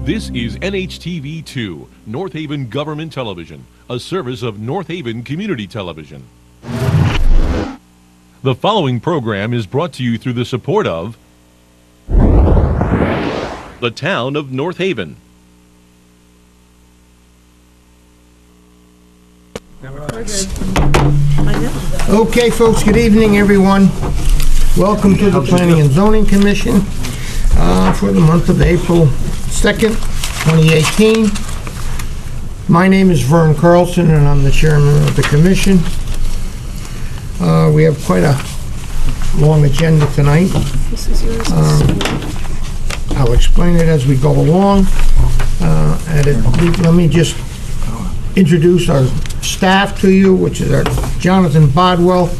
This is NHTV2, North Haven Government Television, a service of North Haven Community Television. The following program is brought to you through the support of the Town of North Haven. Okay, folks, good evening, everyone. Welcome to the Planning and Zoning Commission for the month of April 2nd, 2018. My name is Vern Carlson, and I'm the chairman of the commission. We have quite a long agenda tonight. This is yours. I'll explain it as we go along. Let me just introduce our staff to you, which is our Jonathan Bodwell,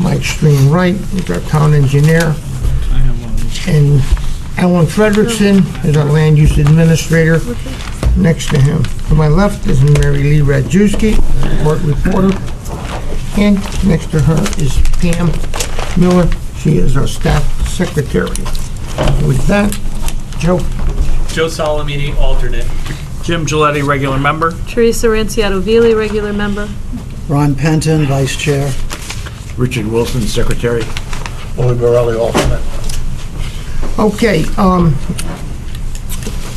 my extreme right, is our town engineer, and Alan Frederickson is our land use administrator. Next to him, to my left, is Mary Lee Radjuski, court reporter, and next to her is Pam Miller. She is our staff secretary. With that, Joe Salamini, alternate. Jim Giletti, regular member. Teresa Ranciato-Vili, regular member. Ron Penton, Vice Chair. Richard Wilson, Secretary. Louis Borelli, alternate. Okay,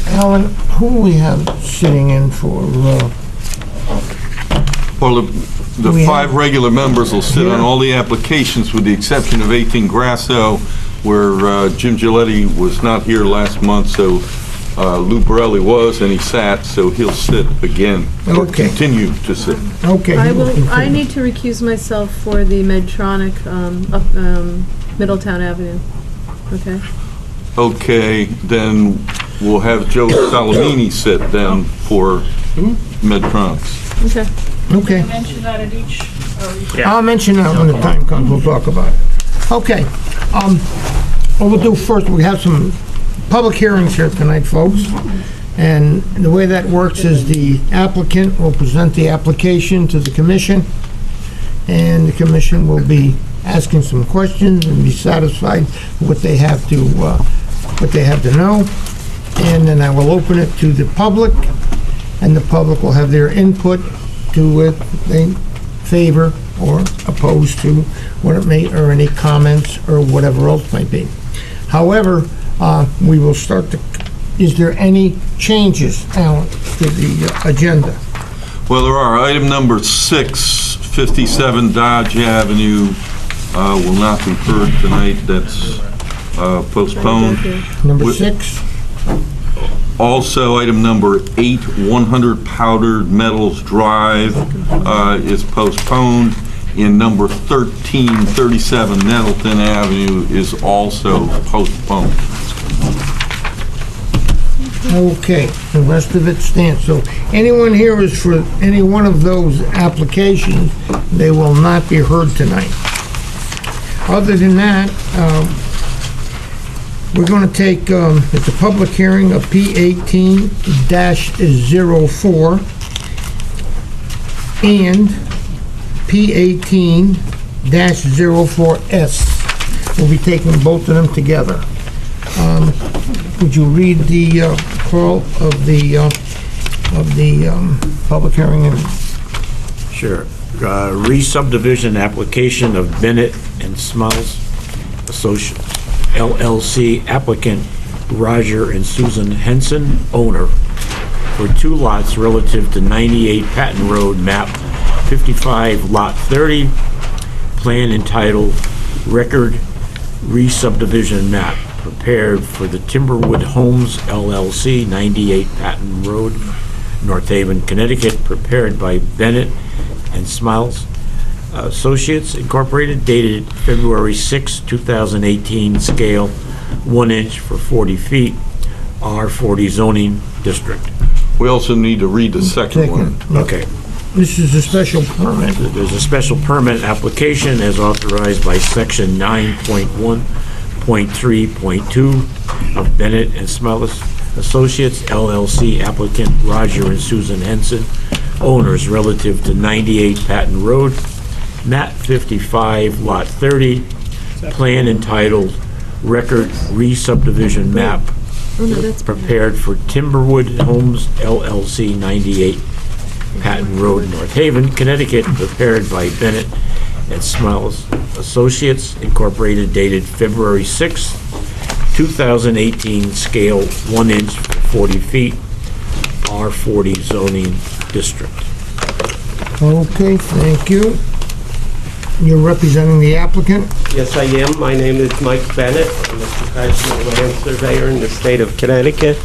Alan, who we have sitting in for, Well, the We five have- regular members will sit on Yeah. all the applications with the exception of 18 Grasso, where Jim Giletti was not here last month, so Lou Borelli was, and he sat, so he'll sit again, or Okay. continue to sit. okay. I need to recuse myself for the Medtronic, Middletown Avenue. Okay? Okay, then we'll have Joe Salamini sit then for Medtronics. Okay. Okay. Mention that at each. I'll mention that when the time comes, we'll talk about it. Okay, what we'll do first, we have some public hearings here tonight, folks. And the way that works is the applicant will present the application to the commission, and the commission will be asking some questions and be satisfied with what they have to know. And then I will open it to the public, and the public will have their input to it, they favor or opposed to what it may, or any comments or whatever else might be. However, we will start is there any changes, Alan, to the agenda? Well, there are. Item number 6, 57 Dodge Avenue, will not be heard tonight. That's postponed. Number 6? Also, item number 8, 100 Powdered Metals Drive is postponed. And number 13, 37 Nettleton Avenue is also postponed. Okay, the rest of it stands. So anyone here is for any one of those applications, they will not be heard tonight. Other than that, we're going to take, it's a public hearing of P18-04 and P18-04S. We'll be taking both of them together. Would you read the call of the public hearing? Sure. Re-subdivision application of Bennett and Smiles Associates, LLC, applicant Roger and Susan Henson, owner, for 2 lots relative to 98 Patton Road, map 55, lot 30, plan entitled Record Re-subdivision Map, prepared for the Timberwood Homes LLC, 98 Patton Road, North Haven, Connecticut, prepared by Bennett and Smiles Associates Incorporated, dated February 6, 2018, scale 1 inch for 40 feet, R40 zoning district. We also need to read the second one. Okay. This is a special permit. There's a special permit application as authorized by section 9.1.3.2 of Bennett and Smiles Associates LLC, applicant Roger and Susan Henson, owners, relative to 98 Patton Road, map 55, lot 30, plan entitled Record Re-subdivision Map, Oh, no, that's prepared for Timberwood Homes LLC, 98 Patton Road, North Haven, Connecticut, prepared by Bennett and Smiles Associates Incorporated, dated February 6, 2018, scale 1 inch, 40 feet, R40 zoning district. Okay, thank you. You're representing the applicant? Yes, I am. My name is Mike Bennett. I'm a professional land surveyor in the state of Connecticut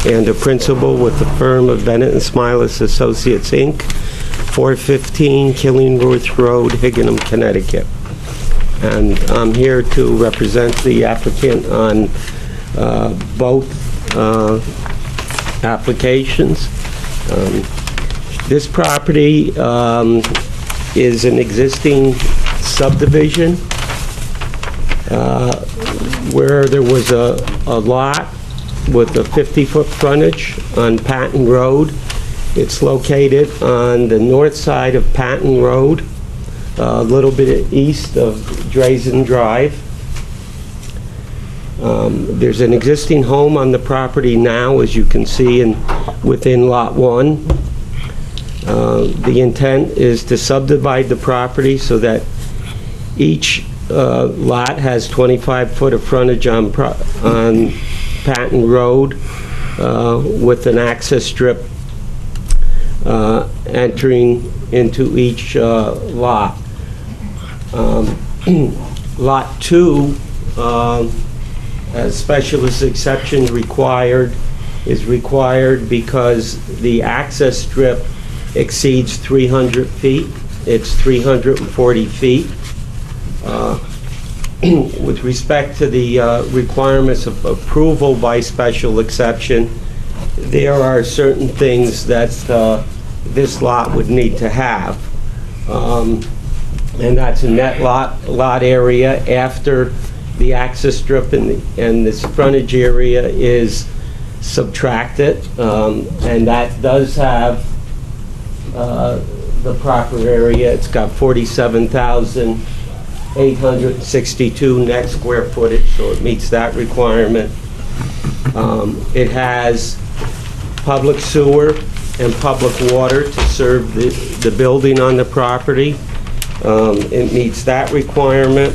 and a principal with the firm of Bennett and Smiles Associates, Inc., 415 Killingworth Road, Higganum, Connecticut. And I'm here to represent the applicant on both applications. This property is an existing subdivision where there was a lot with a 50-foot frontage on Patton Road. It's located on the north side of Patton Road, a little bit east of Drazen Drive. There's an existing home on the property now, as you can see, within Lot 1. The intent is to subdivide the property so that each lot has 25 foot of frontage on Patton Road with an access strip entering into each lot. Lot 2, as specialist exception is required because the access strip exceeds 300 feet. It's 340 feet. With respect to the requirements of approval by special exception, there are certain things that this lot would need to have. And that's a net lot area after the access strip and this frontage area is subtracted. And that does have the proper area. It's got 47,862 net square footage, so it meets that requirement. It has public sewer and public water to serve the building on the property. It meets that requirement.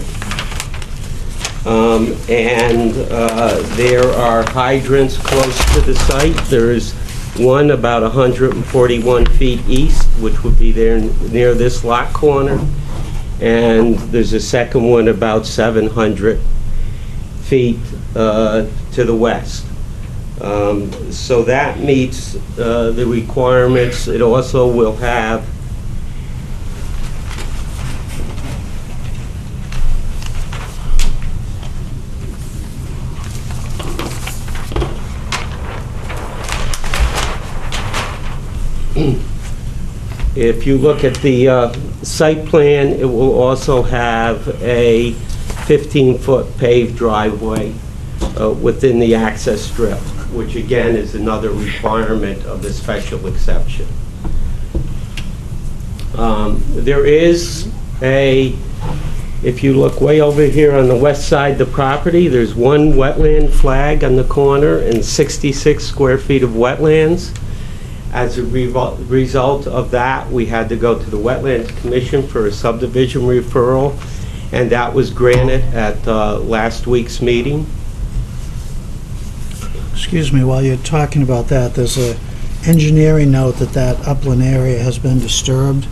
And there are hydrants close to the site. There is one about 141 feet east, which would be there near this lot corner. And there's a second one about 700 feet to the west. So that meets the requirements. It also will have if you look at the site plan, it will also have a 15-foot paved driveway within the access strip, which again is another requirement of the special exception. There is if you look way over here on the west side of the property, there's one wetland flag on the corner and 66 square feet of wetlands. As a result of that, we had to go to the Wetlands Commission for a subdivision referral, and that was granted at last week's meeting. Excuse me, while you're talking about that, there's a engineering note that upland area has been disturbed.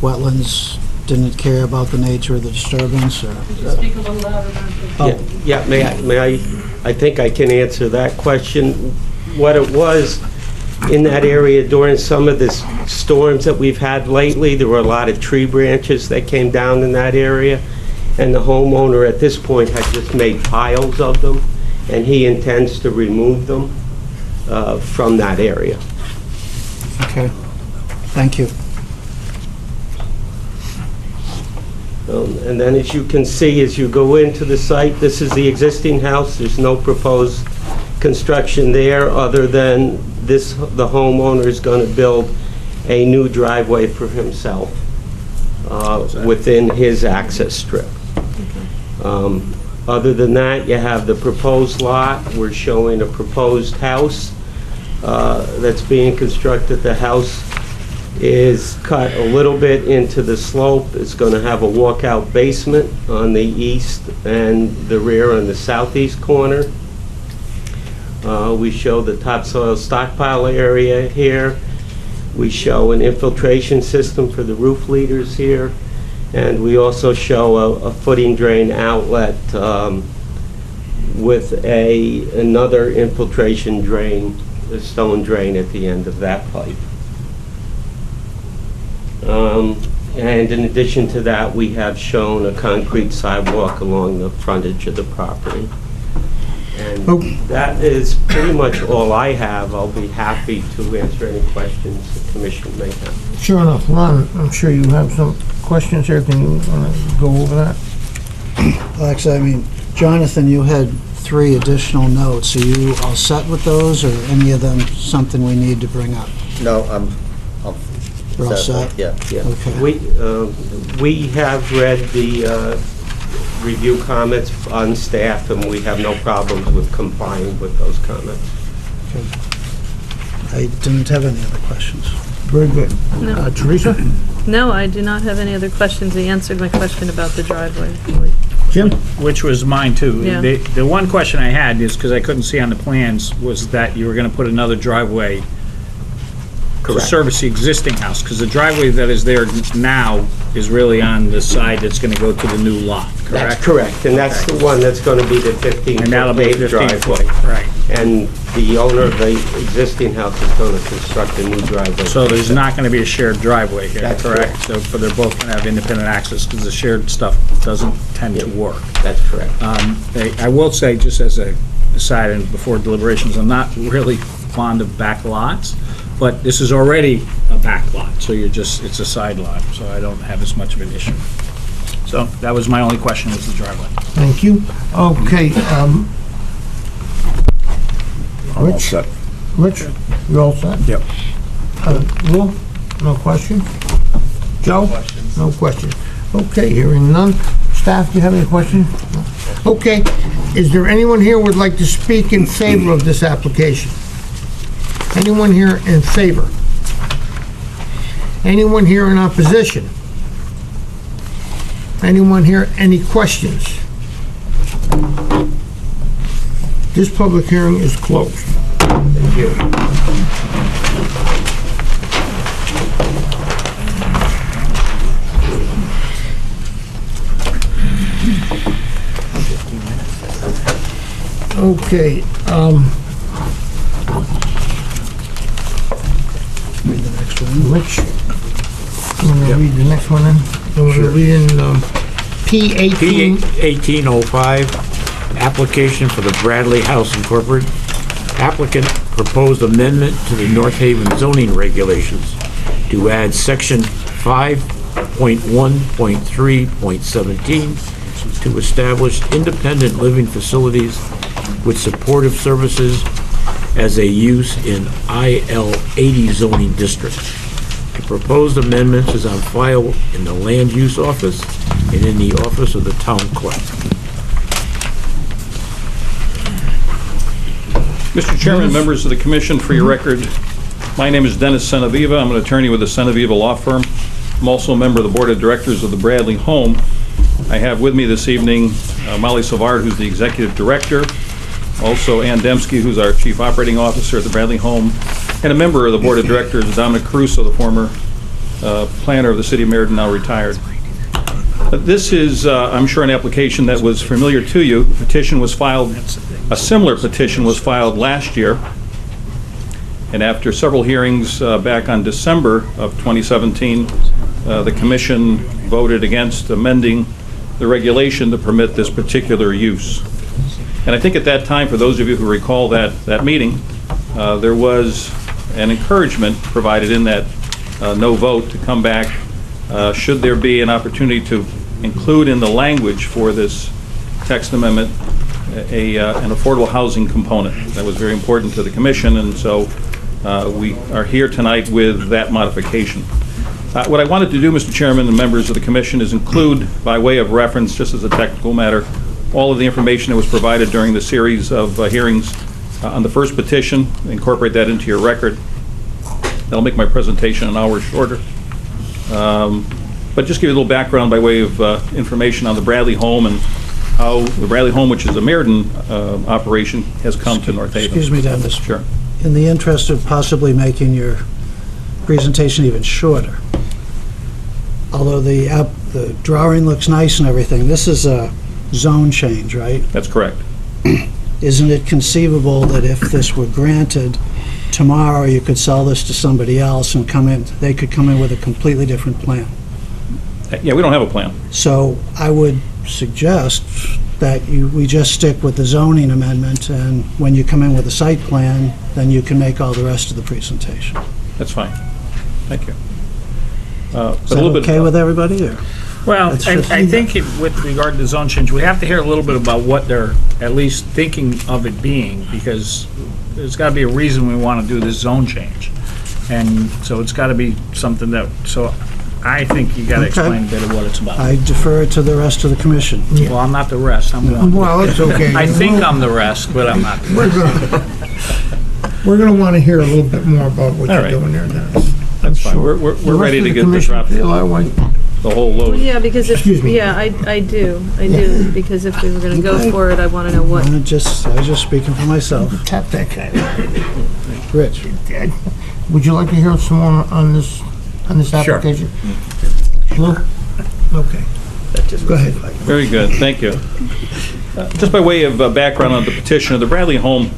Wetlands didn't care about the nature of the disturbance, or? Speak a little louder. Yeah, may I think I can answer that question. What it was, in that area during some of the storms that we've had lately, there were a lot of tree branches that came down in that area, and the homeowner at this point had just made piles of them, and he intends to remove them from that area. Okay, thank you. And then as you can see, as you go into the site, this is the existing house. There's no proposed construction there other than the homeowner is going to build a new driveway for himself within his access strip. Other than that, you have the proposed lot. We're showing a proposed house that's being constructed. The house is cut a little bit into the slope. It's going to have a walkout basement on the east and the rear on the southeast corner. We show the topsoil stockpile area here. We show an infiltration system for the roof leaders here. And we also show a footing drain outlet with another infiltration drain, a stone drain at the end of that pipe. And in addition to that, we have shown a concrete sidewalk along the frontage of the property. And that is pretty much all I have. I'll be happy to answer any questions the commission may have. Sure enough, Ron, I'm sure you have some questions here. Can you go over that? Well, actually, I mean, Jonathan, you had 3 additional notes. Are you all set with those, or any of them something we need to bring up? No, You're all set? Yeah. Okay. We have read the review comments on staff, and we have no problems with complying with those comments. I didn't have any other questions. Very good. No. Teresa? No, I do not have any other questions. He answered my question about the driveway. Jim? Which was mine too. Yeah. The one question I had is, because I couldn't see on the plans, was that you were going to put another driveway to Correct. service the existing house, because the driveway that is there now is really on the side that's going to go to the new lot, correct? That's correct, and that's the one that's going to be the 15-foot And that'll be paved 15 foot, driveway. right. And the owner of the existing house is going to construct a new driveway. So there's not going to be a shared driveway here, That's correct? So, but they're both going to have independent access, because the shared stuff doesn't tend to work. That's correct. I will say, just as a aside and before deliberations, I'm not really fond of back lots, but this is already a back lot, so it's a side lot, so I don't have as much of an issue. So that was my only question, was the driveway. Thank you. Okay, Rich? Rich, you all set? Yep. Will, no question? Joe? No question. Okay, hearing none. Staff, do you have any questions? No. Okay, is there anyone here who would like to speak in favor of this application? Anyone here in favor? Anyone here in opposition? Anyone here, any questions? This public hearing is closed. Thank you. Okay, Read the next one. Rich, you want to read the next one then? You want to read in P18? P1805, application for the Bradley House Incorporated. Applicant proposed amendment to the North Haven zoning regulations to add section 5.1.3.17 to establish independent living facilities with supportive services as a use in IL80 zoning district. The proposed amendments is on file in the Land Use Office and in the Office of the Town Clerk. Mr. Chairman, members of the commission, for your record, my name is Dennis Senaviva. I'm an attorney with the Senaviva Law Firm. I'm also a member of the Board of Directors of the Bradley Home. I have with me this evening Molly Savard, who's the Executive Director, also Ann Dembski, who's our Chief Operating Officer at the Bradley Home, and a member of the Board of Directors, Dominic Caruso, the former planner of the City of Meriden, now retired. This is, I'm sure, an application that was familiar to you. The petition was filed, a similar petition was filed last year, and after several hearings back on December of 2017, the Commission voted against amending the regulation to permit this particular use. And I think at that time, for those of you who recall that meeting, there was an encouragement provided in that no vote to come back should there be an opportunity to include in the language for this text amendment an affordable housing component. That was very important to the Commission, and so we are here tonight with that modification. What I wanted to do, Mr. Chairman and members of the Commission, is include, by way of reference, just as a technical matter, all of the information that was provided during the series of hearings on the first petition, incorporate that into your record. That'll make my presentation an hour shorter. But just give you a little background by way of information on the Bradley home and how the Bradley home, which is a Meriden operation, has come to North Haven. Excuse me, Dennis. Sure. In the interest of possibly making your presentation even shorter, although the drawing looks nice and everything, this is a zone change, right? That's correct. Isn't it conceivable that if this were granted, tomorrow you could sell this to somebody else and they could come in with a completely different plan? Yeah, we don't have a plan. So I would suggest that we just stick with the zoning amendment, and when you come in with a site plan, then you can make all the rest of the presentation. That's fine. Thank you. Is that okay with everybody, or? Well, That's just- I think with regard to zone change, we have to hear a little bit about what they're at least thinking of it being, because there's got to be a reason we want to do this zone change. And so it's got to be something that, so I think you got to Okay. explain a bit of what it's about. I defer to the rest of the commission. Well, I'm not the rest, I'm one. Well, it's okay. I think I'm the rest, but I'm not. We're gonna want to hear a little bit more about what All you're right. doing there, Dennis. That's fine. We're ready to get this drop, the whole load. Yeah, because if, Excuse me. yeah, I do, because if we were gonna go Okay. for it, I wanna know what. I was just speaking for myself. Tap that guy. Rich? Would you like to hear some more on this application? Lou? Okay. Go ahead. Very good, thank you. Just by way of background on the petitioner, the Bradley home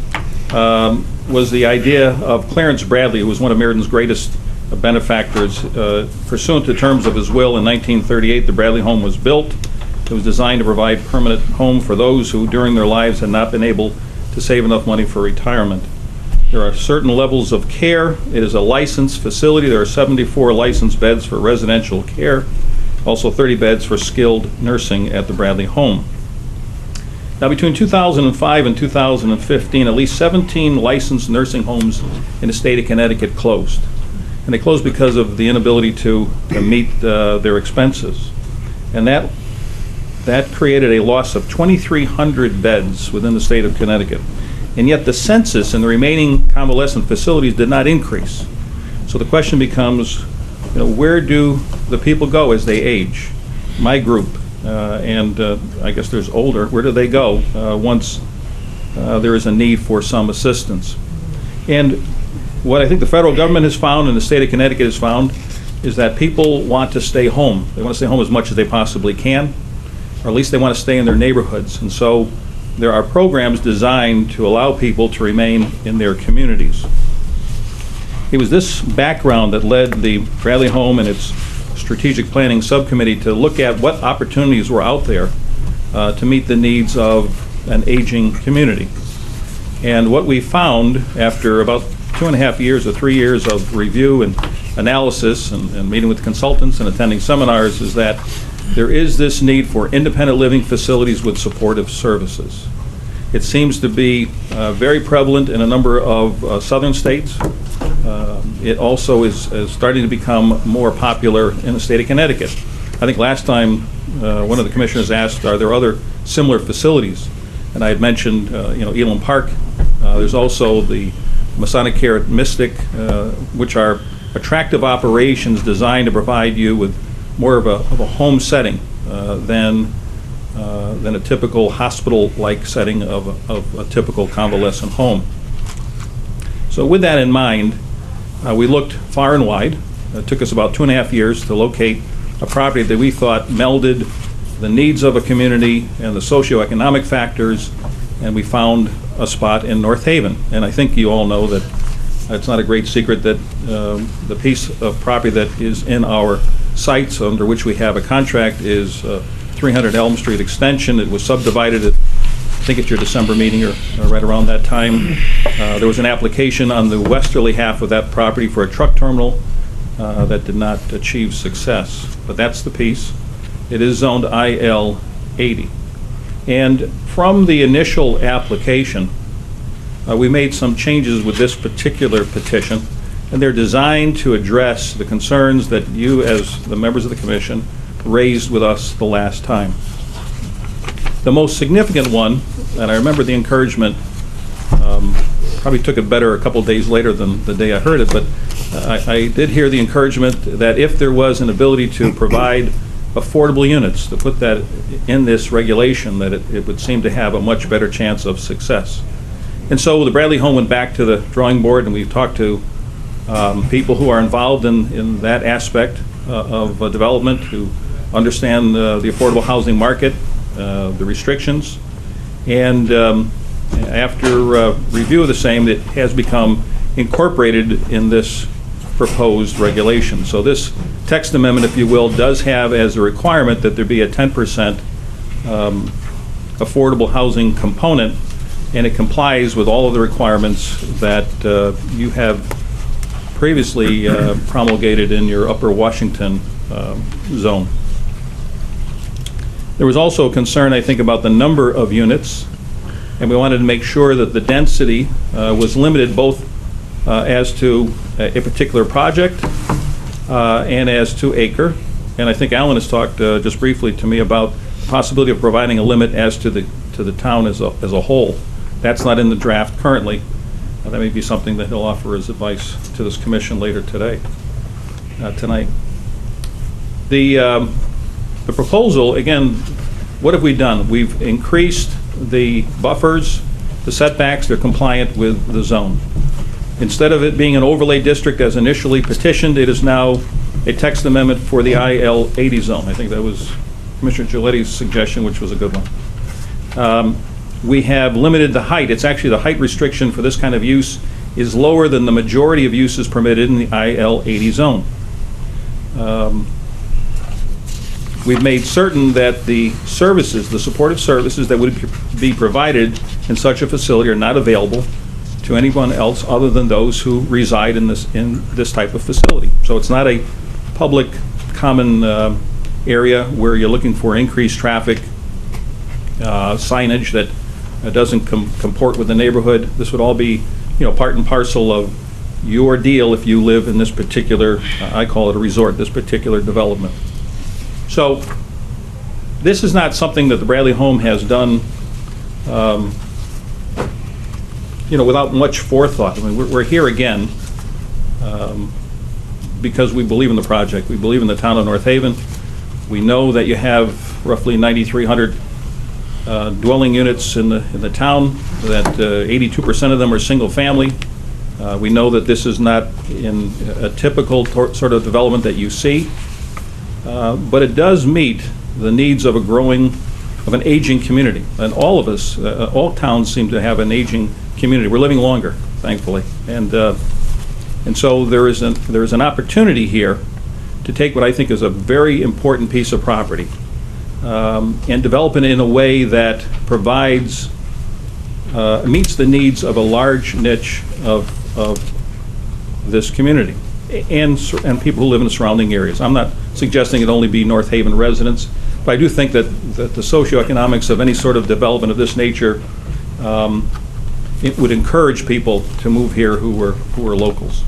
was the idea of Clarence Bradley, who was one of Meriden's greatest benefactors. Pursuant to terms of his will in 1938, the Bradley home was built. It was designed to provide permanent home for those who during their lives had not been able to save enough money for retirement. There are certain levels of care. It is a licensed facility. There are 74 licensed beds for residential care, also 30 beds for skilled nursing at the Bradley home. Now, between 2005 and 2015, at least 17 licensed nursing homes in the state of Connecticut closed. And they closed because of the inability to meet their expenses. And that created a loss of 2,300 beds within the state of Connecticut. And yet the census in the remaining convalescent facilities did not increase. So the question becomes, where do the people go as they age? My group, and I guess there's older, where do they go once there is a need for some assistance? And what I think the federal government has found and the state of Connecticut has found is that people want to stay home. They want to stay home as much as they possibly can, or at least they want to stay in their neighborhoods. And so there are programs designed to allow people to remain in their communities. It was this background that led the Bradley home and its strategic planning subcommittee to look at what opportunities were out there to meet the needs of an aging community. And what we found after about 2.5 years or 3 years of review and analysis and meeting with consultants and attending seminars is that there is this need for independent living facilities with supportive services. It seems to be very prevalent in a number of southern states. It also is starting to become more popular in the state of Connecticut. I think last time one of the commissioners asked, are there other similar facilities? And I had mentioned, Elam Park. There's also the Masonic Care at Mystic, which are attractive operations designed to provide you with more of a home setting than a typical hospital-like setting of a typical convalescent home. So with that in mind, we looked far and wide. It took us about 2.5 years to locate a property that we thought melded the needs of a community and the socioeconomic factors, and we found a spot in North Haven. And I think you all know that it's not a great secret that the piece of property that is in our sites under which we have a contract is 300 Elm Street Extension. It was subdivided at, I think at your December meeting or right around that time. There was an application on the westerly half of that property for a truck terminal that did not achieve success. But that's the piece. It is zoned IL 80. And from the initial application, we made some changes with this particular petition, and they're designed to address the concerns that you, as the members of the commission, raised with us the last time. The most significant one, and I remember the encouragement, probably took it better a couple days later than the day I heard it, but I did hear the encouragement that if there was an ability to provide affordable units, to put that in this regulation, that it would seem to have a much better chance of success. And so the Bradley Home went back to the drawing board, and we've talked to people who are involved in that aspect of development, who understand the affordable housing market, the restrictions, and after review of the same, it has become incorporated in this proposed regulation. So this text amendment, if you will, does have as a requirement that there be a 10% affordable housing component, and it complies with all of the requirements that you have previously promulgated in your Upper Washington zone. There was also a concern, I think, about the number of units, and we wanted to make sure that the density was limited both as to a particular project and as to acre. And I think Alan has talked just briefly to me about the possibility of providing a limit as to the town as a whole. That's not in the draft currently. That may be something that he'll offer as advice to this commission later tonight. The proposal, again, what have we done? We've increased the buffers, the setbacks, they're compliant with the zone. Instead of it being an overlay district as initially petitioned, it is now a text amendment for the IL-80 zone. I think that was Commissioner Giletti's suggestion, which was a good one. We have limited the height. It's actually the height restriction for this kind of use is lower than the majority of uses permitted in the IL-80 zone. We've made certain that the services, the supportive services that would be provided in such a facility are not available to anyone else other than those who reside in this type of facility. So it's not a public common area where you're looking for increased traffic, signage that doesn't comport with the neighborhood. This would all be, part and parcel of your deal if you live in this particular, I call it a resort, this particular development. So this is not something that the Bradley Home has done, without much forethought. I mean, we're here again because we believe in the project. We believe in the town of North Haven. We know that you have roughly 9,300 dwelling units in the town, that 82% of them are single family. We know that this is not in a typical sort of development that you see, but it does meet the needs of an aging community. And all of us, all towns seem to have an aging community. We're living longer, thankfully. And so there is an opportunity here to take what I think is a very important piece of property and develop it in a way that provides, meets the needs of a large niche of this community and people who live in the surrounding areas. I'm not suggesting it only be North Haven residents, but I do think that the socioeconomics of any sort of development of this nature, it would encourage people to move here who are locals.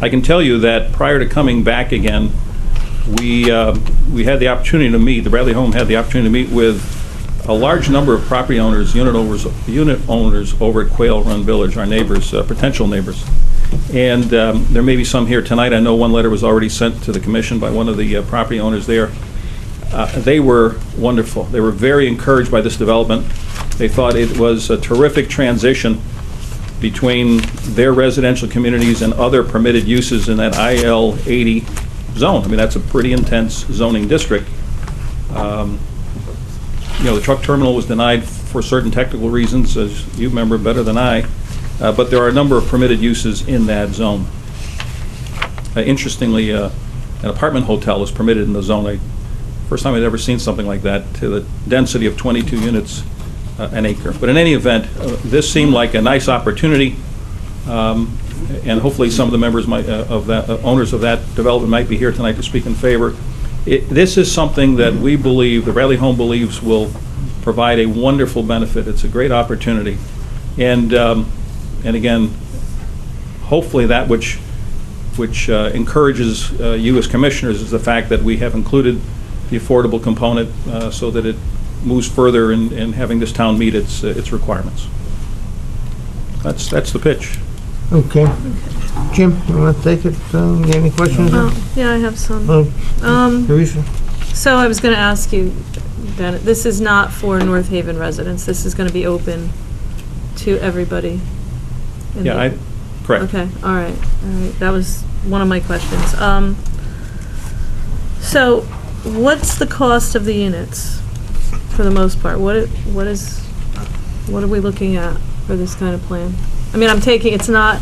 I can tell you that prior to coming back again, we had the opportunity to meet, the Bradley Home had the opportunity to meet with a large number of property owners, unit owners over at Quail Run Village, our neighbors, potential neighbors. And there may be some here tonight. I know one letter was already sent to the commission by one of the property owners there. They were wonderful. They were very encouraged by this development. They thought it was a terrific transition between their residential communities and other permitted uses in that IL-80 zone. I mean, that's a pretty intense zoning district. The truck terminal was denied for certain technical reasons, as you remember better than I, but there are a number of permitted uses in that zone. Interestingly, an apartment hotel is permitted in the zone. First time I'd ever seen something like that, to the density of 22 units an acre. But in any event, this seemed like a nice opportunity, and hopefully some of the members owners of that development might be here tonight to speak in favor. This is something that we believe, the Bradley Home believes, will provide a wonderful benefit. It's a great opportunity, and again, hopefully that which encourages you as commissioners is the fact that we have included the affordable component so that it moves further in having this town meet its requirements. That's the pitch. Okay. Jim, you want to take it? You got any questions? Yeah, I have some. Teresa? So I was going to ask you, Bennett, this is not for North Haven residents. This is going to be open to everybody. in Yeah, the- correct. Okay, all right. That was one of my questions. So what's the cost of the units for the most part? What are we looking at for this kind of plan? I mean, I'm taking, it's not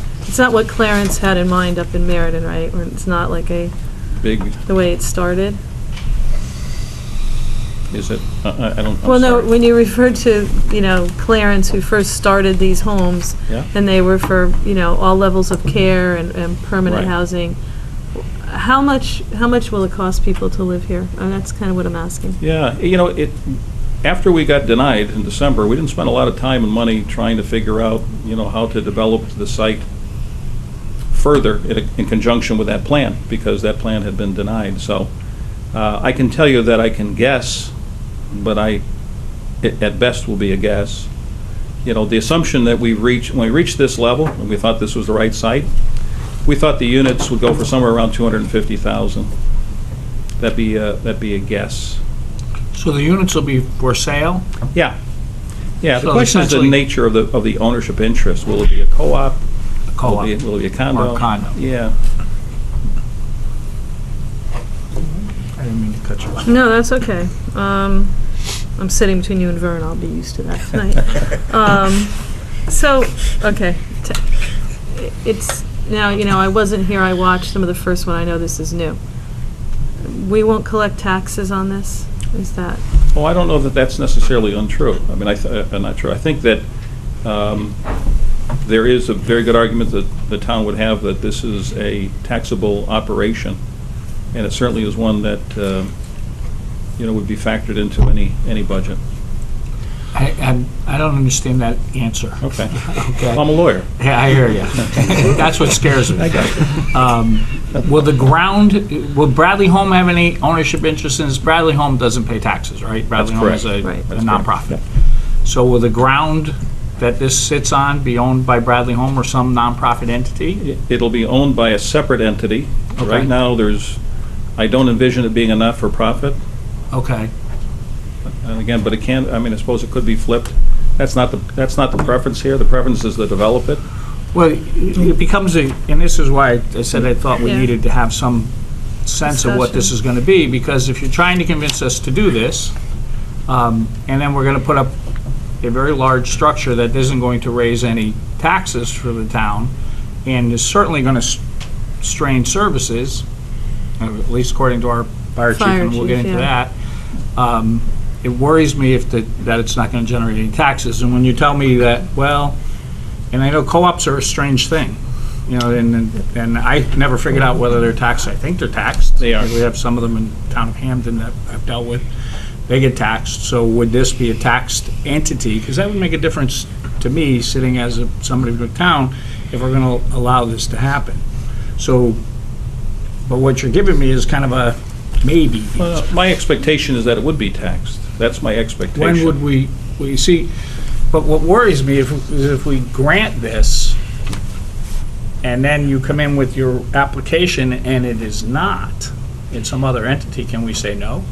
what Clarence had in mind up in Meriden, right? Or it's not like Big, the way it started? is it? I don't, I'm Well, no, sorry. when you referred to, Clarence, who first started these homes, Yeah. and they were for, all levels of care and permanent Right. housing, how much will it cost people to live here? And that's kind of what I'm asking. Yeah, after we got denied in December, we didn't spend a lot of time and money trying to figure out, how to develop the site further in conjunction with that plan, because that plan had been denied. So I can tell you that I can guess, but it at best will be a guess. The assumption that when we reached this level, and we thought this was the right site, we thought the units would go for somewhere around 250,000. That'd be a guess. So the units will be for sale? Yeah. Yeah, the So question is the essentially- nature of the ownership interest. Will it be a co-op? A co-op? Will it be a condo? Or a condo. Yeah. I didn't mean to cut you off. No, that's okay. I'm sitting between you and Vern, I'll be used to that tonight. So, okay. It's, now, I wasn't here, I watched some of the first one, I know this is new. We won't collect taxes on this? Is that? Well, I don't know that that's necessarily untrue. I mean, I'm not sure. I think that there is a very good argument that the town would have that this is a taxable operation, and it certainly is one that, would be factored into any budget. I don't understand that answer. Okay. Okay. Well, I'm a lawyer. Yeah, I hear you. That's what scares me. Will Bradley Home have any ownership interest in this? Bradley Home doesn't pay taxes, right? Bradley Home is a Right. That's nonprofit. correct. So will the ground that this sits on be owned by Bradley Home or some nonprofit entity? It'll be owned by a separate entity. Okay. Right now, I don't envision it being a not-for-profit. Okay. And again, but it can, I suppose it could be flipped. That's not the preference here. The preference is to develop it. Well, it becomes and this is why I said I thought we Yeah. needed to have some sense of what this Discussion. is going to be, because if you're trying to convince us to do this, and then we're going to put up a very large structure that isn't going to raise any taxes for the town, and is certainly going to strain services, at least according to our fire chief, Fire and we'll get chief, into yeah. that. It worries me that it's not going to generate any taxes. And when you tell me that, well, and I know co-ops are a strange thing, and I never figured out whether they're taxed. I think they're taxed. They are. We have some of them in town of Hamden that I've dealt with. They get taxed. So would this be a taxed entity? Because that would make a difference to me, sitting as somebody from the town, if we're going to allow this to happen. So, but what you're giving me is kind of a maybe. My expectation is that it would be taxed. That's my expectation. When would we see, but what worries me is if we grant this, and then you come in with your application and it is not in some other entity, can we say no?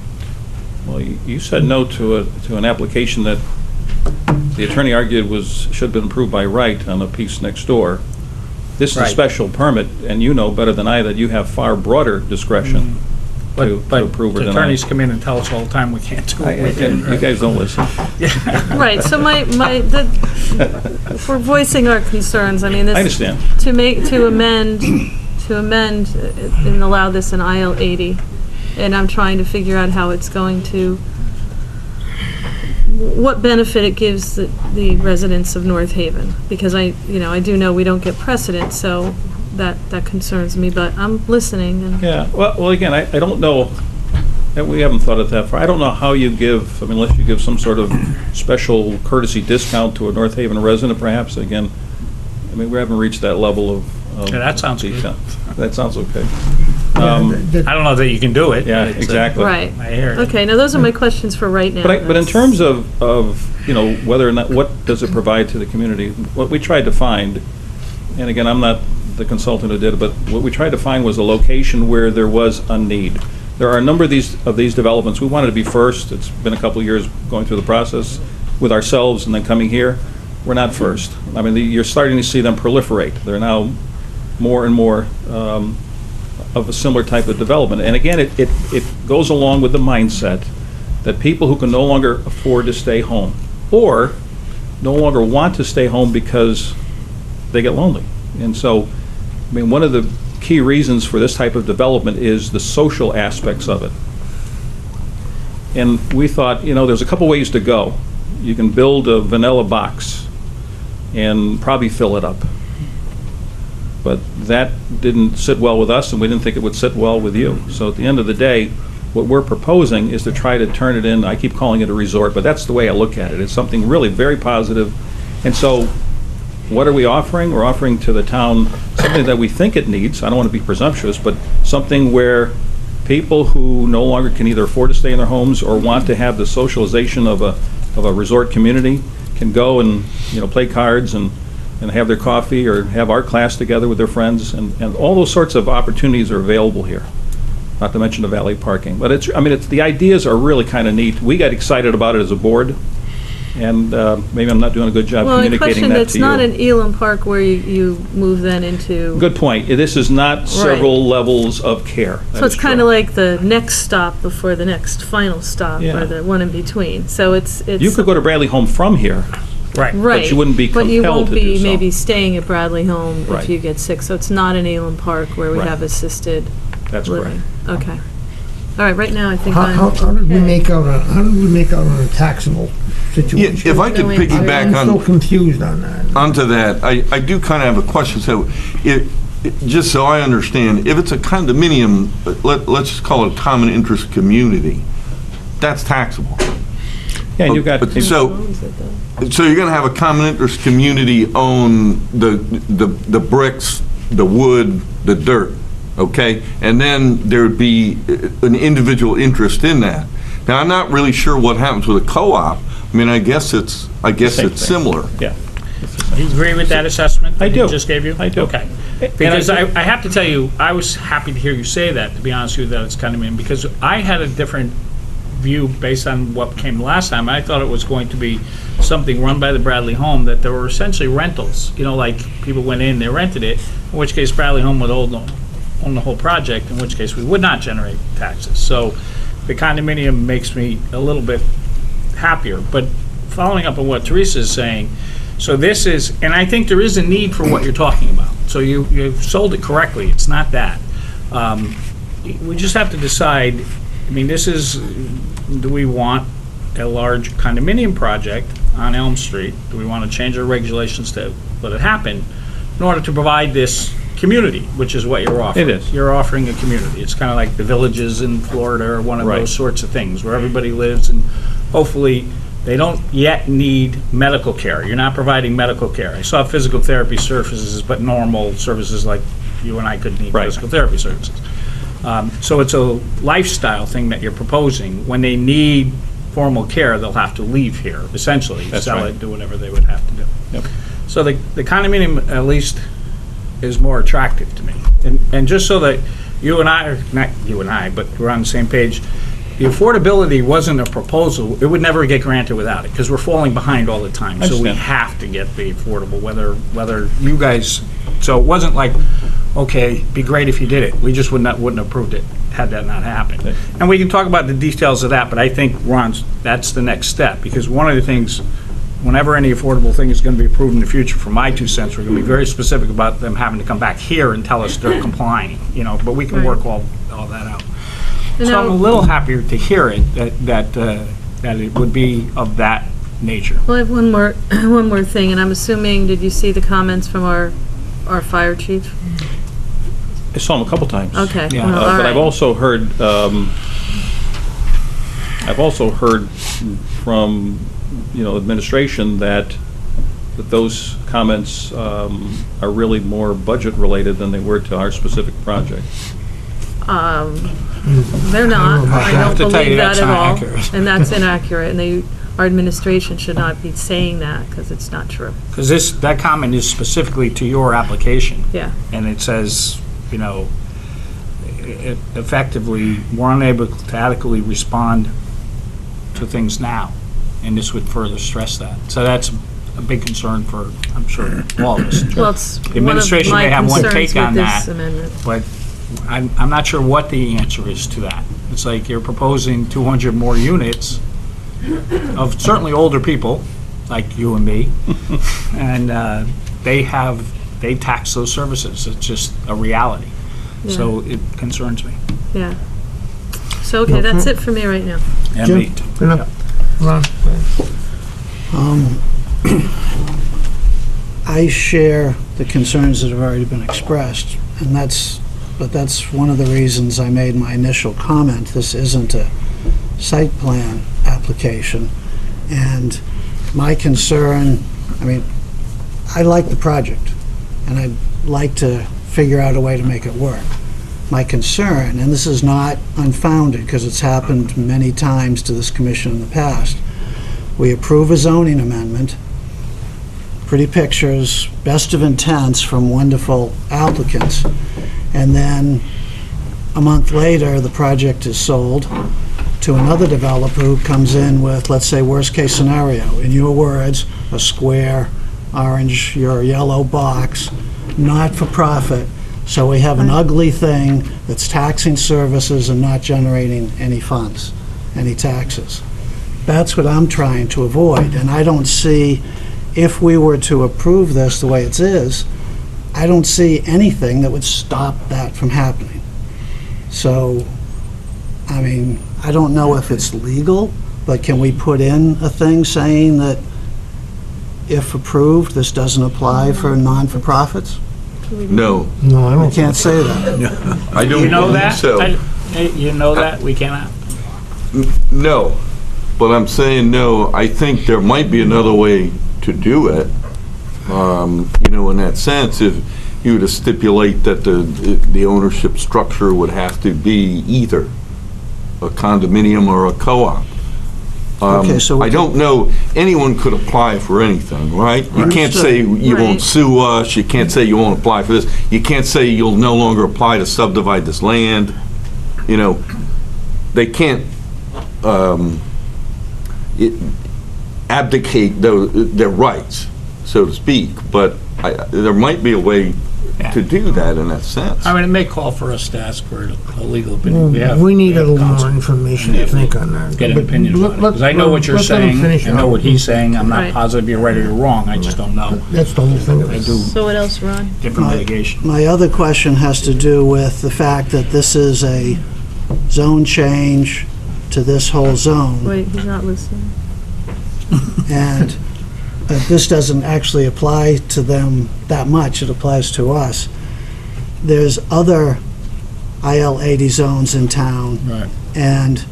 Well, you said no to an application that the attorney argued should have been approved by right on a piece next door. This is a Right. special permit, and you know better than I that you have far broader discretion to approve or But deny. attorneys come in and tell us all the time we can't do it. We can, You guys don't listen. Right, so if we're voicing our concerns, I mean, this. I understand. To amend and allow this in IL 80, and I'm trying to figure out how it's going to, what benefit it gives the residents of North Haven, because I do know we don't get precedent, so that concerns me, but I'm listening, and Yeah, well, again, I don't know, and we haven't thought it that far. I don't know how you give, unless you give some sort of special courtesy discount to a North Haven resident, perhaps, again, we haven't reached that level of Yeah, that sounds good. detail. That sounds okay. that- I don't know that you can do it. Yeah, but it's, exactly. Right. I hear it. Okay, now those are my questions for right now. But in terms of, whether or not, what does it provide to the community, what we tried to find, and again, I'm not the consultant who did it, but what we tried to find was a location where there was a need. There are a number of these developments. We wanted to be first. It's been a couple of years going through the process with ourselves and then coming here. We're not first. I mean, you're starting to see them proliferate. They're now more and more of a similar type of development. And again, it goes along with the mindset that people who can no longer afford to stay home or no longer want to stay home because they get lonely. And so, I mean, one of the key reasons for this type of development is the social aspects of it. And we thought, there's a couple ways to go. You can build a vanilla box and probably fill it up. But that didn't sit well with us, and we didn't think it would sit well with you. So at the end of the day, what we're proposing is to try to turn it in, I keep calling it a resort, but that's the way I look at it. It's something really very positive. And so what are we offering? We're offering to the town something that we think it needs. I don't want to be presumptuous, but something where people who no longer can either afford to stay in their homes or want to have the socialization of a resort community can go and, play cards and have their coffee or have art class together with their friends, and all those sorts of opportunities are available here, not to mention the valet parking. But the ideas are really kind of neat. We got excited about it as a board, and maybe I'm not doing a good job communicating that to you. Well, a question that's not an Elam Park where you move then into... Good point. This is not several levels of care. So it's kind of like the next stop before the next final stop, Yeah. or the one in between. So it's... You could go to Bradley Home from here. Right. Right. But you wouldn't be But you compelled won't to do be so. maybe staying at Bradley Home Right. if you get sick. So it's not an Elam Park where we Right. have assisted That's living. correct. Okay. All right, right now I think How did we make out on a taxable situation? If I could No answer. piggyback I'm so on, confused on that. onto that, I do kind of have a question. So, just so I understand, if it's a condominium, let's just call it a common interest community, that's taxable. Yeah, and you've got... So you're going to have a common interest community own the bricks, the wood, the dirt, okay? And then there would be an individual interest in that. Now, I'm not really sure what happens with a co-op. I mean, I guess it's Same thing. similar. Yeah. Do you agree with that assessment? I that do. he just gave you? I do. Okay. Because I have to tell you, I was happy to hear you say that, to be honest with you, that it's condominium, because I had a different view based on what came last time. I thought it was going to be something run by the Bradley Home, that there were essentially rentals, like people went in, they rented it, in which case Bradley Home would own the whole project, in which case we would not generate taxes. So the condominium makes me a little bit happier. But following up on what Teresa is saying, so this is, and I think there is a need for what you're talking about. So you've sold it correctly. It's not that. We just have to decide, this is, do we want a large condominium project on Elm Street? Do we want to change our regulations to let it happen in order to provide this community, which is what you're offering? It is. You're offering a community. It's kind of like the villages in Florida or one of Right. those sorts of things where everybody lives, and hopefully they don't yet need medical care. You're not providing medical care. I saw physical therapy services, but normal services like you and I could need Right. physical therapy services. So it's a lifestyle thing that you're proposing. When they need formal care, they'll have to leave here, essentially, That's sell right. it, do whatever they would have to do. Yep. So the condominium, at least, is more attractive to me. And just so that you and I, or not you and I, but we're on the same page, the affordability wasn't a proposal. It would never get granted without it, because we're falling behind all the time. I So we understand. have to get the affordable, whether you guys, so it wasn't like, okay, be great if you did it. We just wouldn't have approved it had that not happened. Okay. And we can talk about the details of that, but I think, Ron, that's the next step, because one of the things, whenever any affordable thing is going to be approved in the future, for my 2 cents, we're going to be very specific about them having to come back here and tell us they're complying, but we can Right. work all that out. And So I'm a now- little happier to hear it, that it would be of that nature. Well, I have one more thing, and I'm assuming, did you see the comments from our fire chief? I saw him a couple times. Okay. Yeah. well, all But I've right. also heard, from, administration that those comments are really more budget-related than they were to our specific project. They're not. I have don't to tell you believe that that's at not all. accurate. And that's inaccurate, and our administration should not be saying that, because it's not true. Because that comment is specifically to your application. Yeah. And it says, effectively, we're unable to adequately respond to things now, and this would further stress that. So that's a big concern for, I'm sure, all of us. Well, it's The one of administration my may have one concerns take on with that, this amendment. but I'm not sure what the answer is to that. It's like you're proposing 200 more units of certainly older people, like you and me, and they tax those services. It's just a reality. So it concerns me. Yeah. So, okay, that's it for me right now. And Jim? me too. Good enough. Ron? I share the concerns that have already been expressed, and that's one of the reasons I made my initial comment. This isn't a site plan application, and my concern, I like the project, and I'd like to figure out a way to make it work. My concern, and this is not unfounded because it's happened many times to this commission in the past, we approve a zoning amendment, pretty pictures, best of intents from wonderful applicants, and then a month later, the project is sold to another developer who comes in with, let's say, worst-case scenario, in your words, a square, orange, your yellow box, not for profit, so we have an ugly thing that's taxing services and not generating any funds, any taxes. That's what I'm trying to avoid, and I don't see, if we were to approve this the way it is, I don't see anything that would stop that from happening. So, I don't know if it's legal, but can we put in a thing saying that if approved, this doesn't apply for non-for-profits? No, No, I We don't. can't say that. I don't You know believe that? so. You know that? We cannot. No, but I'm saying no, I think there might be another way to do it. In that sense, if you were to stipulate that the ownership structure would have to be either a condominium or a co-op. Okay, so we I don't know, anyone could apply for anything, right? You can't say you won't Right. sue us, you can't say you won't apply for this, you can't say you'll no longer apply to subdivide this land. They can't abdicate their rights, so to speak, but there might be a way to do that in that sense. It may call for us to ask for a legal opinion. We need a little more information, I think, on that. Get an opinion on it, because I know what you're saying, I know what he's saying, I'm not Right. positive you're right or you're wrong, I just don't know. That's the whole thing of I it. do So what else, Ron? different litigation. My other question has to do with the fact that this is a zone change to this whole zone, Wait, he's not listening. and this doesn't actually apply to them that much, it applies to us. There's other IL-80 zones in town. Right. And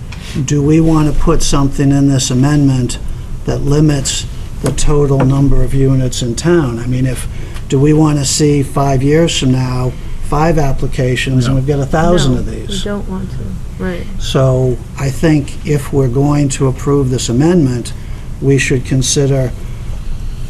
do we want to put something in this amendment that limits the total number of units in town? Do we want to see 5 years from now, 5 applications, and we've got 1,000 of No, we these? don't want to, right. So I think if we're going to approve this amendment, we should consider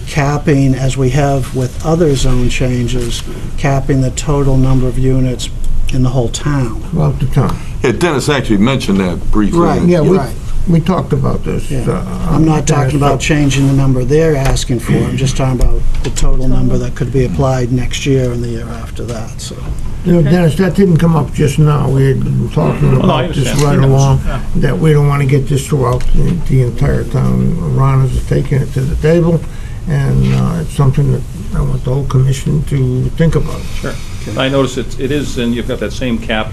capping, as we have with other zone changes, capping the total number of units in the whole town. Throughout the town. Yeah, Dennis actually mentioned that briefly. Right. Yeah, Right. we talked about this. Yeah. I'm not talking about changing the number they're asking for, I'm just talking about the total number that could be applied next year and the year after that, so. Dennis, that didn't come up just now. We had been talking no, I about this understand. right along, Yeah. that we don't want to get this throughout the entire town. Ron is taking it to the table, and it's something that I want the whole commission to think about. Sure. I notice it is, and you've got that same cap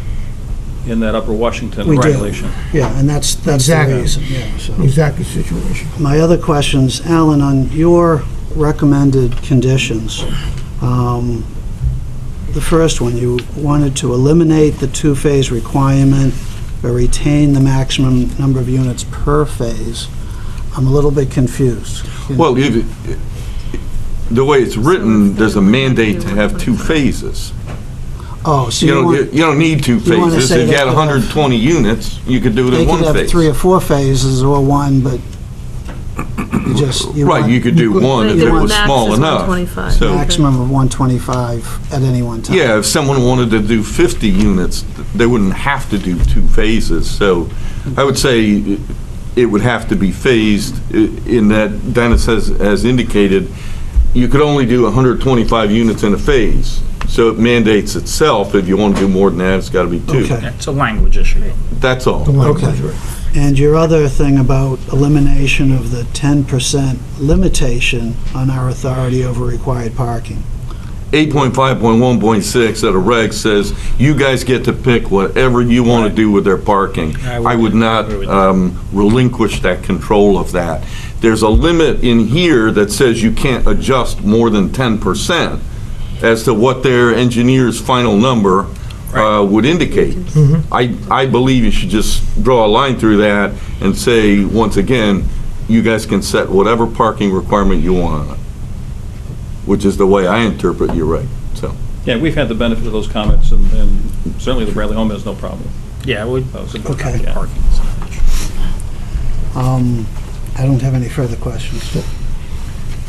in that Upper Washington We do. regulation. Yeah, and that's the Exactly. reason, yeah, so. Exactly situation. My other questions, Alan, on your recommended conditions, the first one, you wanted to eliminate the two-phase requirement, but retain the maximum number of units per phase. I'm a little bit confused. Well, the way it's written, there's a mandate to have 2 phases. Oh, so You you want, don't need two you wanna phases. say If you they had could have- 120 units, you could do it they in could one have phase. 3 or 4 phases or one, but you just, Right, you could do one They if did it was max small is enough. 125. So, maximum of 125 at any one time. yeah, if someone wanted to do 50 units, they wouldn't have to do two phases. So I would say it would have to be phased in that Dennis has indicated, you could only do 125 units in a phase. So it mandates itself, if you want to do more than that, it's got to be two. Okay. It's a language issue. That's all. Okay. And your other thing about elimination of the 10% limitation on our authority over required parking. 8.5.1.6 of the reg says, you guys get to pick whatever you want to do with their parking. I would not relinquish that control of that. There's a limit in here that says you can't adjust more than 10% as to what their engineer's final number would indicate. I believe you should just draw a line through that and say, once again, you guys can set whatever parking requirement you want on it, which is the way I interpret your reg, so. Yeah, we've had the benefit of those comments, and certainly the Bradley Home has no problem. Yeah, we, Okay. Yeah. parking. I don't have any further questions.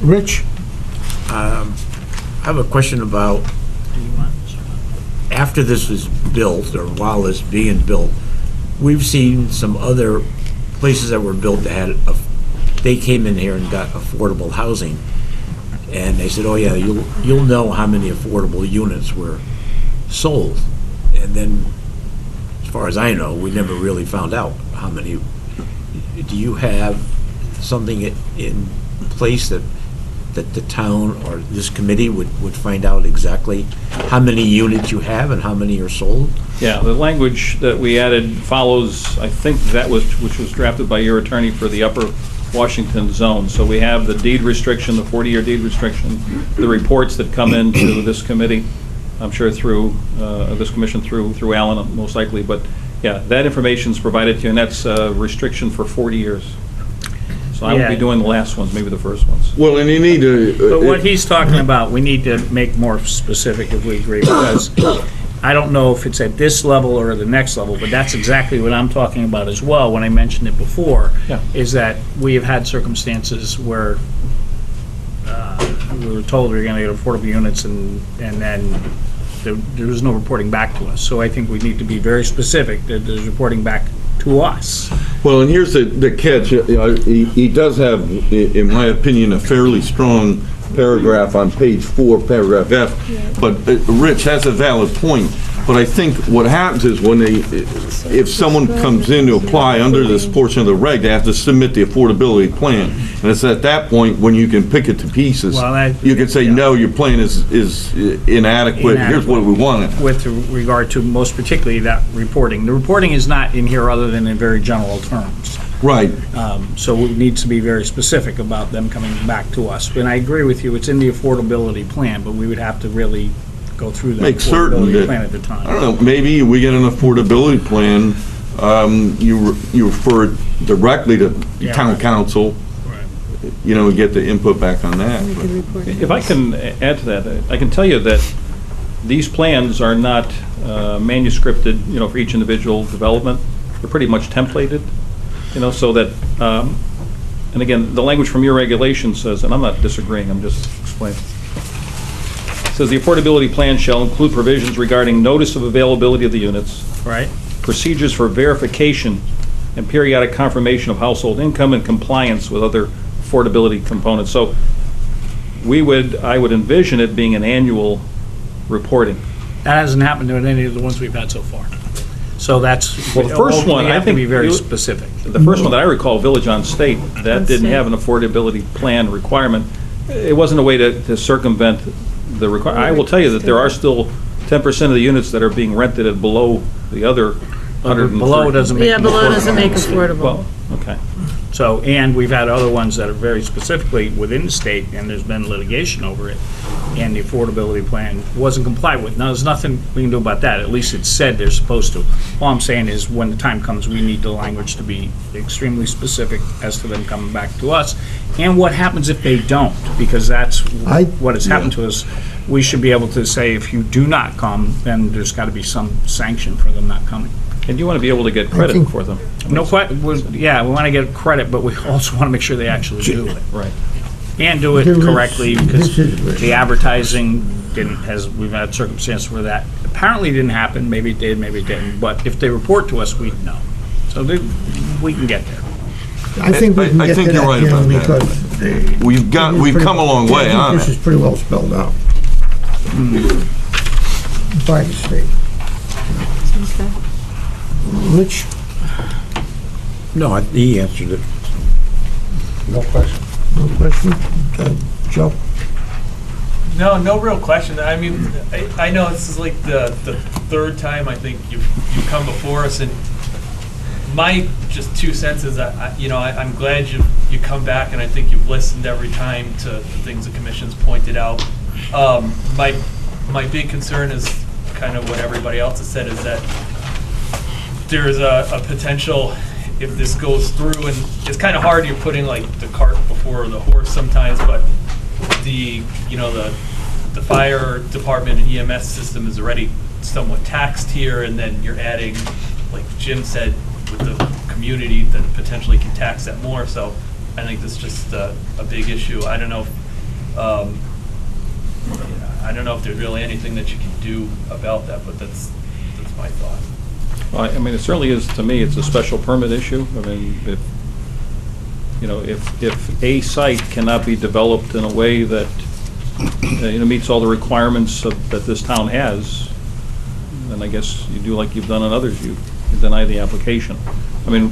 Rich? I have a question about, after this is built, or while it's being built, we've seen some other places that were built that had, they came in here and got affordable housing, and they said, oh yeah, you'll know how many affordable units were sold. And then, as far as I know, we never really found out how many. Do you have something in place that the town or this committee would find out exactly how many units you have and how many are sold? Yeah, the language that we added follows, I think that was, which was drafted by your attorney for the Upper Washington zone. So we have the deed restriction, the 40-year deed restriction, the reports that come into this committee, I'm sure through, this commission through Alan most likely, but yeah, that information's provided to you, and that's a restriction for 40 years. So I won't be Yeah. doing the last ones, maybe the first ones. Well, and you need to. But what he's talking about, we need to make more specific if we agree, because I don't know if it's at this level or the next level, but that's exactly what I'm talking about as well, when I mentioned it before, Yeah. is that we have had circumstances where we were told we were gonna get affordable units, and then there was no reporting back to us. So I think we need to be very specific, that there's reporting back to us. Well, and here's the catch. He does have, in my opinion, a fairly strong paragraph on page 4, paragraph F. But Rich has a valid point. But I think what happens is when if someone comes in to apply under this portion of the reg, they have to submit the affordability plan. And it's at that point when you can pick it to pieces. Well, You can say, no, your plan is inadequate. Here's what we want. With regard to most particularly that reporting. The reporting is not in here other than in very general terms. Right. So it needs to be very specific about them coming back to us. And I agree with you, it's in the affordability plan, but we would have to really go through that Make certain affordability that, plan at the I time. don't know, maybe we get an affordability plan, you refer it directly to Yeah, town right. council, you know, get the input back on that. but- If I can add to that, I can tell you that these plans are not manuscripted, you know, for each individual development. They're pretty much templated, you know, so that, and again, the language from your regulation says, and I'm not disagreeing, I'm just explaining. It says the affordability plan shall include provisions regarding notice of availability of the units, Right? procedures for verification and periodic confirmation of household income and compliance with other affordability components. So I would envision it being an annual reporting. That hasn't happened with any of the ones we've had so far. So that's, Well, the first one, we I have to think be very you- specific. The first one that I recall, Village on State, that On didn't State. have an affordability plan requirement. It wasn't a way to circumvent the requirement. I will tell you that there are still 10% of the units that are being rented at below the other 130. Below doesn't make Yeah, them below affordable. doesn't make affordable. Well, okay. So, and we've had other ones that are very specifically within the state, and there's been litigation over it, and the affordability plan wasn't complied with. Now, there's nothing we can do about that. At least it's said they're supposed to. All I'm saying is, when the time comes, we need the language to be extremely specific as to them coming back to us, and what happens if they don't, because that's what has happened to us. We should be able to say, if you do not come, then there's got to be some sanction for them not coming. And you want to be able to get credit think- for them. No yeah, we want to get credit, but we also want to make sure they actually do it. Right. And do it There is- correctly, because this is- the advertising we've had circumstances where that apparently didn't happen, maybe it did, maybe it didn't, but if they report to us, we know. So we can get there. I think we can I get to think you're that, right Jim, about that. because. We've come a long way on This it. is pretty well spelled out. By the state. Okay. Rich? No, he answered it. No question. No question? Joe? No real question. I mean, I know this is like the third time I think you've come before us, and my just 2 cents is I'm glad you come back, and I think you've listened every time to the things the commission's pointed out. My big concern is kind of what everybody else has said, is that there is a potential, if this goes through, and it's kind of hard, you're putting like the cart before the horse sometimes, but the fire department and EMS system is already somewhat taxed here, and then you're adding, like Jim said, with the community that potentially can tax that more, so I think that's just a big issue. I don't know if there's really anything that you can do about that, but that's my thought. Well, I mean, it certainly is, to me, it's a special permit issue. I mean, if a site cannot be developed in a way that, meets all the requirements that this town has, then I guess you do like you've done on others, you deny the application. I mean,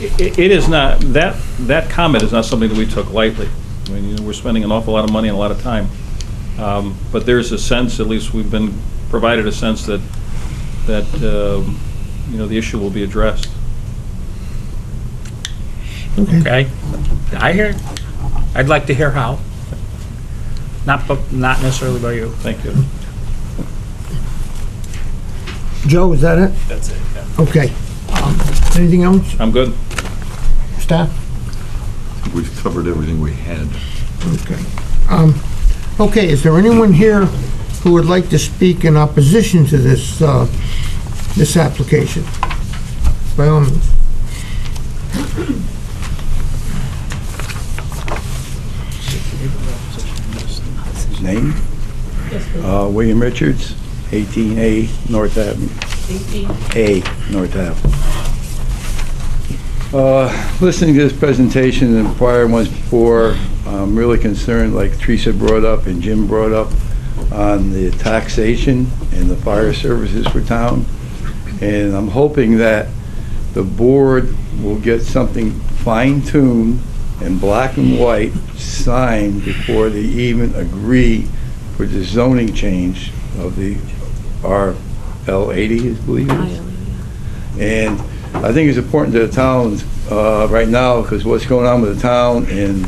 it is not, that comment is not something that we took lightly. I mean, we're spending an awful lot of money and a lot of time. But there's a sense, at least we've been provided a sense that the issue will be addressed. Okay? I hear it. I'd like to hear how. Not necessarily by you. Thank you. Joe, is that it? That's it, yeah. Okay. Anything else? I'm good. Staff? We've covered everything we had. Okay. Okay, is there anyone here who would like to speak in opposition to this, this application? By all means. Name? William Richards, 18A North Avenue. 18A North Avenue. Listening to this presentation and prior ones before, I'm really concerned, like Teresa brought up and Jim brought up, on the taxation and the fire services for town. And I'm hoping that the board will get something fine-tuned and black and white signed before they even agree for the zoning change of the RL80, I believe it is. And I think it's important to the town right now, because what's going on with the town, and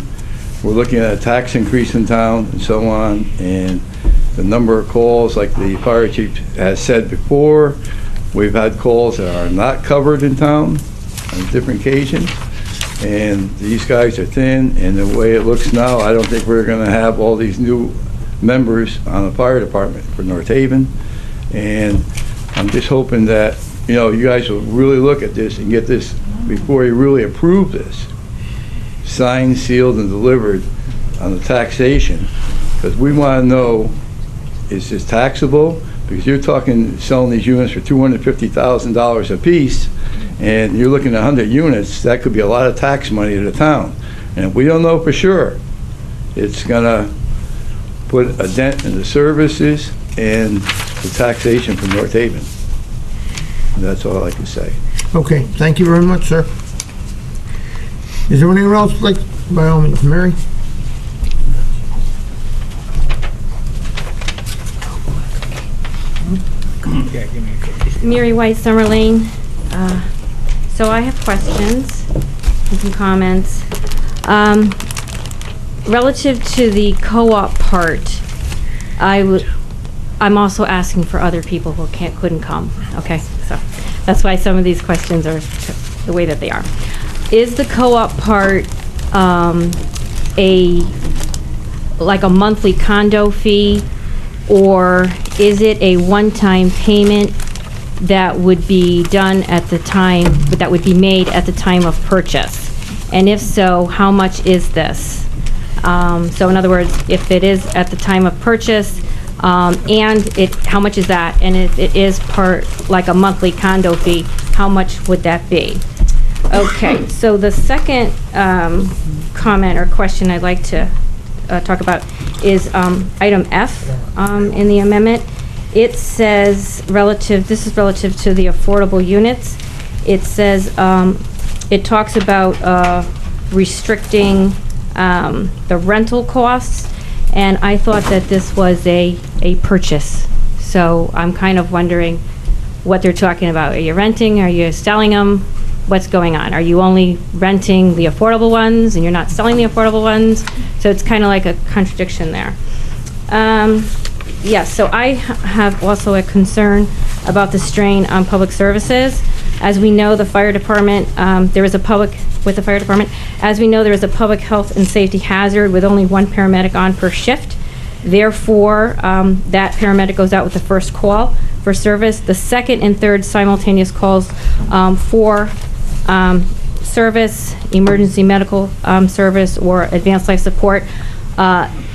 we're looking at a tax increase in town and so on, and the number of calls, like the fire chief has said before, we've had calls that are not covered in town on different occasions, and these guys are thin, and the way it looks now, I don't think we're going to have all these new members on the fire department for North Haven, and I'm just hoping that, you guys will really look at this and get this, before you really approve this, signed, sealed, and delivered on the taxation, because we want to know, is this taxable? Because you're talking selling these units for $250,000 a piece, and you're looking at 100 units, that could be a lot of tax money to the town. And if we don't know for sure, it's gonna put a dent in the services and the taxation for North Haven. And that's all I can say. Okay, thank you very much, sir. Is there anyone else, like, by all means, Mary? Yeah, give me a cookie. Mary White, Summer Lane. So I have questions. and some comments. Relative to the co-op part, I'm also asking for other people who couldn't come, okay? So that's why some of these questions are the way that they are. Is the co-op part like a monthly condo fee, or is it a one-time payment that would be done at the time, that would be made at the time of purchase? And if so, how much is this? So in other words, if it is at the time of purchase, how much is that? And if it is like a monthly condo fee, how much would that be? Okay, so the second comment or question I'd like to talk about is item F in the amendment. It says this is relative to the affordable units. It says, it talks about restricting the rental costs, and I thought that this was a purchase. So I'm kind of wondering what they're talking about. Are you renting? Are you selling them? What's going on? Are you only renting the affordable ones and you're not selling the affordable ones? So it's kind of like a contradiction there. Yes, so I have also a concern about the strain on public services. As we know, the fire department, as we know, there is a public health and safety hazard with only one paramedic on per shift. Therefore, that paramedic goes out with the first call for service. The second and third simultaneous calls for service, emergency medical service, or advanced life support,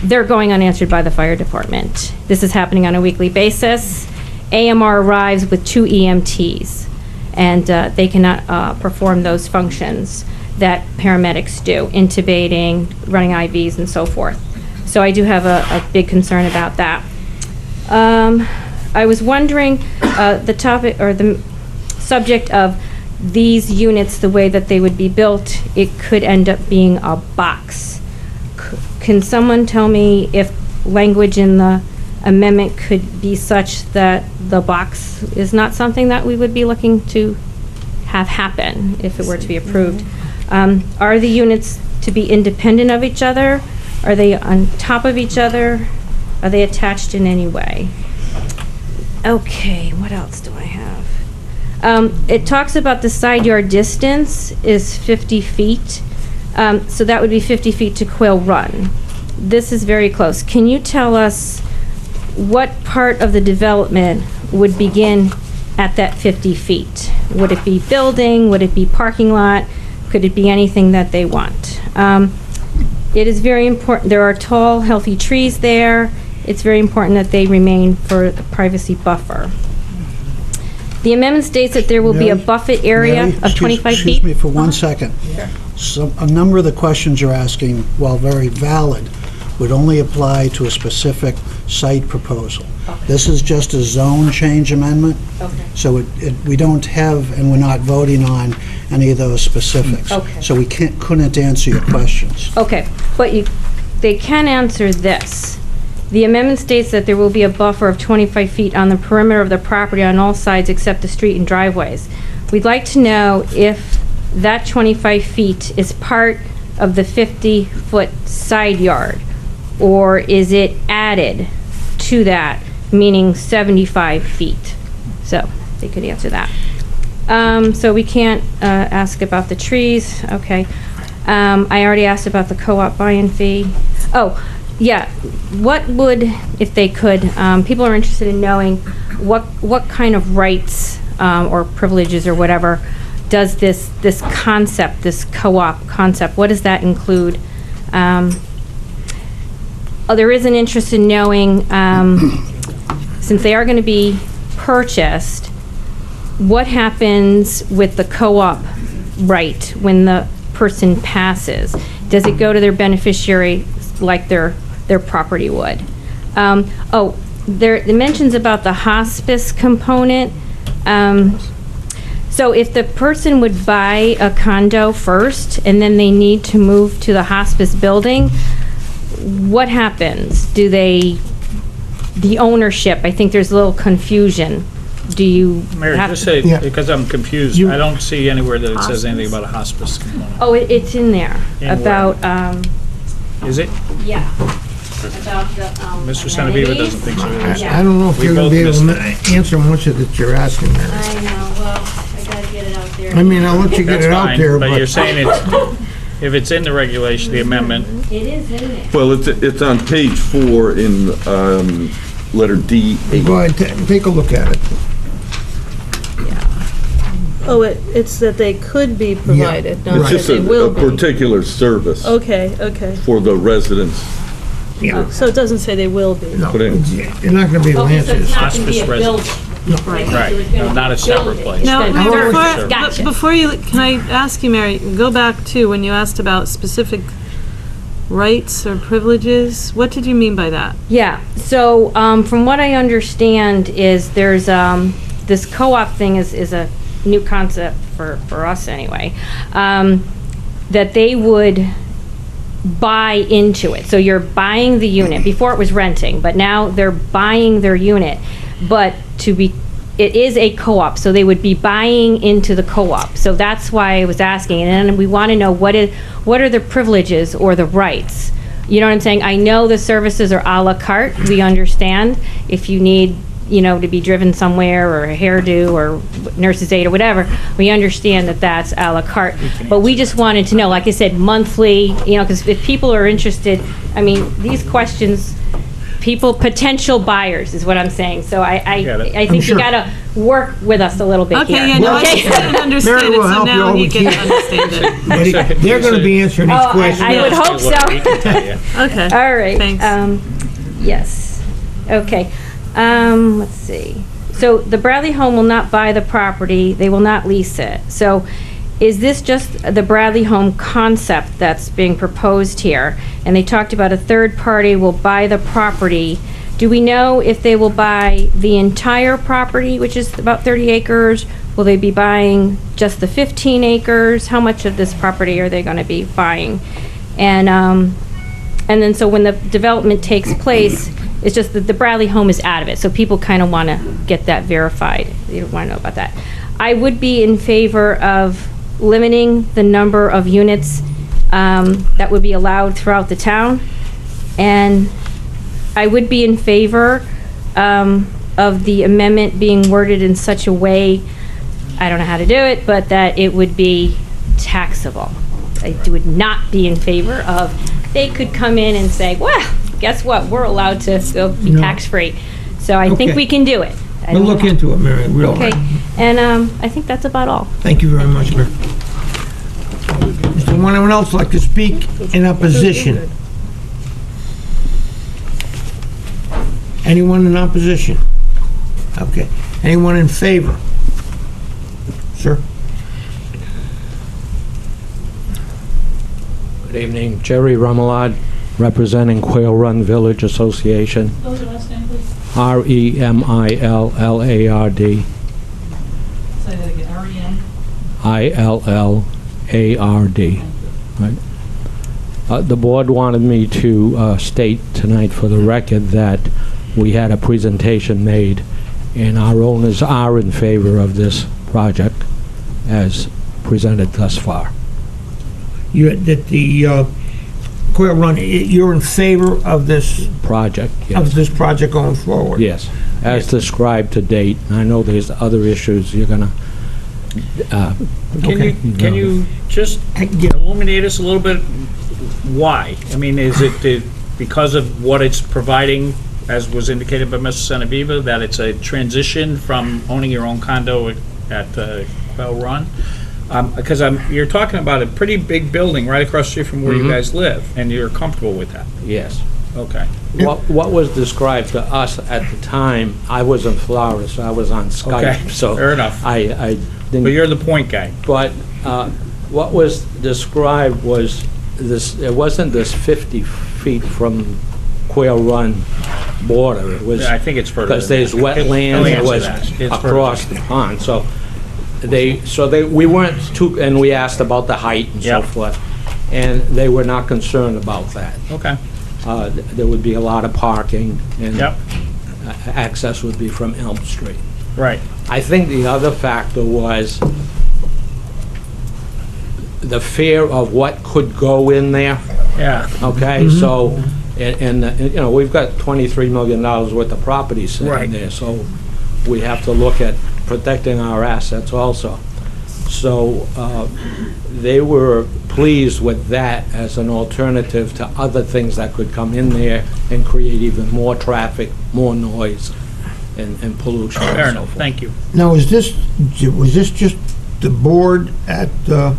they're going unanswered by the fire department. This is happening on a weekly basis. AMR arrives with 2 EMTs, and they cannot perform those functions that paramedics do, intubating, running IVs, and so forth. So I do have a big concern about that. I was wondering, the topic or the subject of these units, the way that they would be built, it could end up being a box. Can someone tell me if language in the amendment could be such that the box is not something that we would be looking to have happen if it were to be approved? Are the units to be independent of each other? Are they on top of each other? Are they attached in any way? Okay, what else do I have? It talks about the side yard distance is 50 feet. So that would be 50 feet to Quail Run. This is very close. Can you tell us what part of the development would begin at that 50 feet? Would it be building? Would it be parking lot? Could it be anything that they want? It is very important. There are tall, healthy trees there. It's very important that they remain for the privacy buffer. The amendment states that there will be a buffer area of 25 feet. Excuse me for 1 second. So a number of the questions you're asking, while very valid, would only apply to a specific site proposal. Okay. This is just a zone change amendment. Okay. So we don't have, and we're not voting on any of those specifics. Okay. So we couldn't answer your questions. Okay, but they can answer this. The amendment states that there will be a buffer of 25 feet on the perimeter of the property on all sides except the street and driveways. We'd like to know if that 25 feet is part of the 50-foot side yard, or is it added to that, meaning 75 feet? So they could answer that. So we can't ask about the trees. Okay. I already asked about the co-op buy-in fee. Oh, yeah. What would, if they could, people are interested in knowing what kind of rights or privileges or whatever does this concept, this co-op concept, what does that include? There is an interest in knowing, since they are going to be purchased, what happens with the co-op right when the person passes? Does it go to their beneficiary like their property would? There mentions about the hospice component. So if the person would buy a condo first and then they need to move to the hospice building, what happens? The ownership, I think there's a little confusion do you Mary, have just to? say, Yeah. because I'm confused, You- I don't see anywhere that it says anything about a hospice component. Oh, it's in there, In about, Is it? yeah, about the, Mr. Senaviva doesn't think so either. I don't know if We you're gonna be both able to answer much of that you're asking there. I know, well, I gotta get it out there. I mean, I'll let you get That's it out fine, there, but you're but saying it's, if it's in the regulation, the amendment, It is in there. Well, it's on page 4 in letter D. go ahead, take a look at it. Oh, it's that they could be provided, not It's that just they a will be. particular service Okay, okay. for the residents. Yeah. So it doesn't say they will be. No, Put in. you're not gonna be able to Okay, answer so it's this. not gonna be a Hospice building. Right, So it's gonna not be a separate building. place. Now, Instead of Mary, service. before, Gotcha. before you, can I ask you, Mary, go back to when you asked about specific rights or privileges? What did you mean by that? Yeah, so, from what I understand is there's, this co-op thing is a new concept for us anyway. That they would buy into it. So you're buying the unit. Before it was renting, but now they're buying their unit. But it is a co-op, so they would be buying into the co-op. So that's why I was asking. And then we want to know what are the privileges or the rights? You know what I'm saying? I know the services are à la carte. We understand if you need, to be driven somewhere or a hairdo or nurse's aid or whatever, we understand that that's à la carte. But we just wanted to know, like I said, monthly, because if people are interested, I mean, these questions, potential buyers is what I'm saying. So I think you sure. gotta work with us a little bit here. Okay, yeah, no, I Okay? just didn't understand Mary it, will so help you now all you we can can. understand it. But they're gonna be answering these Oh, questions. I would hope so. Okay. All right. Thanks. Yes. Okay. Let's see. So the Bradley home will not buy the property. They will not lease it. So is this just the Bradley home concept that's being proposed here? And they talked about a third party will buy the property. Do we know if they will buy the entire property, which is about 30 acres? Will they be buying just the 15 acres? How much of this property are they going to be buying? And then so when the development takes place, it's just that the Bradley home is out of it. So people kind of want to get that verified. They want to know about that. I would be in favor of limiting the number of units that would be allowed throughout the town. And I would be in favor of the amendment being worded in such a way, I don't know how to do it, but that it would be taxable. I would not be in favor of, they could come in and say, well, guess what, we're allowed to be No. tax-free. So I think Okay. we can do it. I We'll don't look know. into it, Mary, we will. Okay, and I think that's about all. Thank you very much, Mary. Does anyone else like to speak in opposition? Anyone in opposition? Okay. Anyone in favor? Sir? Good evening, Jerry Remillard, representing Quail Run Village Association. Spell your last name, please. Remillard. Say that again, R-E-M. Illlard. Right. The board wanted me to state tonight for the record that we had a presentation made, and our owners are in favor of this project as presented thus far. That the Quail Run, you're in favor of this Project, yes. going forward? Yes, as described to date. I know there's other issues you're gonna, Can you just illuminate us a little bit why? I mean, is it because of what it's providing, as was indicated by Mr. Senaviva, that it's a transition from owning your own condo at Quail Run? Because you're talking about a pretty big building right across the street from where you guys live, and you're comfortable with that? yes. Okay. What was described to us at the time, I was in Florida, so I was on Skype, Okay, so. fair enough. I didn't. But you're the point guy. But what was described was this, it wasn't this 50 feet from Quail Run border. It was. Yeah, I think it's further Because than there's that. wetlands, Let me it answer was that. It's further across than the pond, so we weren't too, and we asked about the height and so Yep. forth, and they were not concerned about that. Okay. There would be a lot of parking, and Yep. access would be from Elm Street. Right. I think the other factor was the fear of what could go in there. Yeah. Okay, so, and, you know, we've got $23 million worth of property sitting Right. there, so we have to look at protecting our assets also. So, they were pleased with that as an alternative to other things that could come in there and create even more traffic, more noise, and pollution Fair and so enough, forth. thank you. Now, was this just the board at,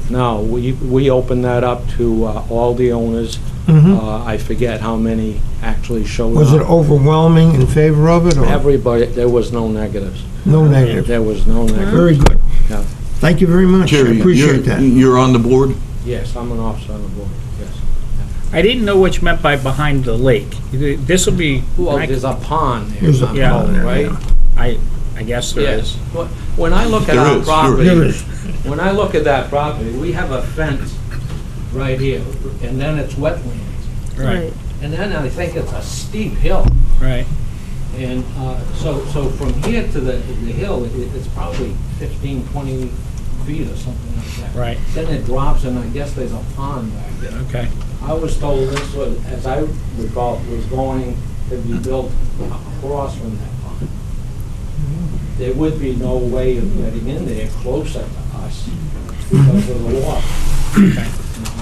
No, we opened that up to all the owners. I forget how many actually showed up. was it overwhelming in favor of it, or Everybody, there was no negatives. no negative? There was no negatives. Very good. Yeah. Thank you very much. I Jerry, appreciate that. you're on the board? Yes, I'm an officer on the board, yes. I didn't know what you meant by behind the lake. This will be, Well, there's a pond there. There's a I'm Yeah. told, pond there, right? I guess there is. Yes. When I look at There our is, sure. property, There is. when I look at that property, we have a fence right here, and then it's wetlands. Right, And then I think it's a steep hill. right. And so from here to the hill, it's probably 15, 20 feet or something like that. Right. Then it drops, and I guess there's a pond back there. Okay. I was told this was, as I recall, was going to be built across from that pond. There would be no way of getting in there closer to us because of the water. Okay.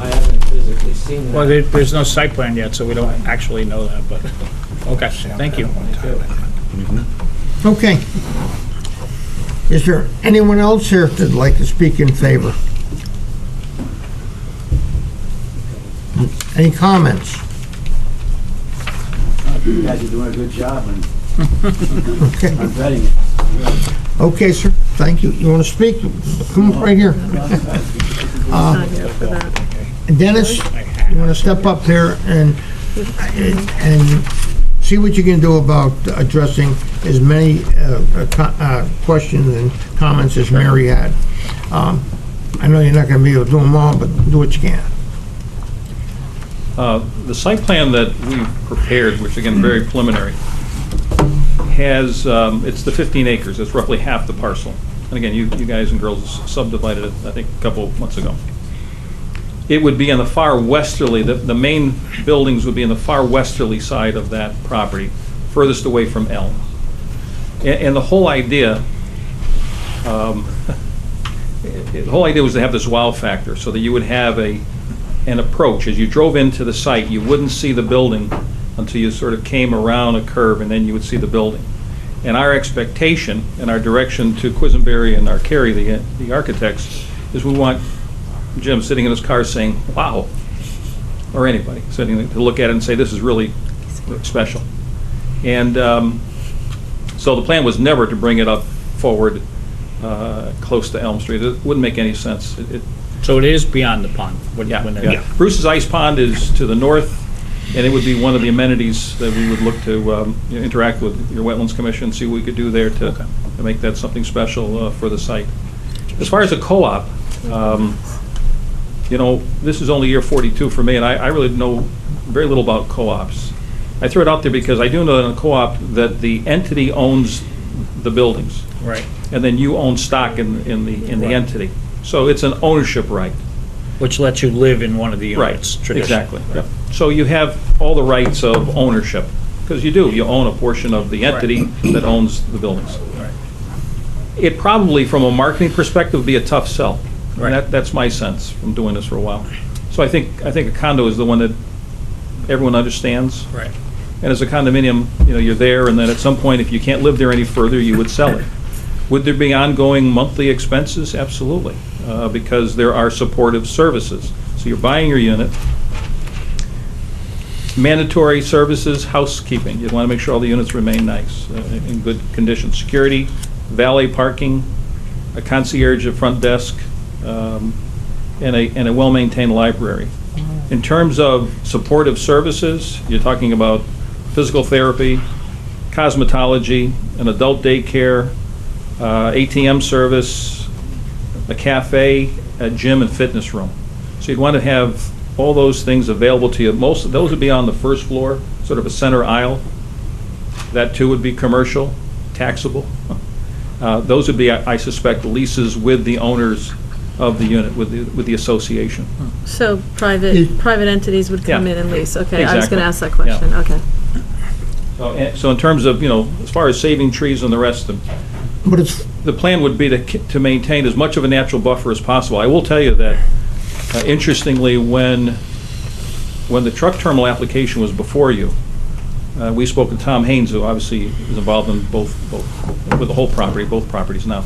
I haven't physically seen that. Well, there's no site plan yet, so we don't actually know that, but, okay, thank you. Okay. Is there anyone else here that'd like to speak in favor? Any comments? You guys are doing a good job and Okay. I'm vetting it. Okay, sir, thank you. You want to speak? Come right here. Not here for that. Dennis, you want to step up here and see what you can do about addressing as many questions and comments as Mary had. I know you're not going to be able to do them all, but do what you can. The site plan that we've prepared, which again, very preliminary, has, it's the 15 acres, it's roughly half the parcel. And again, you guys and girls subdivided it, I think, a couple of months ago. It would be on the far westerly, the main buildings would be in the far westerly side of that property, furthest away from Elm. And the whole idea, the whole idea was to have this wow factor, so that you would have an approach. As you drove into the site, you wouldn't see the building until you sort of came around a curve, and then you would see the building. And our expectation and our direction to Quisenberry and our Carey, the architects, is we want Jim sitting in his car saying, wow, or anybody sitting to look at it and say, this is really special. And so the plan was never to bring it up forward close to Elm Street. It wouldn't make any sense. So it is beyond the pond? Yeah. Bruce's Ice Pond is to the north, and it would be one of the amenities that we would look to interact with your Wetlands Commission, see what we could do there to make that something special for the site. As far as a co-op, you know, this is only year 42 for me, and I really know very little about co-ops. I threw it out there because I do know in a co-op that the entity owns the buildings. Right. And then you own stock in the entity. So it's an ownership right. Which lets you live in one of the units, Right, traditionally. exactly. Yep. So you have all the rights of ownership, because you do. You own a portion of the entity that owns the buildings. Right. It probably, from a marketing perspective, would be a tough sell. And Right. that's my sense from doing this for a while. So I think a condo is the one that everyone understands. Right. And as a condominium, you know, you're there, and then at some point, if you can't live there any further, you would sell it. Would there be ongoing monthly expenses? Absolutely, because there are supportive services. So you're buying your unit. Mandatory services, housekeeping. You want to make sure all the units remain nice, in good condition. Security, valet parking, a concierge at front desk, and a well-maintained library. In terms of supportive services, you're talking about physical therapy, cosmetology, an adult daycare, ATM service, a cafe, a gym, and fitness room. So you'd want to have all those things available to you. Most of those would be on the first floor, sort of a center aisle. That too would be commercial, taxable. Those would be, I suspect, leases with the owners of the unit, with the association. So private entities would come Yeah. in and lease, okay, I was Exactly. gonna ask that question, Yeah. okay. So in terms of, as far as saving trees and the rest, But it's, the plan would be to maintain as much of a natural buffer as possible. I will tell you that, interestingly, when the truck terminal application was before you, we spoke to Tom Haynes, who obviously is involved in both with the whole property, both properties now.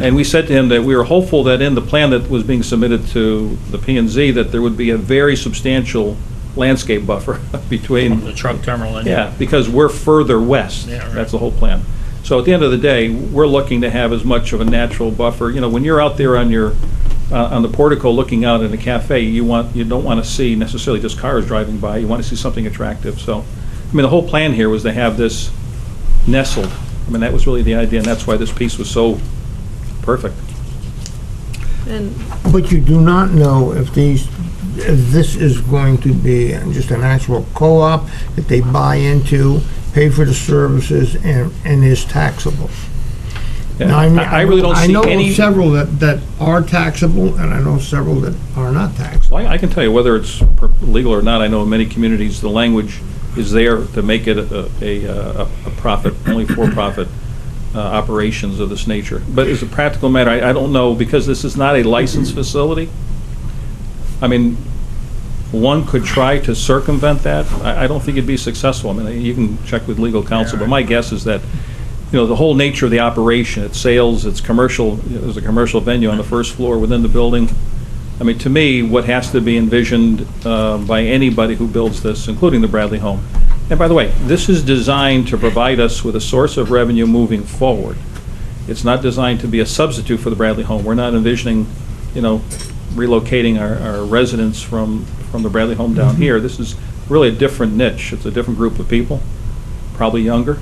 And we said to him that we were hopeful that in the plan that was being submitted to the P&Z, that there would be a very substantial landscape buffer between. The truck terminal and. Yeah, because we're further west. Yeah, right. That's the whole plan. So at the end of the day, we're looking to have as much of a natural buffer. When you're out there on your, on the portico looking out in a cafe, you don't want to see necessarily just cars driving by. You want to see something attractive. So, the whole plan here was to have this nestled. That was really the idea, and that's why this piece was so perfect. And but you do not know if this is going to be just an actual co-op that they buy into, pay for the services, and is taxable. Yeah, Now, I really don't see any. I know several that are taxable, and I know several that are not taxable. Well, I can tell you whether it's legal or not. I know in many communities the language is there to make it a profit, only for-profit operations of this nature. But as a practical matter, I don't know, because this is not a licensed facility. One could try to circumvent that. I don't think it'd be successful. You can check with legal counsel, but my guess is that, the whole nature of the operation, it's sales, it's commercial, there's a commercial venue on the first floor within the building. To me, what has to be envisioned by anybody who builds this, including the Bradley home. And by the way, this is designed to provide us with a source of revenue moving forward. It's not designed to be a substitute for the Bradley home. We're not envisioning, relocating our residents from the Bradley home down here. This is really a different niche. It's a different group of people, probably younger.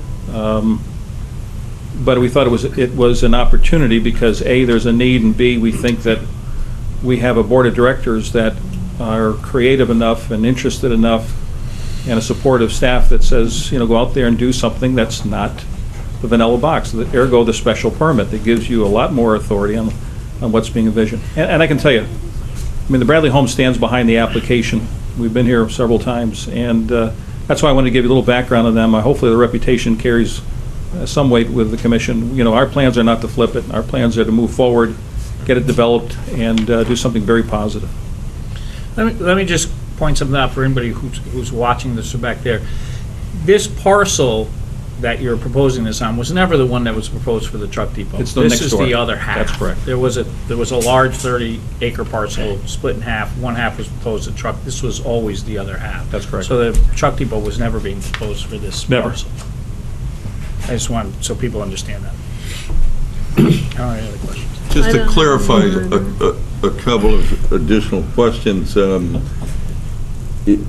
But we thought it was an opportunity because A, there's a need, and B, we think that we have a board of directors that are creative enough and interested enough, and a supportive staff that says, go out there and do something that's not the vanilla box, ergo the special permit that gives you a lot more authority on what's being envisioned. And I can tell you, the Bradley home stands behind the application. We've been here several times, and that's why I wanted to give you a little background on them. Hopefully the reputation carries some weight with the commission. Our plans are not to flip it. Our plans are to move forward, get it developed, and do something very positive. Let me just point something out for anybody who's watching this from back there. This parcel that you're proposing this on was never the one that was proposed for the truck depot. It's the next door. This is the other half. That's correct. There was a large 30-acre parcel split in half. One half was proposed as truck. This was always the other half. That's correct. So the truck depot was never being proposed for this Never. parcel. I just want, so people understand that. I don't have any other questions. Just I to don't clarify know. a couple of additional questions.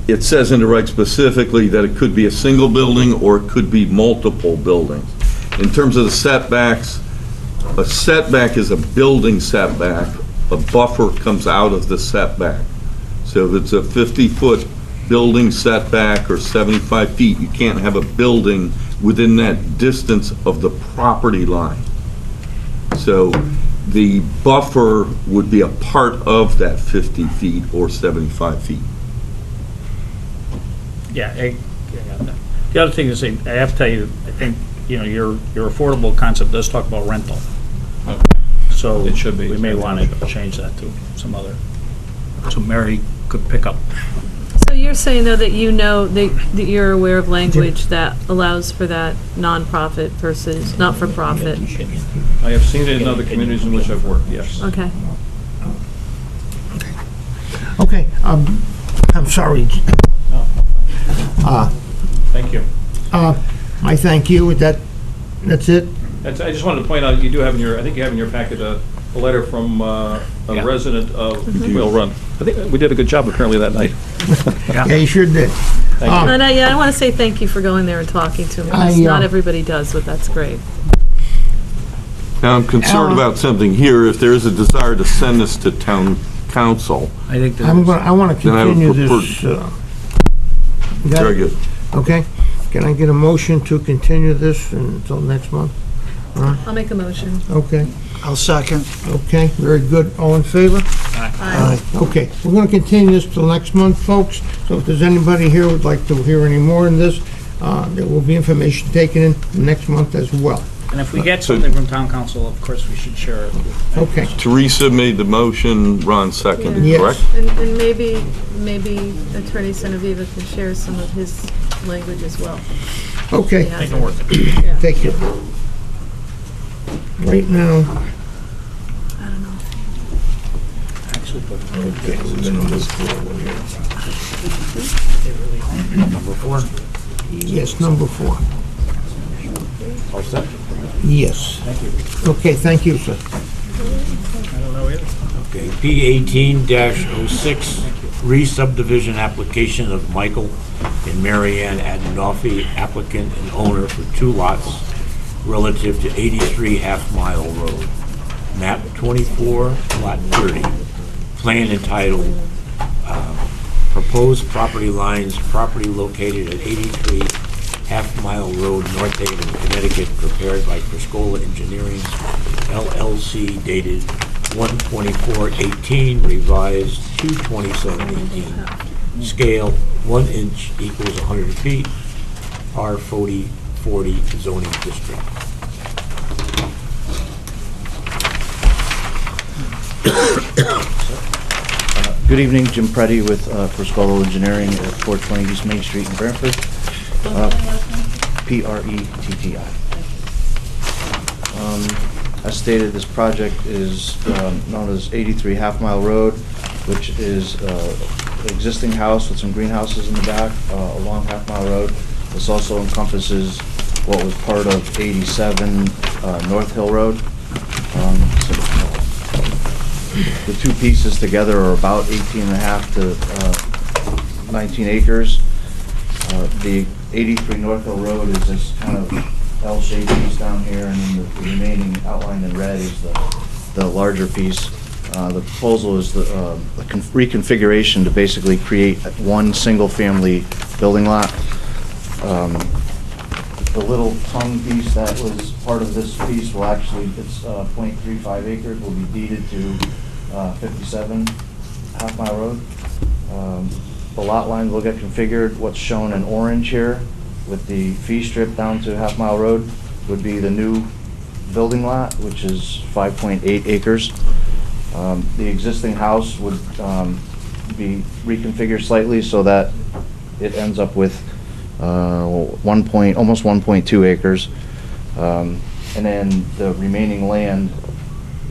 It says in the right specifically that it could be a single building or it could be multiple buildings. In terms of the setbacks, a setback is a building setback. A buffer comes out of the setback. So if it's a 50-foot building setback or 75 feet, you can't have a building within that distance of the property line. So the buffer would be a part of that 50 feet or 75 feet. Yeah, I got that. The other thing is, I have to tell you, I think, your affordable concept does talk about rental. So It should be. we may want to change that to some other, so Mary could pick up. So you're saying, though, that that you're aware of language that allows for that nonprofit versus not-for-profit? I have seen it in other communities in which I've worked, yes. Okay. Okay, I'm sorry. Thank you. I thank you. That's it? I just wanted to point out, you do have I think you have in your packet a letter from a resident of Wheel Run. I think we did a good job apparently that night. Yeah, you sure did. Thank you. And I want to say thank you for going there and talking to him. Not everybody does, but that's great. Now, I'm concerned about something here. If there is a desire to send this to town council, I think I want to Then I would continue prefer- this. very good. Okay. Can I get a motion to continue this until next month? I'll make a motion. Okay, I'll second. okay, very good. All in favor? Aye. Okay, we're gonna continue this till next month, folks, so if there's anybody here who'd like to hear any more in this, there will be information taken in next month as well. And if we get something from town council, of course, we should share it. Okay, Teresa made the motion, Ron seconded, Yes. correct? And maybe Attorney Senaviva can share some of his language as well. okay, Yeah. Make it work. take care. Right now, I don't know. Actually, but okay, we're gonna move forward here. Number 4? Yes, number 4. All set? Yes. Thank you. Okay, thank you, sir. Okay, P18-06, re-subdivision application of Michael and Marianne Adinolfi, applicant and owner for 2 lots relative to 83 Half Mile Road, map 24, lot 30. Plan entitled, proposed property lines, property located at 83 Half Mile Road, North Haven, Connecticut, prepared by Criscola Engineering, LLC, dated 1/24/18, revised 2/27/18. Scale, 1 inch equals 100 feet, R40 zoning district. Good evening, Jim Preddy with Criscola Engineering at 420 East Main Street in Branford. P-R-E-T-T-I. As stated, this project is known as 83 Half Mile Road, which is an existing house with some greenhouses in the back along Half Mile Road. This also encompasses what was part of 87 North Hill Road. The two pieces together are about 18.5 to 19 acres. The 83 North Hill Road is this kind of L-shaped piece down here, and then the remaining outlined in red is the larger piece. The proposal is the reconfiguration to basically create one single-family building lot. The little tongue piece that was part of this piece will actually, it's 0.35 acres, will be deeded to 57 Half Mile Road. The lot line will get configured. What's shown in orange here with the fee strip down to Half Mile Road would be the new building lot, which is 5.8 acres. The existing house would be reconfigured slightly so that it ends up with almost 1.2 acres. And then the remaining land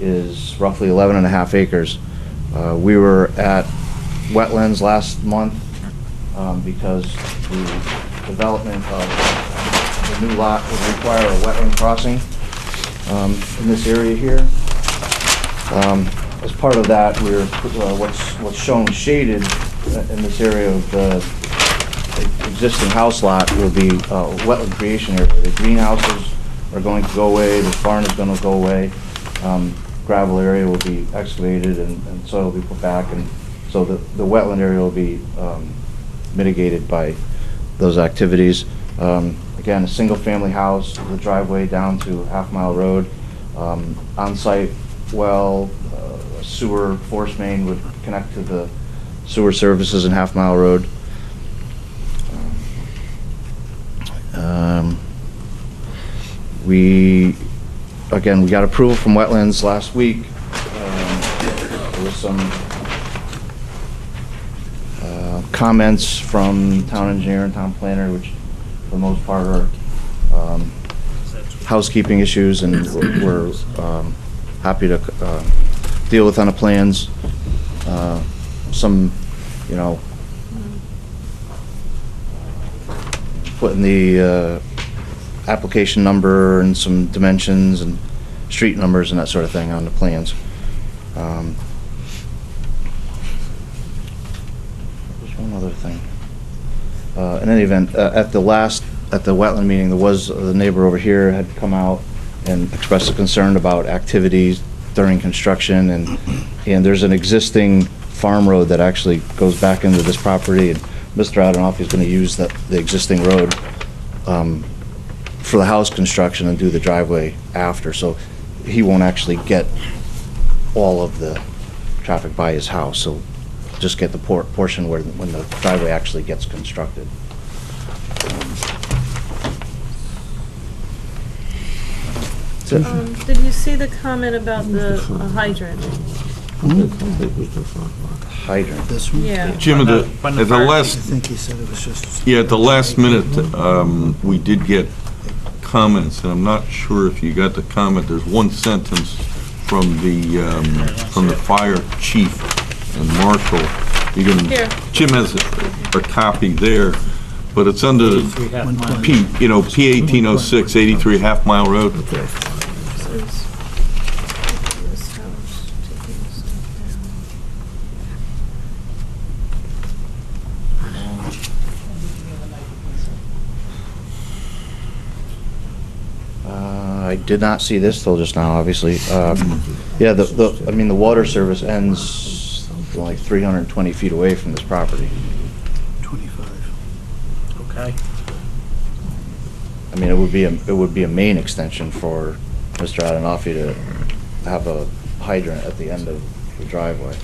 is roughly 11.5 acres. We were at wetlands last month because the development of the new lot would require a wetland crossing in this area here. As part of that, we're what's shown shaded in this area of the existing house lot will be wetland creation area. The greenhouses are going to go away, the barn is going to go away, gravel area will be excavated and soil will be put back, and so the wetland area will be mitigated by those activities. Again, a single-family house, the driveway down to Half Mile Road, on-site well, a sewer force main would connect to the sewer services in Half Mile Road. We got approval from wetlands last week. There was some comments from town engineer and town planner, which for the most part are housekeeping issues, and we're happy to deal with on the plans. Some, putting the application number and some dimensions and street numbers and that sort of thing on the plans. There's one other thing. In any event, at the wetland meeting, there was the neighbor over here had come out and expressed a concern about activities during construction, and there's an existing farm road that actually goes back into this property, and Mr. Adinolfi is going to use the existing road for the house construction and do the driveway after, so he won't actually get all of the traffic by his house, so just get the portion where, when the driveway actually gets constructed. Did you see the comment about the hydrant? Hydrant. This one? Yeah. Jim, at the I last, think he said it was just, yeah, at the last minute, we did get comments, and I'm not sure if you got the comment. There's one sentence from the fire chief and marshal. You can, Here. Jim has a copy there, but it's under P, you know, P 1806, 83 Half Mile Road. I did not see this till just now, obviously. Yeah, I mean, the water service ends like 320 feet away from this property. 25. Okay. I mean, it would be a main extension for Mr. Adenofi to have a hydrant at the end of the driveway.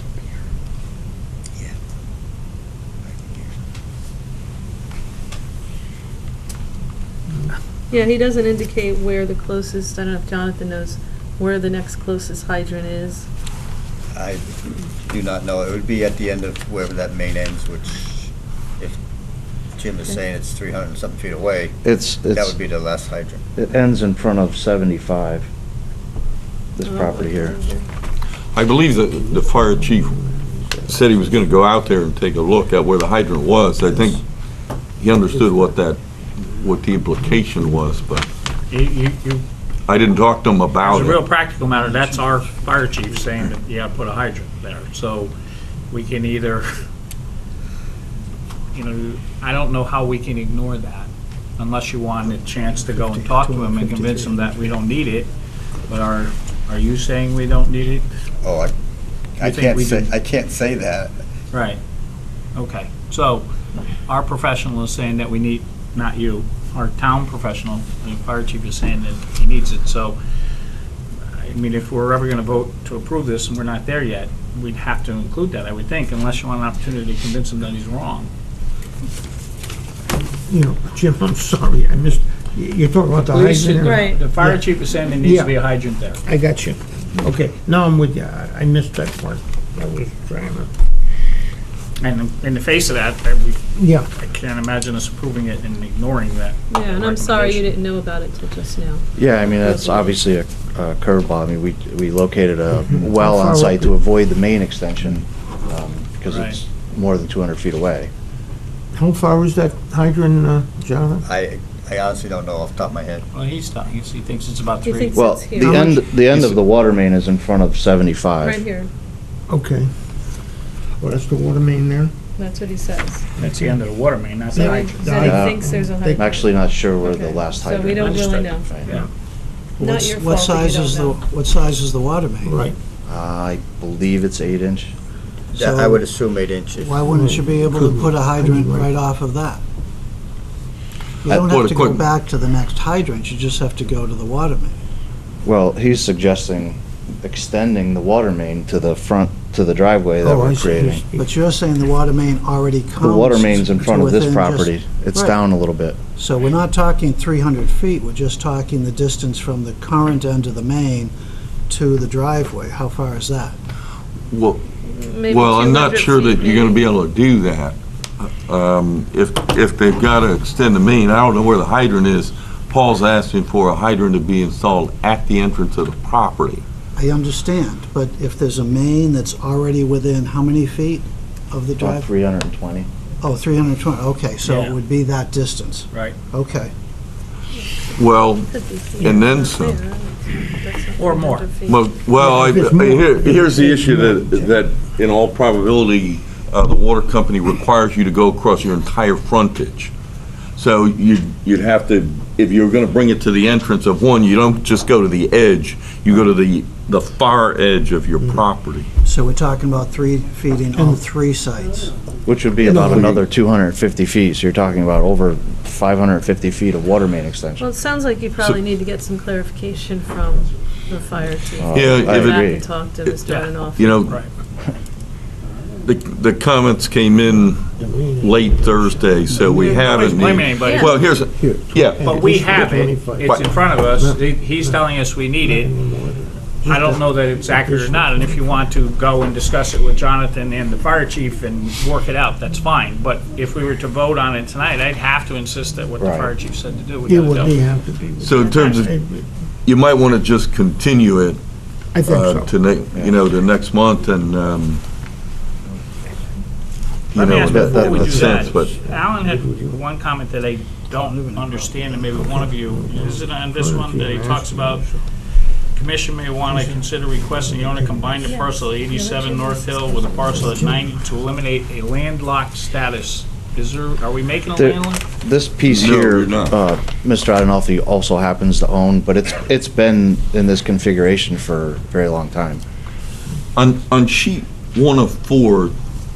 Yeah, he doesn't indicate where the closest, I don't know if Jonathan knows where the next closest hydrant is. I do not know. It would be at the end of wherever that main ends, which if Jim is saying it's 300 and something feet away, It's that would be the last hydrant. It ends in front of 75, this property here. I believe that the fire chief said he was gonna go out there and take a look at where the hydrant was. I think he understood what the implication was, but I didn't talk to him about As a it. real practical matter, that's our fire chief saying that you gotta put a hydrant there. So we can either, you know, I don't know how we can ignore that unless you want a chance to go and talk to him and convince him that we don't need it. But are you saying we don't need it? Oh, I think we do? can't say that. Right. Okay. So our professional is saying that we need, not you, our town professional, the fire chief is saying that he needs it. So, I mean, if we're ever going to vote to approve this and we're not there yet, we'd have to include that, I would think, unless you want an opportunity to convince him that he's wrong. You know, Jim, I'm sorry, I missed, you're talking about the hydrant? Right. The fire Yeah. chief is saying there needs to Yeah. be a hydrant there. I got you. Okay, now I'm with you. I missed that part. I was trying to, And in the face of that, yeah. I can't imagine us approving it and ignoring that. Yeah, and I'm sorry you recommendation. didn't know about it till just now. Yeah, I mean, that's obviously a curveball. I mean, we located a well How on far site up? to avoid the main extension, because Right. it's more than 200 feet away. How far is that hydrant, Jonathan? I honestly don't know off the top of my head. Well, he thinks it's about He 3. thinks- Well, it's here. the How end of the water main is in front of 75. Right here, Okay. Well, that's the water main there? that's what he says. That's the end of the water main, not the So he hydrant. said he Yeah. thinks there's a I'm hydrant. actually not sure where the Okay. last So hydrant we is. don't really Understood. know. Right. Yeah. Not your What fault that you size don't is know. what size is the water main? Right. I believe it's 8-inch. Yeah, I would assume 8 inches. Why wouldn't you be able to put a hydrant right off of that? You don't Well, have to go according- back to the next hydrant, you just have to go to the water main. Well, he's suggesting extending the water main to the front, to the driveway that Oh, I we're see. creating. But you're saying the water main already comes... The water main's in front to of this within just- property. It's Right. down a little bit. So we're not talking 300 feet, we're just talking the distance from the current end of the main to the driveway. How far is that? Well, Maybe well, I'm not 200 sure that feet, you're gonna maybe. be able to do that. If they've gotta extend the main, I don't know where the hydrant is. Paul's asking for a hydrant to be installed at the entrance of the property. I understand, but if there's a main that's already within how many feet of the About drive? 320. Oh, 320, okay, so Yeah. it would be that distance. Right. Okay. Well, Could be feet. and then Not some. there. That's not Or more. 300 feet. Well, If it's more- here's the issue that in all probability, the water company requires you to go across your entire frontage. So you'd have to, if you're gonna bring it to the entrance of one, you don't just go to the edge, you go to the far edge of your property. So we're talking about 3 feet in all 3 sites. Which would be about another 250 feet, so you're talking about over 550 feet of water main extension. Well, it sounds like you probably need to get some clarification from the fire chief. Yeah, Go I back agree. and talk to Mr. Adinoff. You know, the comments came in late Thursday, so we haven't. Nobody's blaming anybody. Well, yeah. But we have it, it's in front of us, he's telling us we need it. I don't know that it's accurate or not, and if you want to go and discuss it with Jonathan and the fire chief and work it out, that's fine. But if we were to vote on it tonight, I'd have to insist that what the Right. fire chief said to do, we It gotta would do. have to be. So in terms of, you might want to just continue it I think so. to to next month and, Let me ask before we do sense, that, but Alan had one comment that I don't understand, and maybe one of you, is it on this one that he talks about, commission may want to consider requesting the owner combine the parcel at 87 North Hill with a parcel at 90 to eliminate a landlocked status. Are we making a landlocked? This piece No, here, you're not. Mr. Adinolfi also happens to own, but it's been in this configuration for a very long time. on sheet 1 of 4,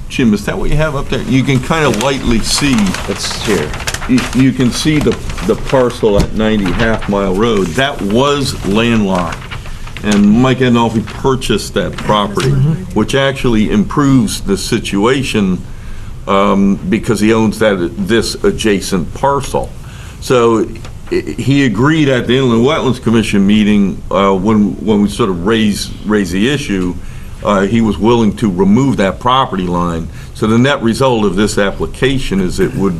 Jim, is that what you have up there? You can kind of lightly see, It's here. you can see the parcel at 90 Half Mile Road. That was landlocked. And Mike Adinolfi purchased that property, which actually improves the situation because he owns this adjacent parcel. So he agreed at the Inland Wetlands Commission meeting, when we sort of raised the issue, he was willing to remove that property line. So the net result of this application is it would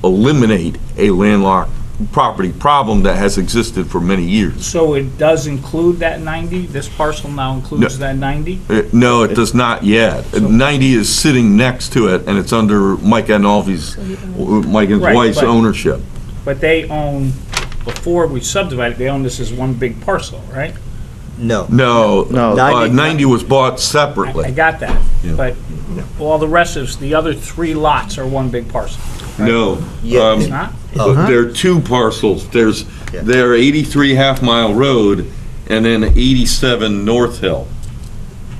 eliminate a landlocked property problem that has existed for many years. So it does include that 90? This parcel now includes that 90? No, it does not yet. 90 is sitting next to it, and it's under Mike Adinolfi's, Mike and his Right, wife's but- ownership. But they own, before we subdivided, they own this as one big parcel, right? No. No, No. 90 was bought I separately. got that, Yeah. but all the rest of, the other 3 lots are one big parcel. No. Yeah. It's not? But there are 2 parcels. There 83 Half Mile Road and then 87 North Hill.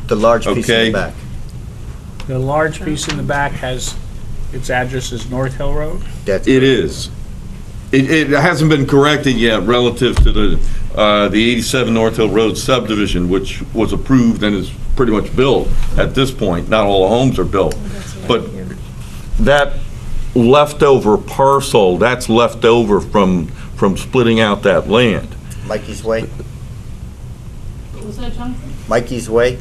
The large piece in Okay. the back. The large piece in the back has, its address is North Hill Road? That's It is. It hasn't been corrected yet relative to the 87 North Hill Road subdivision, which was approved and is pretty much built at this point. Not all the homes are built. But that leftover parcel, that's left over from splitting out that land. Mikey's Way. What was that, Jonathan? Mikey's Way.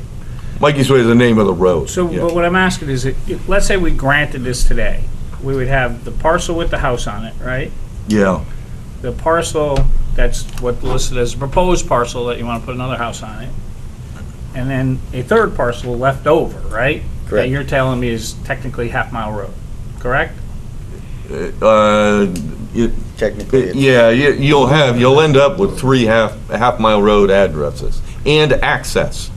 Mikey's Way is the name of the road. So, Yeah. but what I'm asking is, let's say we granted this today, we would have the parcel with the house on it, right? Yeah, The parcel, that's what listed as a proposed parcel that you want to put another house on it. And then a third parcel left over, right? That Correct. you're telling me is technically Half Mile Road, correct? Technically, yeah, you'll end up with 3 Half Mile Road addresses and access.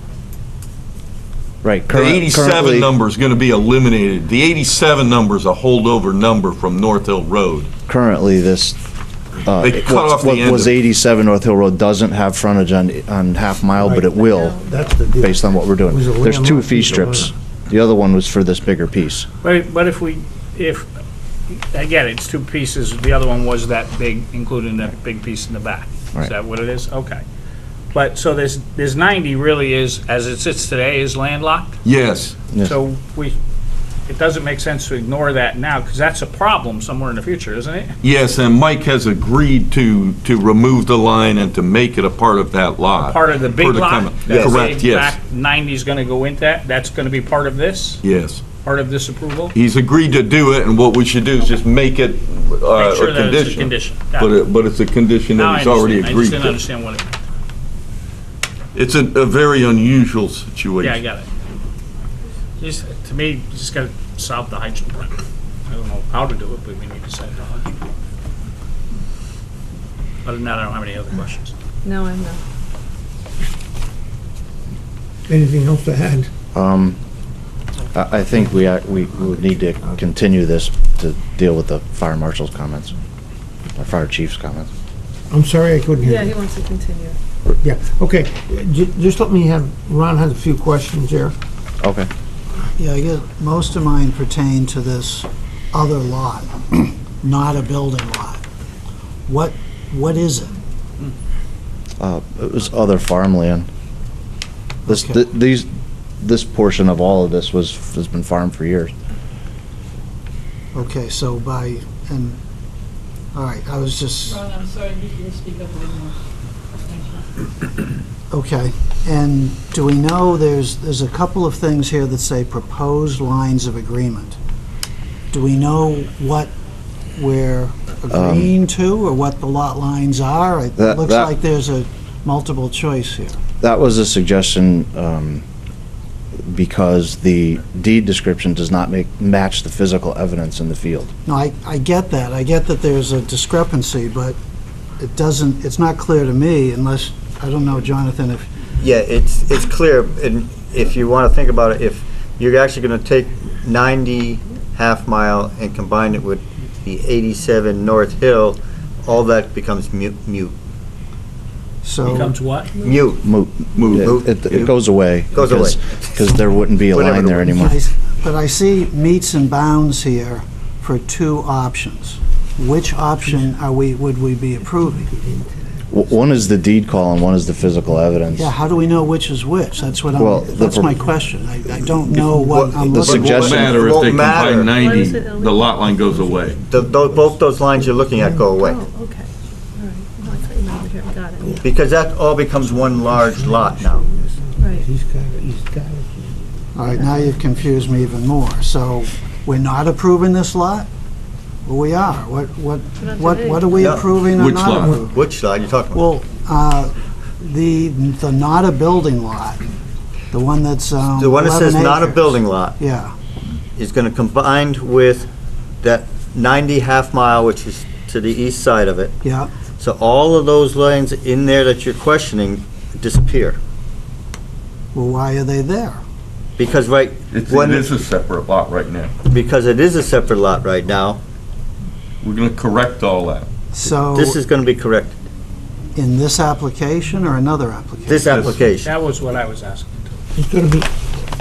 Right. The 87 currently- number is going to be eliminated. The 87 number is a holdover number from North Hill Road. Currently, this, They cut off the what end was of it. 87 North Hill Road doesn't have frontage on Half Mile, but it will, That's the deal. based on what we're doing. It was a There's 2 landlocked fee piece of strips. The other one was for this bigger piece. But if I get it, it's 2 pieces, the other one was that big, including that big piece in the back. Is Right. that what it is? Okay. But, so this 90 really is, as it sits today, is landlocked? Yes. Yes. So it doesn't make sense to ignore that now, because that's a problem somewhere in the future, isn't it? Yes, and Mike has agreed to remove the line and to make it a part of that lot. Part of the big Per the lot? comment. That's Correct, a yes. back 90's gonna go into that? That's gonna be part of this? Yes. Part of this approval? He's agreed to do it, and what we should do is just make it Make sure a that it's a condition. condition. Got it. But it's a condition Now that I he's already understand. I agreed just didn't to. understand what it, It's a very unusual situation. yeah, I got it. Just, to me, you just gotta solve the hydrant problem. I don't know how to do it, but we need to solve the hydrant problem. Other than that, I don't have any other questions. No, I'm not. Anything else to add? I think we would need to continue this to deal with the fire marshal's comments, or fire chief's comments. I'm sorry, I couldn't hear Yeah, you. he wants to continue. Yeah, okay. Just let me have, Ron has a few questions there. Okay. Yeah, I guess most of mine pertain to this other lot, not a building lot. What is it? It was other farmland. This portion of all of this has been farmed for years. Okay, so all right, I was just, Ron, I'm sorry, you need to speak up a little more. okay. And do we know, there's a couple of things here that say proposed lines of agreement. Do we know what we're agreeing to, or what the lot lines are? It looks like there's a multiple choice here. That was a suggestion because the deed description does not match the physical evidence in the field. No, I get that. I get that there's a discrepancy, but it's not clear to me unless, I don't know, Jonathan, if... Yeah, it's clear, and if you want to think about it, if you're actually going to take 90 half mile and combine it with the 87 North Hill, all that becomes mute. So Becomes what? Mute. It goes away. Goes away. Because there wouldn't be a Whatever line the there word anymore. But I see meets and bounds here for two options. Which option would we be approving? One is the deed call and one is the physical evidence. Yeah, how do we know which is which? That's what Well, that's my question. I don't know what I'm The looking It won't suggestion- matter if Won't they matter. combine 90, Why is it illegal? the lot line goes away. Both those lines you're looking at go away, Oh, okay. All right. No, I thought you meant over here. Got it. because that all becomes one large lot now. Right. He's got it. All right, now you've confused me even more. So we're not approving this lot? Well, we are. What are we Yeah. approving or Which not lot? approving? Which lot are you talking about? Well, the not a building lot, the one that's, The one that says 11 not a acres. building lot Yeah, is going to combine with that 90 half mile, which is to the east side of it. yeah. So all of those lines in there that you're questioning disappear. Well, why are they there? Because It is a separate lot right now. because it is a separate lot right now, We're going to correct all that. So, this is going to be corrected. in this application or another application? This application. That was what I was asking. It's gonna be,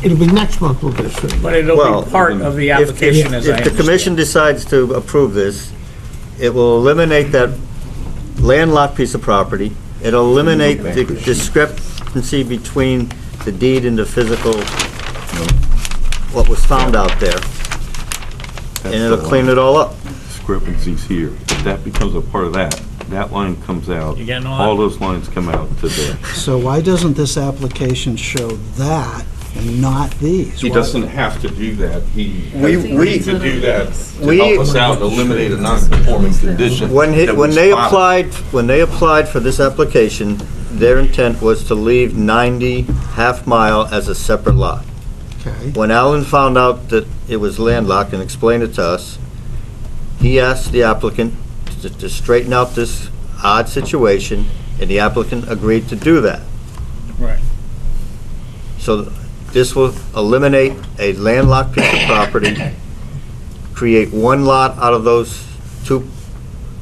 it'll be next month we'll get it straightened. But it'll Well, be part of the If- application as I If the understand. commission decides to approve this, it will eliminate that landlocked piece of property. It'll eliminate the discrepancy between the deed and the physical, what was found out there, and it'll clean it all up. Discrepancies here. If that becomes a part of that, that line comes out. You getting all that? All those lines come out to there. So why doesn't this application show that and not these? He Why- doesn't have to do that. He We- has to do that to we- help us out and eliminate a non-conforming condition. When that we they spotted. applied for this application, their intent was to leave 90 half mile as a separate lot. Okay, When Alan found out that it was landlocked and explained it to us, he asked the applicant to straighten out this odd situation, and the applicant agreed to do that. Right. So this will eliminate a landlocked piece of property, create one lot out of those two,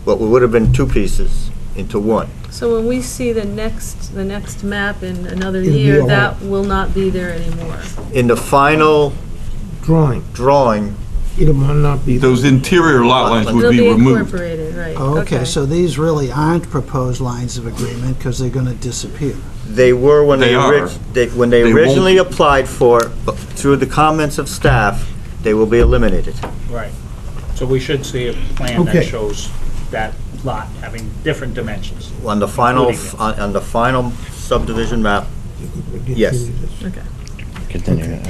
what would have been two pieces, into one. So when we see the next map in another It'll be year, all that will not be there anymore. In the final Drawing, drawing, it'll not be. Those interior lot lines would They'll be be removed. incorporated, right. Oh, okay, so these really aren't proposed lines of agreement because they're going to disappear. they were when They they, are. when they They won't originally be. applied for, but through the comments of staff, they will be eliminated. Right. So we should see a plan Okay. that shows that lot having different dimensions. On the final, Including it. on the final subdivision map, yes. Okay. Continue.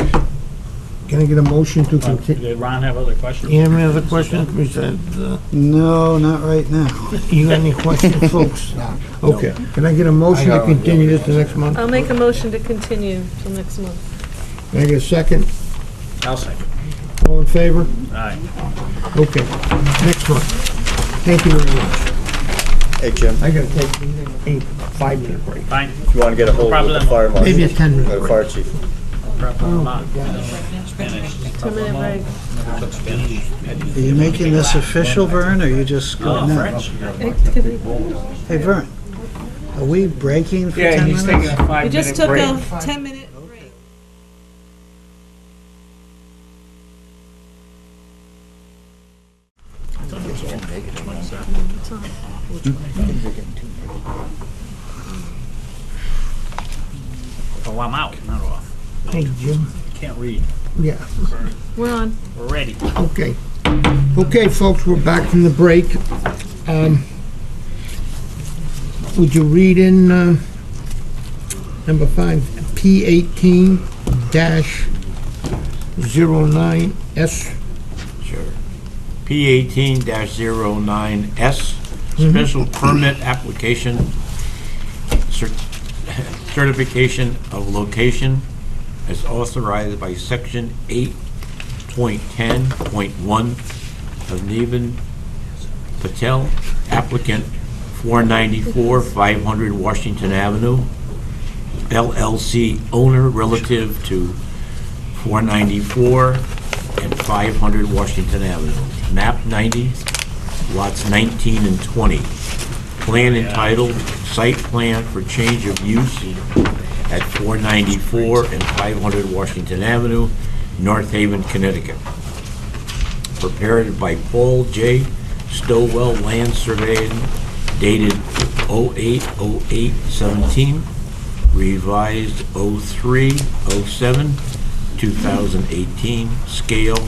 Can I get a motion to continue? Did Ron have other questions? Any other questions? Commissioner? No, not right now. You got any questions, folks? Okay. Can I get a motion to continue this to next month? I'll make a motion to continue till next month. Can I get a second? I'll second. All in favor? Aye. Okay. Next month. Thank you very much. Hey, Jim, I gotta take a 5-minute break. Fine. if you want to get a hold of the fire marshal. Maybe a 10-minute Or the break. fire chief. Oh, 2-minute break. Are you making this official, Vern, or are you just going in? Hey, Vern, are we breaking for 10 Yeah, minutes? he's taking a 5-minute break. We just took a 10-minute break. Oh, I'm out, not off. Hey, Jim. Can't read. Yeah, We're on. We're ready. okay. Okay, folks, we're back from the break. Would you read in number 5, P18-09S? Sure. P18-09S, special permit application, certification of location as authorized by section 8.10.1 of Nevan Patel, applicant 494 500 Washington Avenue, LLC owner relative to 494 and 500 Washington Avenue, map 90, lots 19 and 20. Plan entitled Site Plan for Change of Use at 494 and 500 Washington Avenue, North Haven, Connecticut. Prepared by Paul J. Stowell Land Surveying, dated 08/08/17, revised 03/07/2018. Scale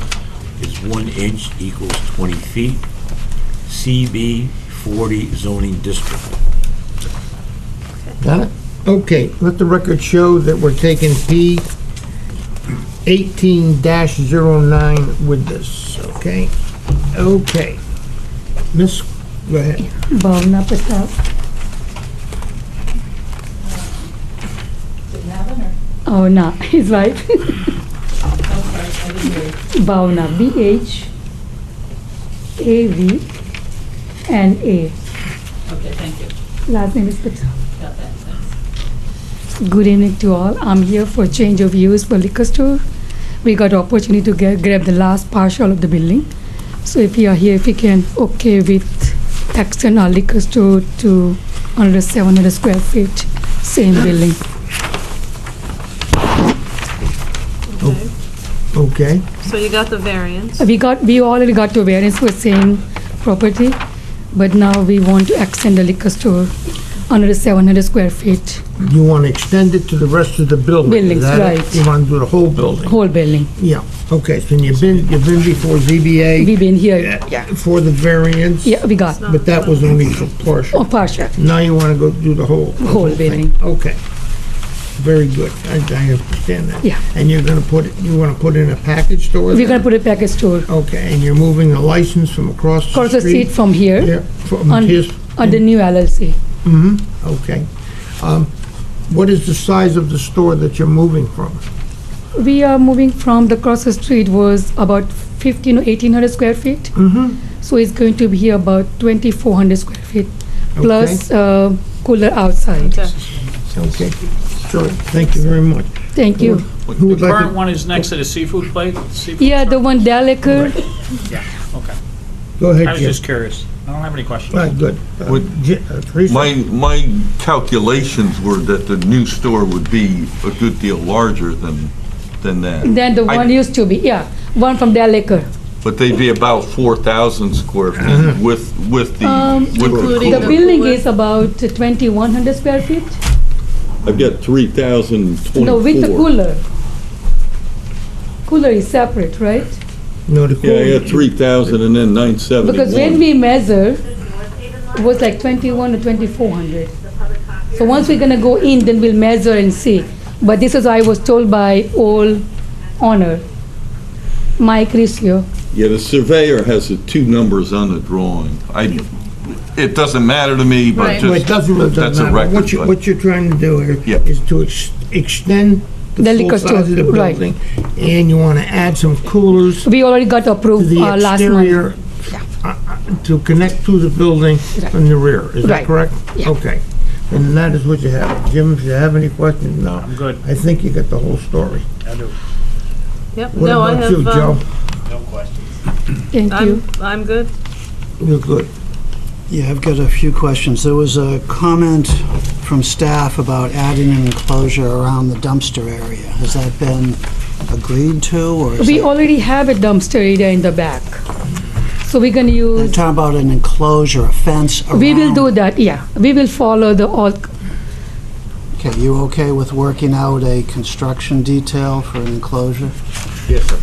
is 1 inch equals 20 feet. CB 40 zoning district. Got it? Okay, let the record show that we're taking P18-09 with this, okay? Okay. Miss, go ahead. Bhavna Patel. Oh, no, his wife. Bhavna, BHAVNA. Okay, thank you. Last name is Patel. Got that, thanks. Good evening to all. I'm here for change of use for liquor store. We got opportunity to grab the last partial of the building. So if you are here, if you can, okay with extend our liquor store to under 700 square feet, same building. Okay. So you got the variance. We already got the variance for same property, but now we want to extend the liquor store under 700 square feet. You want to extend it to the rest of the building? Buildings, is that it? right. You want to do the whole building? Whole building. Yeah, okay, so you've been before ZBA? We've been here, yeah. For the variance? Yeah, we got. But that was only for partial? Oh, partial. Now you want to go do the whole? Whole building. Okay. Very good. I understand that. Yeah. And you're going to you want to put in a package store? We're going to put a package store. Okay, and you're moving the license from across the street? Across the street from here. Yeah, from on the new LLC. Mm-hmm, okay. What is the size of the store that you're moving from? We are moving from the cross the street was about 1,500 to 1,800 square feet. Mm-hmm. So it's going to be about 2,400 square feet plus cooler outside. Okay. Sure. Thank you very much. Thank you. Who would The like current to? one is next to the seafood plate? Seafood Yeah, the one Delicker. Yeah, okay. Go ahead, I was Jim. just curious. I don't have any questions. Right, good. Teresa? My calculations were that the new store would be a good deal larger than that. Then the one used to be, yeah, one from Delicker. But they'd be about 4,000 square feet with the The building is about 2,100 square feet. I've got 3,024. No, with the cooler. Cooler is separate, right? No, the Yeah, I got 3,000 and then 971. Because when we measure, it was like 2,100 to 2,400. So once we're gonna go in, then we'll measure and see. But this is I was told by all owner, Mike Ricio. Yeah, the surveyor has the two numbers on the drawing. It doesn't matter to me, but Right. Well, it just, doesn't really that's a matter. record. but- What you're trying to do here Yeah. is to extend the The full liquor size store, of the right. building, and you want to add some coolers We already got to approved the last exterior month. to connect to the building from the rear. Is that Right. correct? Yeah. Okay. And that is what you have. Jim, if you have any questions? No. I'm good. I think you got the whole story. I do. Yep, What no, I about you, have, Joe? No questions. Thank you. I'm good. You're good. Yeah, I've got a few questions. There was a comment from staff about adding an enclosure around the dumpster area. Has that been agreed to, or is We that- already have a dumpster area in the back. So we're gonna I'm use, talking about an enclosure, a fence around. we will do that, yeah. We will follow the all, Okay, you okay with working out a construction detail for an enclosure? Yes, sir.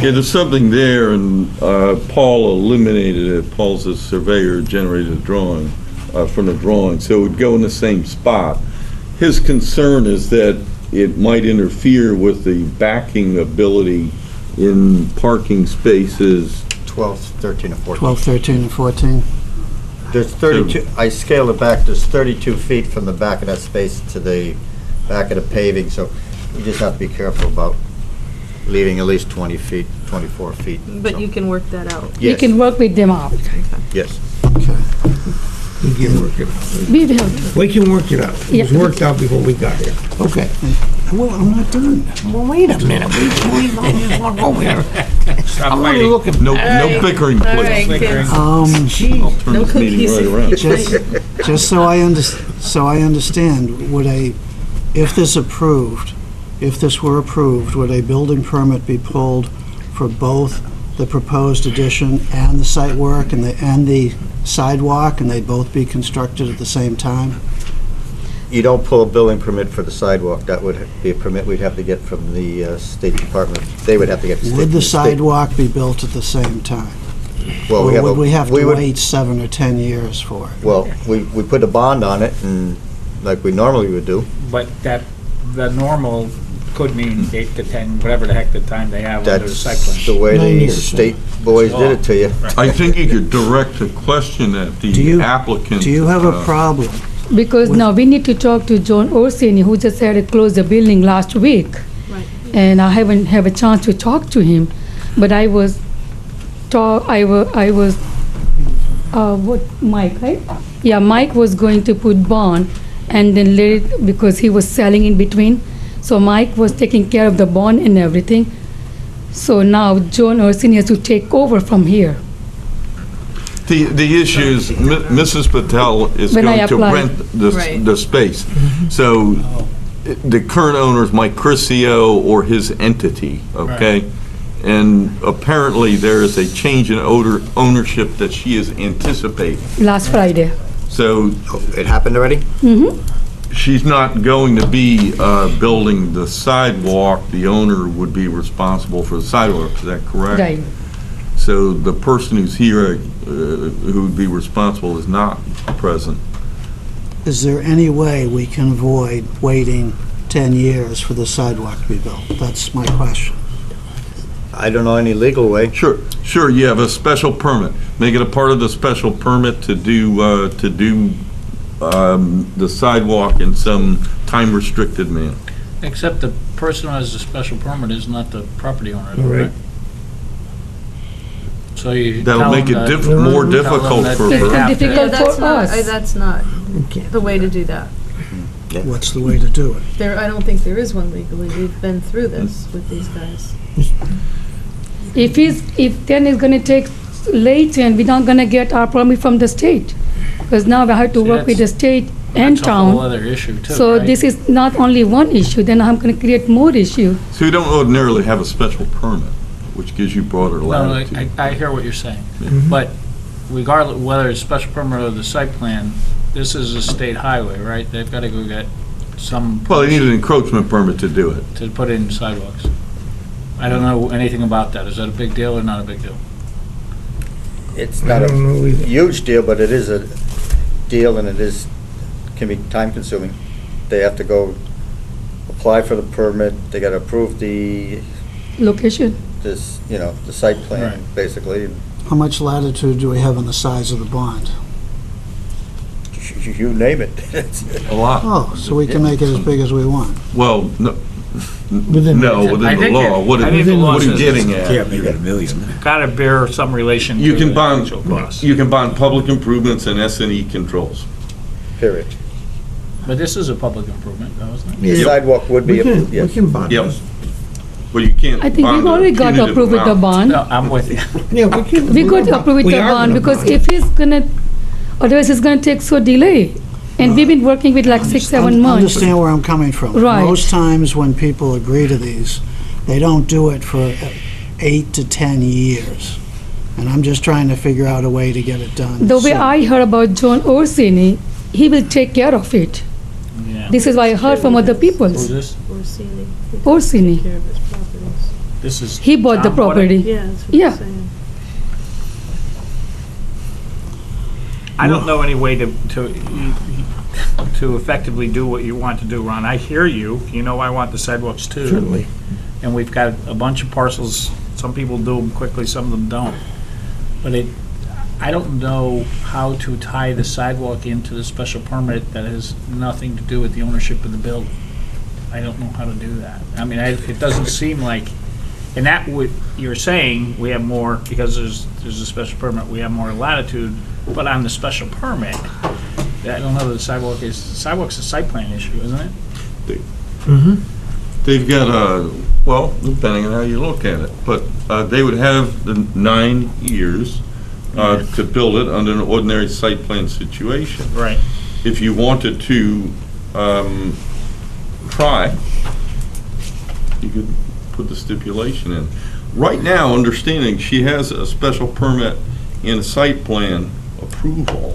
Yeah, there's something there, and Paul eliminated it. Paul's a surveyor, generated a drawing from the drawing, so it would go in the same spot. His concern is that it might interfere with the backing ability in parking spaces. 12, 13, and 14. 12, 13, and 14? There's 32, I scaled it back, there's 32 feet from the back of that space to the back of the paving, so we just have to be careful about leaving at least 20 feet, 24 feet. But you can work that out. we Yes. can work with them out. Yes. We can work it out. We will. We can work it out. It was Yeah. worked out before we got here. Okay. Well, I'm not done. Well, wait a minute. We walk over here. I want to look at. No bickering, All right, please. kids. I'll turn No this meeting cookies. right around. Just so I understand, would if this were approved, would a building permit be pulled for both the proposed addition and the site work and the sidewalk, and they'd both be constructed at the same time? You don't pull a building permit for the sidewalk, that would be a permit we'd have to get from the State Department. They would have to get the state. Would the sidewalk be built at the same time? Well, Or would we have to would- wait 7 or 10 years for it? Well, we put a bond on it, and like we normally would do. But the normal could mean 8 to 10, whatever the heck the time they have under the site plan. That's the way 9 the years, state boys did it to you. I think you could direct a question at Do the you- applicant. Do you have a problem? Because now we need to talk to John Orsini, who just had to close the building last week. Right. And I haven't have a chance to talk to him, but I was, Mike, right? Yeah, Mike was going to put bond and then let it, because he was selling in between. So Mike was taking care of the bond and everything. So now John Orsini has to take over from here. The issue is, Mrs. Patel is When I going to apply. rent Right. the space. So the current owner is Mike Criscio or his entity, okay? And apparently there is a change in ownership that she is anticipating. Last Friday. So It happened already? she's not going to be building the sidewalk. The owner would be responsible for the sidewalk, is that correct? Right. So the person who's here, who would be responsible, is not present. Is there any way we can avoid waiting 10 years for the sidewalk to be built? That's my question. I don't know any legal way. Sure, you have a special permit. Make it a part of the special permit to do the sidewalk in some time-restricted manner. Except the person who has the special permit is not the property owner, Right. right? So you That'll tell make them it that- more tell them difficult that for they her. have to- Difficult Yeah, that's for not, us. that's not the way to do that. What's the way to do it? I don't think there is one legally. We've been through this with these guys. If then it's gonna take late and we're not gonna get our permit from the state. Because now we have to See, work with the that's- state and That's a whole town. other issue too, So right? this is not only one issue, then I'm gonna create more issue. So you don't ordinarily have a special permit, which gives you broader No, latitude. I hear what you're saying, but regardless, whether it's special permit or the site plan, this is a state highway, right? They've got to go get some. Well, they need an encroachment permit to do it. To put in sidewalks. I don't know anything about that. Is that a big deal or not a big deal? It's not a huge deal, but it is a deal, and can be time-consuming. They have to go apply for the permit, they gotta approve the Location. the site plan, Right. basically. How much latitude do we have on the size of the bond? You name it. A lot. Oh, so we can make it as big as we want. Well, no, Within no, reason. within I the think law. it- What I think the law are you says getting it's- at? make it a million. Got to bear some relation You to can the bond, actual cost. you can bond public improvements and S&E controls. Period. But this is a public improvement, though, isn't it? The Yep. sidewalk would be, We yes. can bond Yep. this. Well, you can't I think bond we've a already got punitive approved with the amount. bond. No, I'm with you. Yeah, we can. We got to approve with we the are bond gonna because bond. if he's gonna, otherwise it's gonna take so delay. And we've been working with like 6-7 months. Understand where I'm coming from. Right. Most times when people agree to these, they don't do it for 8 to 10 years. And I'm just trying to figure out a way to get it done. The way soon. I heard about John Orsini, he will take care of it. Yeah. This is what I heard from other people. Who's this? Orsini, Care of his properties. This is. he bought the John bought it? property. Yeah, that's what Yeah. I'm saying. I don't know any way to effectively do what you want to do, Ron. I hear you. You know I want the sidewalks too. Certainly. And we've got a bunch of parcels. Some people do them quickly, some of them don't. But I don't know how to tie the sidewalk into the special permit that has nothing to do with the ownership of the building. I don't know how to do that. I mean, it doesn't seem like, and that what you're saying, we have more, because there's a special permit, we have more latitude, but on the special permit, I don't know that sidewalk's a site plan issue, isn't it? They've got well, depending on how you look at it, but they would have the 9 years to build it under an ordinary site plan situation. Right. If you wanted to try, you could put the stipulation in. Right now, understanding she has a special permit and a site plan approval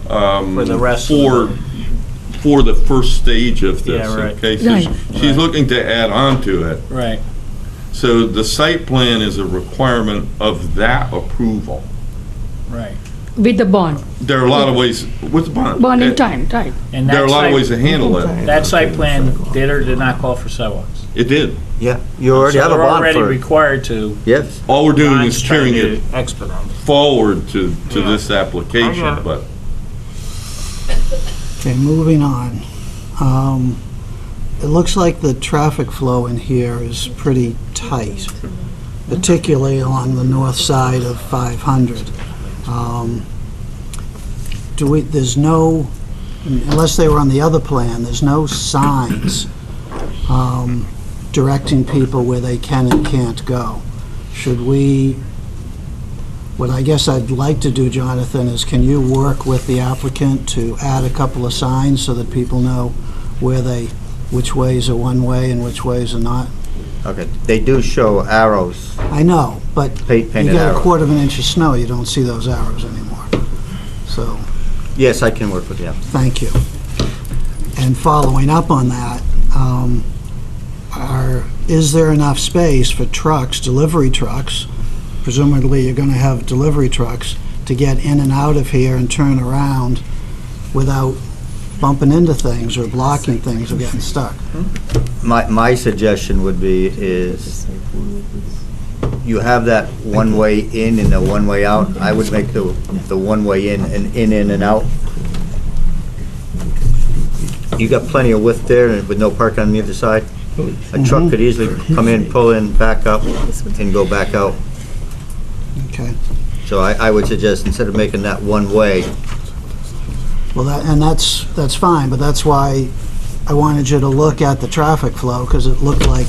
For the rest for the first stage of this. Yeah, right. Okay, so Right. she's looking to add on to it. Right. So the site plan is a requirement of that approval. Right. With the bond, There are a lot of ways, with the bond. bond in time. And There are a that lot of site- ways to handle it. That site plan did or did not call for sidewalks? It did. Yeah, you already have a So they're bond already for it. required to. Yes. All we're doing Ron's is trying carrying it to expedite. forward to Yeah. this application, Okay. but Okay, moving on. It looks like the traffic flow in here is pretty tight, particularly along the north side of 500. There's no, unless they were on the other plan, there's no signs directing people where they can and can't go. Should we, what I guess I'd like to do, Jonathan, is can you work with the applicant to add a couple of signs so that people know which ways are one way and which ways are not? Okay, they do show arrows. I know, but you Painted get a arrows. quarter of an inch of snow, you don't see those arrows anymore. So, Yes, I can work with you. thank you. And following up on that, is there enough space for trucks, delivery trucks? Presumably, you're going to have delivery trucks to get in and out of here and turn around without bumping into things or blocking things or getting stuck. My suggestion would be is you have that one-way in and a one-way out. I would make the one-way in and out. You got plenty of width there and with no parking on the other side. A truck could easily come in, pull in, back up, and go back out. Okay. So I would suggest, instead of making that one-way, Well, that's fine, but that's why I wanted you to look at the traffic flow, because it looked like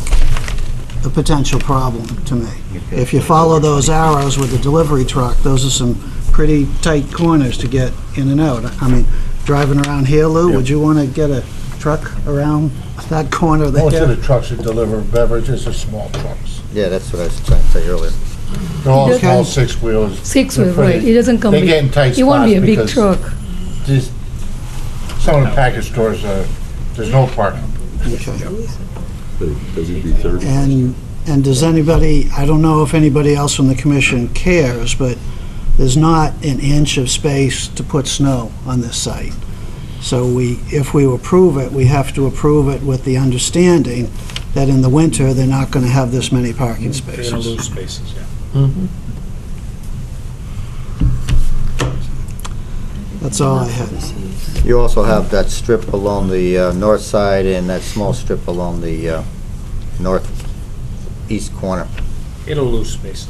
a potential problem to me. If you follow those arrows with the delivery truck, those are some pretty tight corners to get in and out. I mean, driving around here, Lou, would you want to get a truck around that corner there? Most of the trucks that deliver beverages are small trucks. yeah, that's what I was trying to say earlier. They're all Okay. small six-wheelers. Six-wheel, They're pretty- right, it doesn't come They big. get in tight It won't be a spots big because truck. Some of the package stores, there's no parking. Okay. does it be 30? And does anybody, I don't know if anybody else from the commission cares, but there's not an inch of space to put snow on this site. So if we approve it, we have to approve it with the understanding that in the winter, they're not going to have this many parking You're gonna spaces. lose spaces, yeah. That's all I had. You also have that strip along the north side and that small strip along the northeast corner. It'll lose spaces.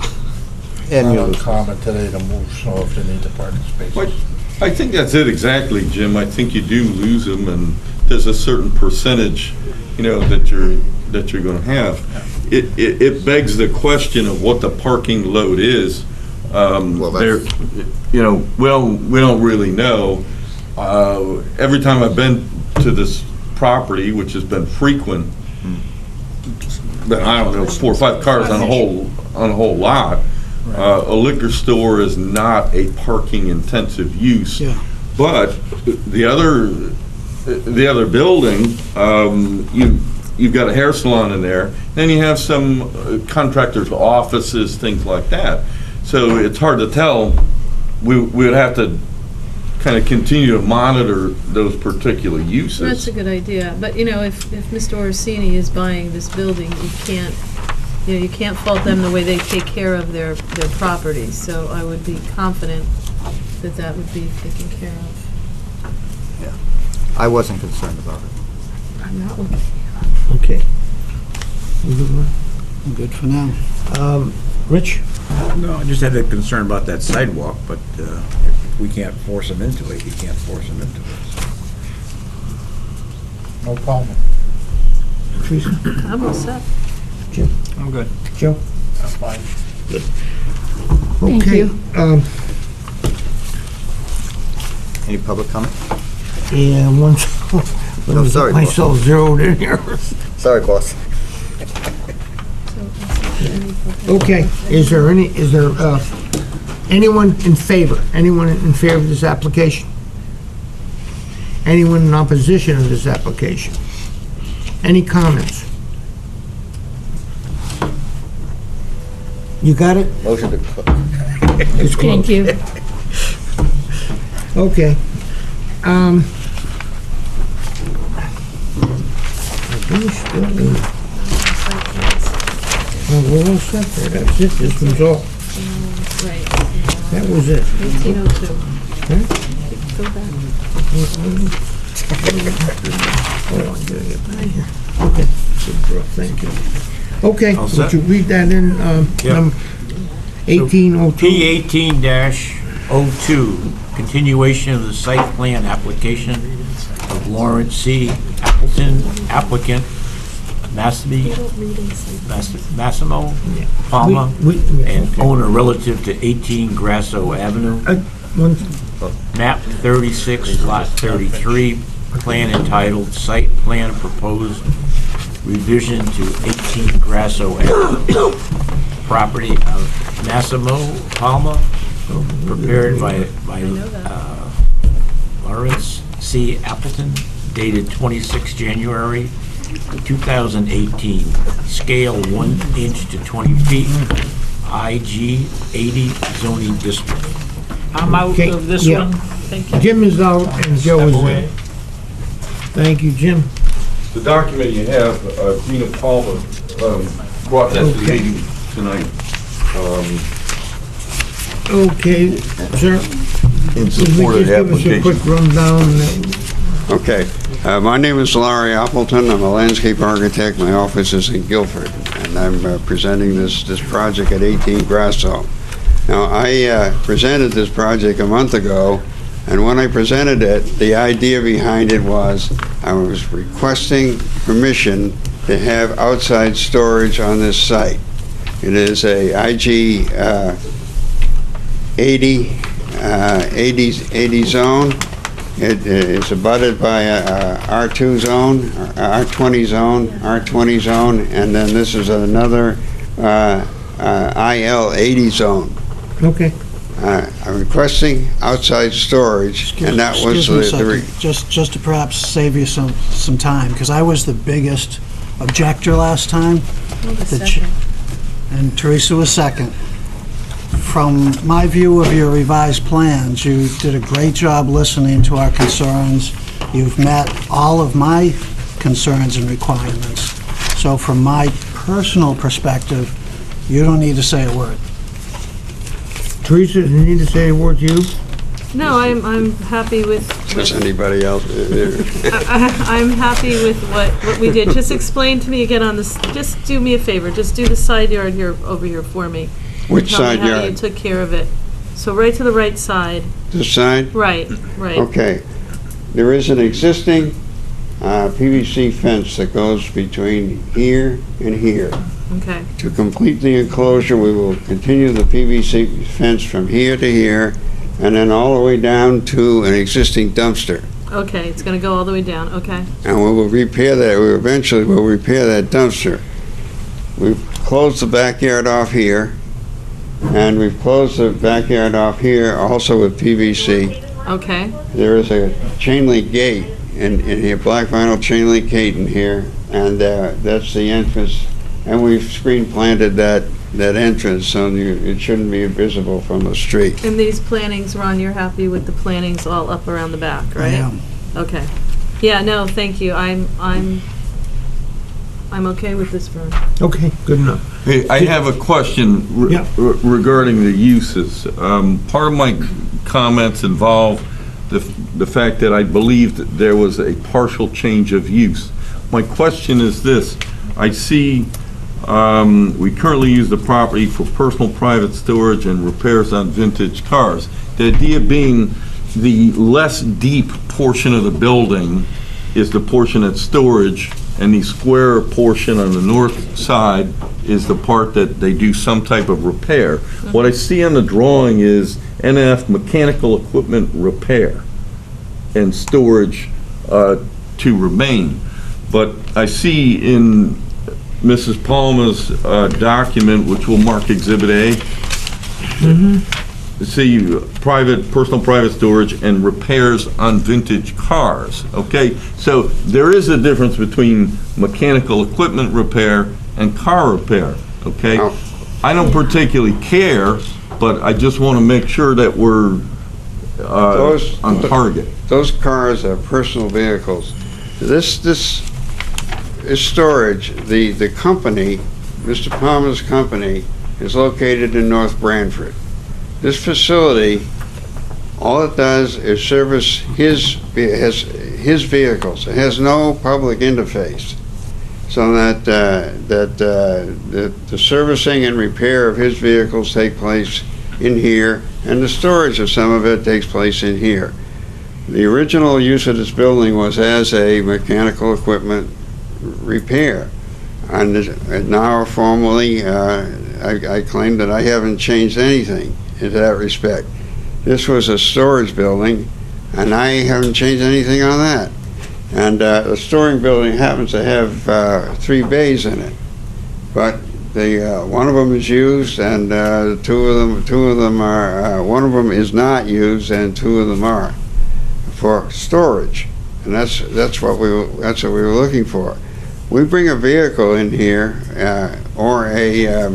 And It's you not lose. uncommon today to move snow if they need the parking spaces. I think that's it exactly, Jim. I think you do lose them, and there's a certain percentage, that you're going to have. It begs the question of what the parking load is. Well, that's- we don't really know. Every time I've been to this property, which has been frequent, but I don't know, 4 or 5 cars on a whole lot. A liquor store is not a parking-intensive use. Yeah. But the other building, you've got a hair salon in there, then you have some contractors' offices, things like that. So it's hard to tell. We would have to kind of continue to monitor those particular uses. That's a good idea, but, you know, if Mr. Orsini is buying this building, you can't fault them the way they take care of their properties, so I would be confident that that would be taken care of. I wasn't concerned about it. I'm not looking. Okay. I'm good for now. Rich? No, I just had a concern about that sidewalk, but if we can't force them into it, you can't force them into it. No problem. Teresa? I'm all set. Jim? I'm good. Joe? I'm fine. Thank Okay, you. Any public comment? Yeah, once, No, sorry, boss. myself zeroed in here. Sorry, boss. Okay, is there anyone in favor? Anyone in favor of this application? Anyone in opposition of this application? Any comments? You got it? Motion to close. It's closed. Thank you. Okay. We're all set there, that's it, this one's all, Right. that was it. 1802. Huh? Go back. Hold on, gotta get back here. Okay, good girl, thank you. Okay, All would set? you read that in, Yep. number 1802? P18-02, continuation of the site plan application of Lawrence C. Appleton, applicant, Massimo Palma, and owner relative to 18 Grasso Avenue, map 36, lot 33, plan entitled Site Plan Proposed Revision to 18 Grasso Avenue, property of Massimo Palma, prepared by Lawrence C. Appleton, dated 26 January 2018, scale 1 inch to 20 feet, IG 80 zoning district. I'm out Okay, of this yeah. one. Thank you. Jim is out and Joe is in. Thank you, Jim. The document you have, Gina Palmer brought that to the Okay. meeting tonight. Okay, sir. In Could support you of the just give us a application. quick rundown? Okay. My name is Larry Appleton. I'm a landscape architect. My office is in Guilford, and I'm presenting this project at 18 Grasso. Now, I presented this project a month ago, and when I presented it, the idea behind it was I was requesting permission to have outside storage on this site. It is a IG 80 zone. It is abutted by a R2 zone, R20 zone, R20 zone, and then this is another IL 80 zone. Okay. I'm requesting outside storage, and that was Excuse me a the second, just to perhaps save you some time, because I was the biggest objector last time. The ch- And Teresa was second. From my view of your revised plans, you did a great job listening to our concerns. You've met all of my concerns and requirements. So from my personal perspective, you don't need to say a word. Teresa, do you need to say a word to you? No, I'm happy with. Does anybody else? I'm happy with what we did. Just explain to me again on this, just do me a favor, just do the side yard here, over here for me. Which Tell me side how you yard? took care of it. So right to the right side. This side? Right. Okay. There is an existing PVC fence that goes between here and here. Okay. To complete the enclosure, we will continue the PVC fence from here to here, and then all the way down to an existing dumpster. Okay, it's gonna go all the way down, okay. And we will repair that, we eventually will repair that dumpster. We've closed the backyard off here, And we've closed the backyard off here also with PVC. Okay, There is a chain link gate in here, black vinyl chain link gate in here, and that's the entrance. And we've screen planted that entrance so it shouldn't be visible from the street. and these plantings, Ron, you're happy with the plantings all up around the back, right? I am. Okay. Yeah, no, thank you. I'm okay with this, Vern. Okay, good enough. Hey, I have a question Yeah. regarding the uses. Part of my comments involve the fact that I believed that there was a partial change of use. My question is this: I see we currently use the property for personal private storage and repairs on vintage cars. The idea being the less deep portion of the building is the portion that's storage, and the square portion on the north side is the part that they do some type of repair. What I see on the drawing is NF mechanical equipment repair and storage to remain. But I see in Mrs. Palma's document, which we'll mark Exhibit A, see personal private storage and repairs on vintage cars, okay? So there is a difference between mechanical equipment repair and car repair, okay? I don't particularly care, but I just want to make sure that we're on target. Those cars are personal vehicles. This is storage. The company, Mr. Palmer's company, is located in North Branford. This facility, all it does is service his vehicles. It has no public interface. So that the servicing and repair of his vehicles take place in here, and the storage of some of it takes place in here. The original use of this building was as a mechanical equipment repair. And now formally, I claim that I haven't changed anything in that respect. This was a storage building, and I haven't changed anything on that. And the storing building happens to have 3 bays in it, but one of them is used, and two of them are. One of them is not used, and 2 of them are for storage, and that's what we were looking for. We bring a vehicle in here, or a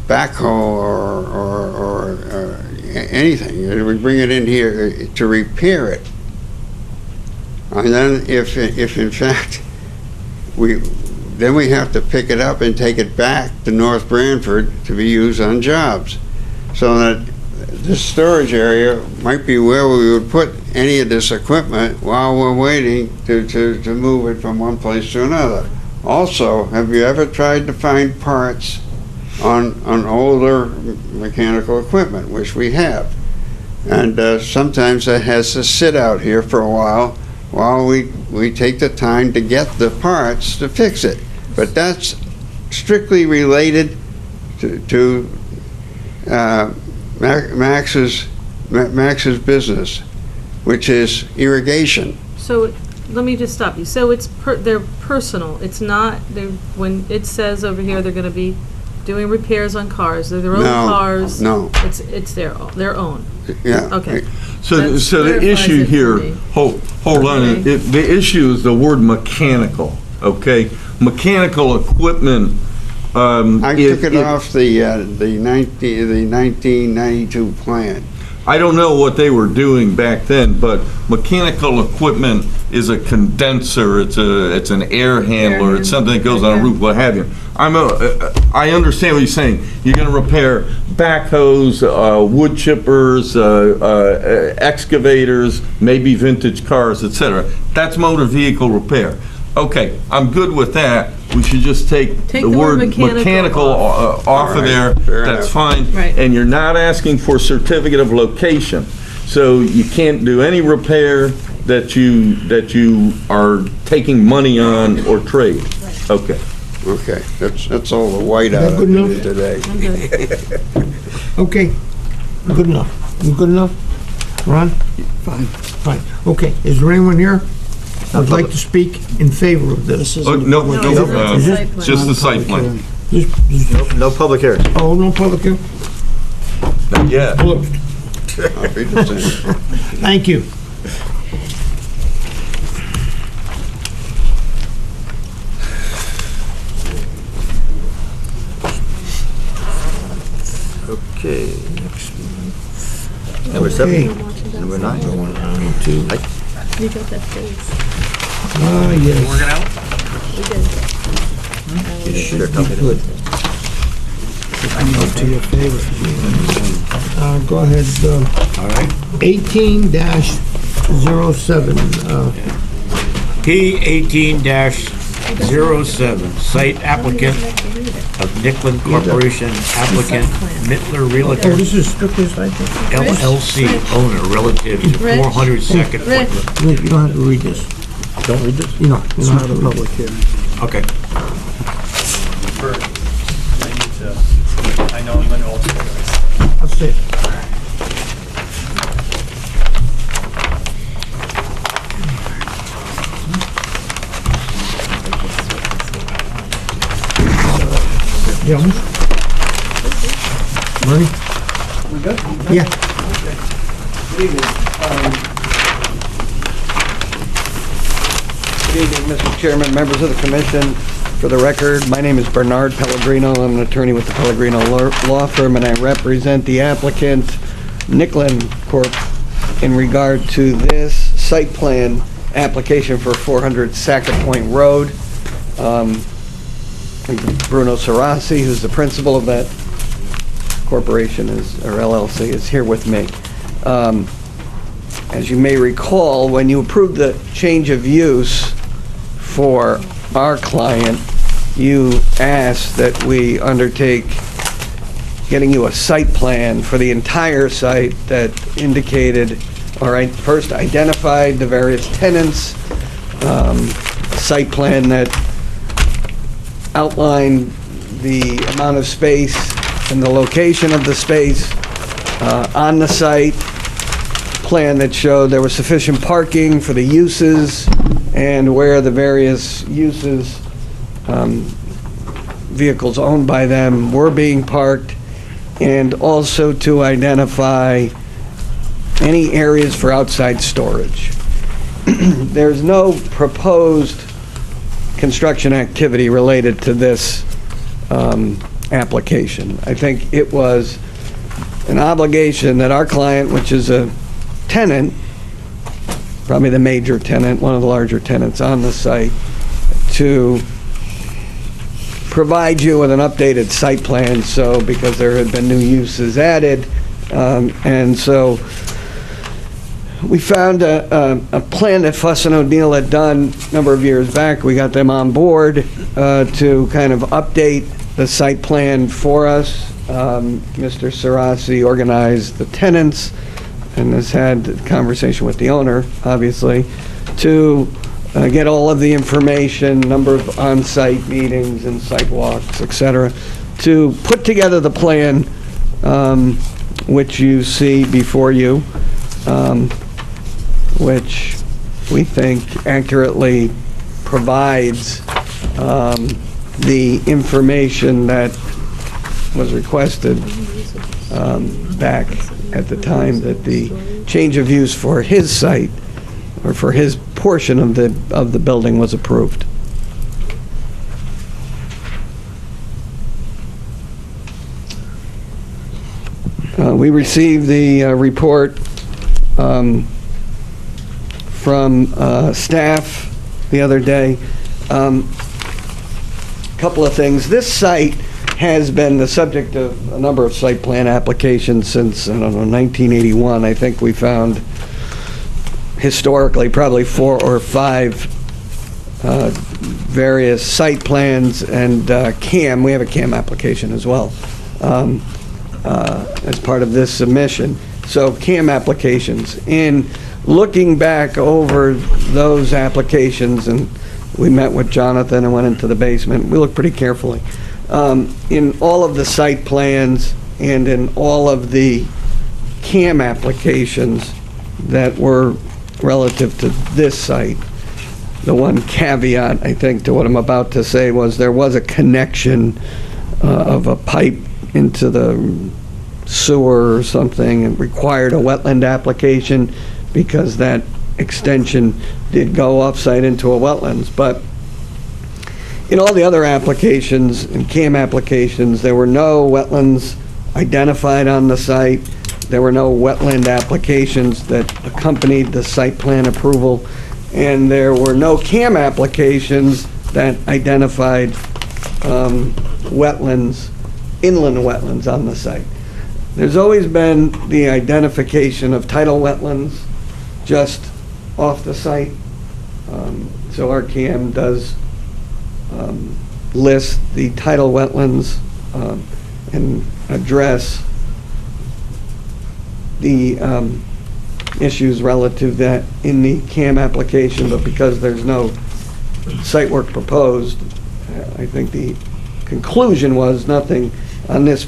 backhoe or anything. We bring it in here to repair it, and then if in fact we have to pick it up and take it back to North Branford to be used on jobs, so that this storage area might be where we would put any of this equipment while we're waiting to move it from one place to another. Also, have you ever tried to find parts on older mechanical equipment, which we have? And sometimes it has to sit out here for a while we take the time to get the parts to fix it. But that's strictly related to Max's business, which is irrigation. So, let me just stop you. So they're personal. It's not, when it says over here they're gonna be doing repairs on cars, they're their own cars. No. It's their own. Yeah. Okay. So That the clarifies issue it for here, me. hold on, Okay. the issue is the word mechanical, okay? Mechanical equipment, I took it off the 1992 plan. I don't know what they were doing back then, but mechanical equipment is a condenser, it's an air handler, it's something that goes on a roof, what have you. I understand what you're saying. You're gonna repair backhoes, wood chippers, excavators, maybe vintage cars, etc. That's motor vehicle repair. Okay, I'm good with that. We should just take the word mechanical off of there. That's fine. Right. And you're not asking for certificate of location. So you can't do any repair that you are taking money on or trade. Okay. Okay, that's all the white out of it today. I'm good. Okay, good enough. You good enough? Ron? Fine. Okay, is there anyone here that would like to speak in favor of this? No, Is it? just the site plan. No public hearing. Oh, no public hearing? Not yet. Closed. I'll read this in. Thank you. Okay, next one. Number 7, number 9. Two. Aye. You got that face. Ah, yes. Working out? We did. Sure, copy Good. Move to your favorite. Go ahead, All right. 18-07. P 18-07, site applicant of Nicklin Corporation, applicant Mittler Oh, Realtors, this is strictly site plan. LLC, owner relative to Rich. 400 Second Rich. Foot. Nick, you don't have to read this. Don't read this? You know, you It's don't not have a to read public hearing. Okay. First, I need to, I know I'm gonna also. That's it. Yeah. Ready? We good? Yeah. Good evening. Good evening, Mr. Chairman, members of the commission. For the record, my name is Bernard Pellegrino. I'm an attorney with the Pellegrino Law Firm, and I represent the applicant, Nicklin Corp., in regard to this site plan application for 400 Sackett Point Road. Bruno Sarasi, who's the principal of that corporation, or LLC, is here with me. As you may recall, when you approved the change of use for our client, you asked that we undertake getting you a site plan for the entire site that indicated, first identified the various tenants, site plan that outlined the amount of space and the location of the space on the site, plan that showed there was sufficient parking for the uses and where the various uses, vehicles owned by them were being parked, and also to identify any areas for outside storage. There's no proposed construction activity related to this application. I think it was an obligation that our client, which is a tenant, probably the major tenant, one of the larger tenants on the site, to provide you with an updated site plan, so, because there had been new uses added, and so we found a plan that Fuss and O'Neill had done a number of years back. We got them on board to kind of update the site plan for us. Mr. Sarasi organized the tenants and has had a conversation with the owner, obviously, to get all of the information, number of on-site meetings and site walks, et cetera, to put together the plan which you see before you, which we think accurately provides the information that was requested back at the time that the change of use for his site, or for his portion of the building, was approved. We received the report from staff the other day. Couple of things. This site has been the subject of a number of site plan applications since, I don't know, 1981. I think we found historically probably 4 or 5 various site plans and CAM. We have a CAM application as well as part of this submission. So CAM applications. In looking back over those applications, and we met with Jonathan and went into the basement, we looked pretty carefully. In all of the site plans and in all of the CAM applications that were relative to this site, the one caveat, I think, to what I'm about to say was there was a connection of a pipe into the sewer or something and required a wetland application because that extension did go offsite into a wetlands. But in all the other applications, in CAM applications, there were no wetlands identified on the site. There were no wetland applications that accompanied the site plan approval, and there were no CAM applications that identified wetlands, inland wetlands on the site. There's always been the identification of tidal wetlands just off the site. So our CAM does list the tidal wetlands and address the issues relative to that in the CAM application, but because there's no site work proposed, I think the conclusion was nothing on this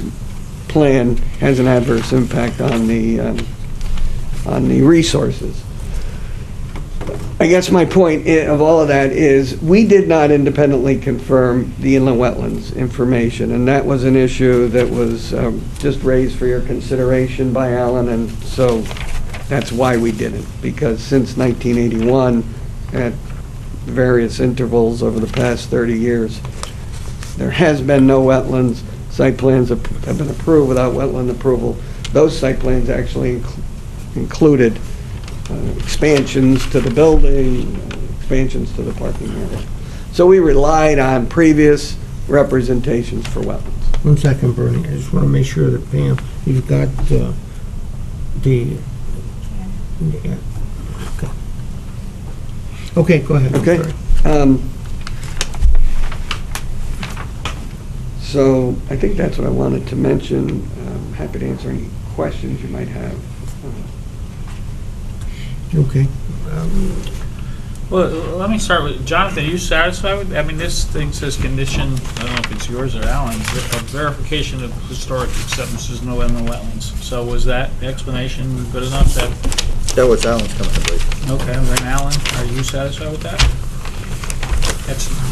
plan has an adverse impact on the resources. I guess my point of all of that is we did not independently confirm the inland wetlands information, and that was an issue that was just raised for your consideration by Alan, and so that's why we didn't, because since 1981, at various intervals over the past 30 years, there has been no wetlands. Site plans have been approved without wetland approval. Those site plans actually included expansions to the building, expansions to the parking area. So we relied on previous representations for wetlands. 1 second, Bernie. I just want to make sure that, Pam, you've got the... Yeah. Okay, go ahead. Okay. So I think that's what I wanted to mention. I'm happy to answer any questions you might have. Okay. Well, let me start with, Jonathan, are you satisfied with, I mean, this thing says condition, I don't know if it's yours or Alan's, of verification of historic acceptances, no inland wetlands. So was that explanation good enough? That was Alan's comment, I believe. Okay, then Alan, are you satisfied with that?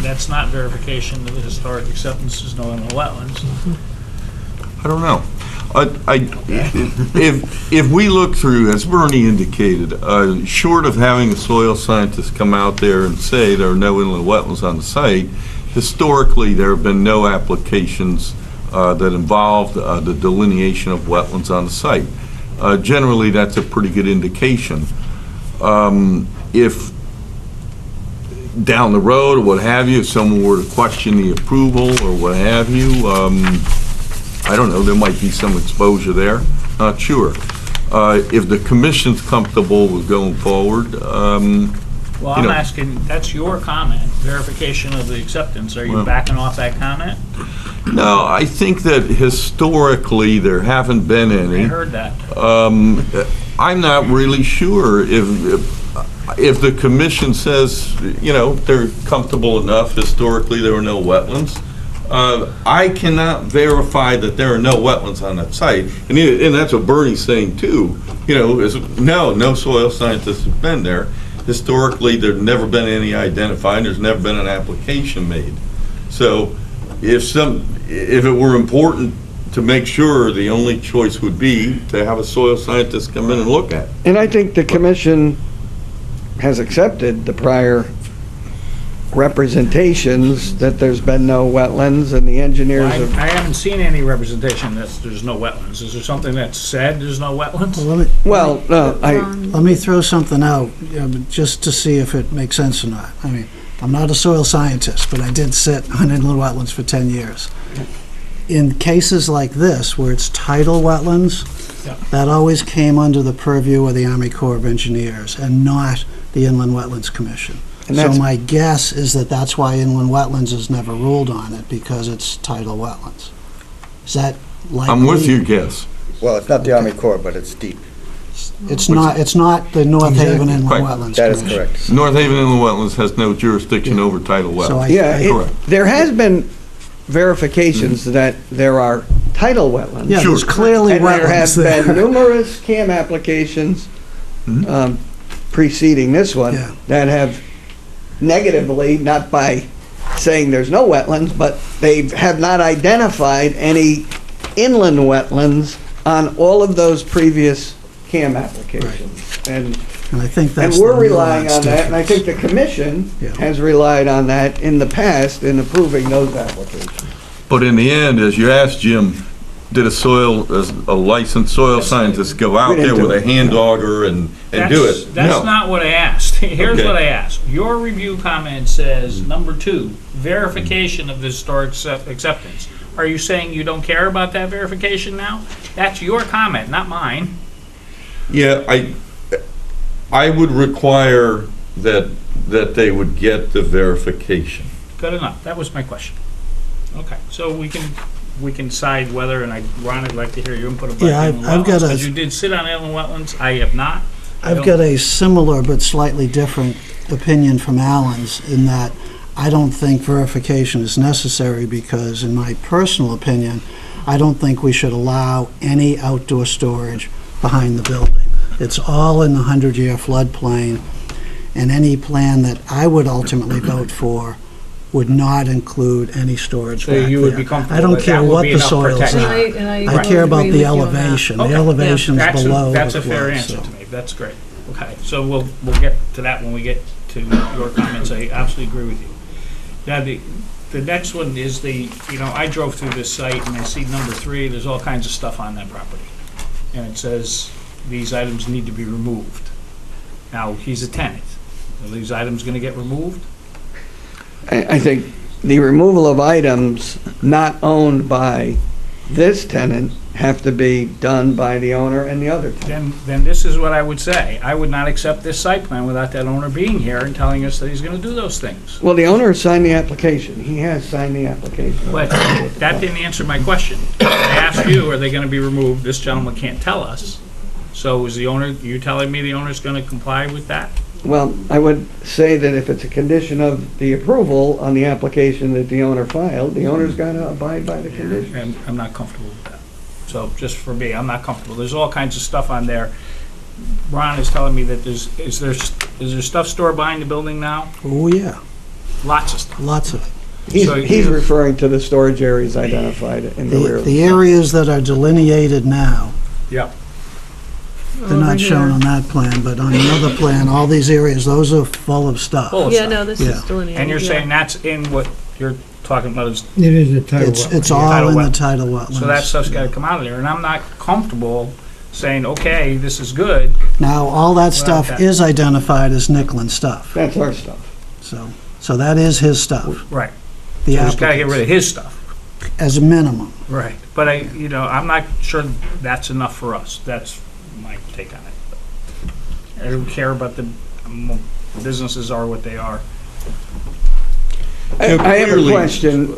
That's not verification of the historic acceptances, no inland wetlands. I don't know. If we look through, as Bernie indicated, short of having a soil scientist come out there and say there are no inland wetlands on the site, historically there have been no applications that involved the delineation of wetlands on the site. Generally, that's a pretty good indication. If down the road or what have you, if someone were to question the approval or what have you, I don't know, there might be some exposure there, not sure. If the commission's comfortable with going forward, Well, I'm asking, that's your comment, verification of the acceptance. Are you backing off that comment? No, I think that historically there haven't been any. I heard that. I'm not really sure if the commission says, they're comfortable enough, historically there were no wetlands. I cannot verify that there are no wetlands on that site, and that's what Bernie's saying too. No soil scientists have been there. Historically, there's never been any identified. There's never been an application made. So, if it were important to make sure, the only choice would be to have a soil scientist come in and look at it. And I think the commission has accepted the prior representations that there's been no wetlands, and the engineers Well, have... I haven't seen any representation that there's no wetlands. Is there something that said there's no wetlands? Let me throw something out, just to see if it makes sense or not. I mean, I'm not a soil scientist, but I did sit on inland wetlands for 10 years. In cases like this, where it's tidal wetlands, that always came under the purview of the Army Corps of Engineers and not the Inland Wetlands Commission. So my guess is that that's why inland wetlands has never ruled on it, because it's tidal wetlands. Is that likely? I'm with your guess. Well, it's not the Army Corps, but it's deep. It's not the North Haven Inland Wetlands That is Commission. correct. North Haven Inland Wetlands has no jurisdiction over tidal wetlands. Correct. There has been verifications that there are tidal wetlands. Yeah, there's clearly and there have wetlands there. been numerous CAM applications preceding this one that have negatively, not by saying there's no wetlands, but they have not identified any inland wetlands on all of those previous CAM applications. And I think that's and we're the relying nuanced on that, and I think the commission has relied on that in the past in approving those applications. But in the end, as you asked Jim, did a licensed soil scientist go out We didn't there do with a it. hand auger and do it? That's No. not what I asked. Here's Okay. what I asked. Your review comment says, number 2, verification of the historic acceptance. Are you saying you don't care about that verification now? That's your comment, not mine. Yeah, I would require that they would get the verification. Good enough. That was my question. Okay, so we can decide whether, and Ron, I'd like to hear your input about Yeah, inland I've got wetlands, a- 'cause you did sit on inland wetlands. I have not. I've got a similar but slightly different opinion from Alan's in that I don't think verification is necessary because, in my personal opinion, I don't think we should allow any outdoor storage behind the building. It's all in the 100-year floodplain, and any plan that I would ultimately vote for would not include any storage So back you would there. be comfortable I don't that care that would what be the enough soil's protection? at. And I I care about agree the with you on that. elevation. The Okay. elevation's That's below the That's a fair flood, answer so. to me. That's great. Okay, so we'll get to that when we get to your comments. I absolutely agree with you. Now, the next one is I drove through this site and I see number 3, there's all kinds of stuff on that property. And it says these items need to be removed. Now, he's a tenant. Are these items gonna get removed? I think the removal of items not owned by this tenant have to be done by the owner and the other tenant. Then this is what I would say. I would not accept this site plan without that owner being here and telling us that he's gonna do those things. Well, the owner signed the application. He has signed the application. But that didn't answer my question. I asked you, are they gonna be removed? This gentleman can't tell us. So is the owner, you telling me the owner's gonna comply with that? Well, I would say that if it's a condition of the approval on the application that the owner filed, the owner's got to abide by the condition. And I'm not comfortable with that. So just for me, I'm not comfortable. There's all kinds of stuff on there. Ron is telling me that is there stuff stored behind the building now? Oh, yeah, Lots of stuff. lots of it. He's referring to the storage areas identified in the rear. The areas that are delineated now, Yep. they're not shown on that plan, but on the other plan, all these areas, those are full of stuff. Full of Yeah, stuff. no, this Yeah. is delineated. And you're yeah. saying that's in what you're talking about is, It is a title. It's all Tidal in the wetlands. tidal wetlands. so that stuff's gotta come out of there. And I'm not comfortable saying, okay, this is good. Now, all that stuff that- is identified as Nicklin stuff, That's our stuff. so that is his stuff, Right. the So he's gotta get rid of applicant's, his stuff. as a minimum. Right. But I'm not sure that's enough for us. That's my take on it. I don't care about the businesses are what they are. I have a clearly- question,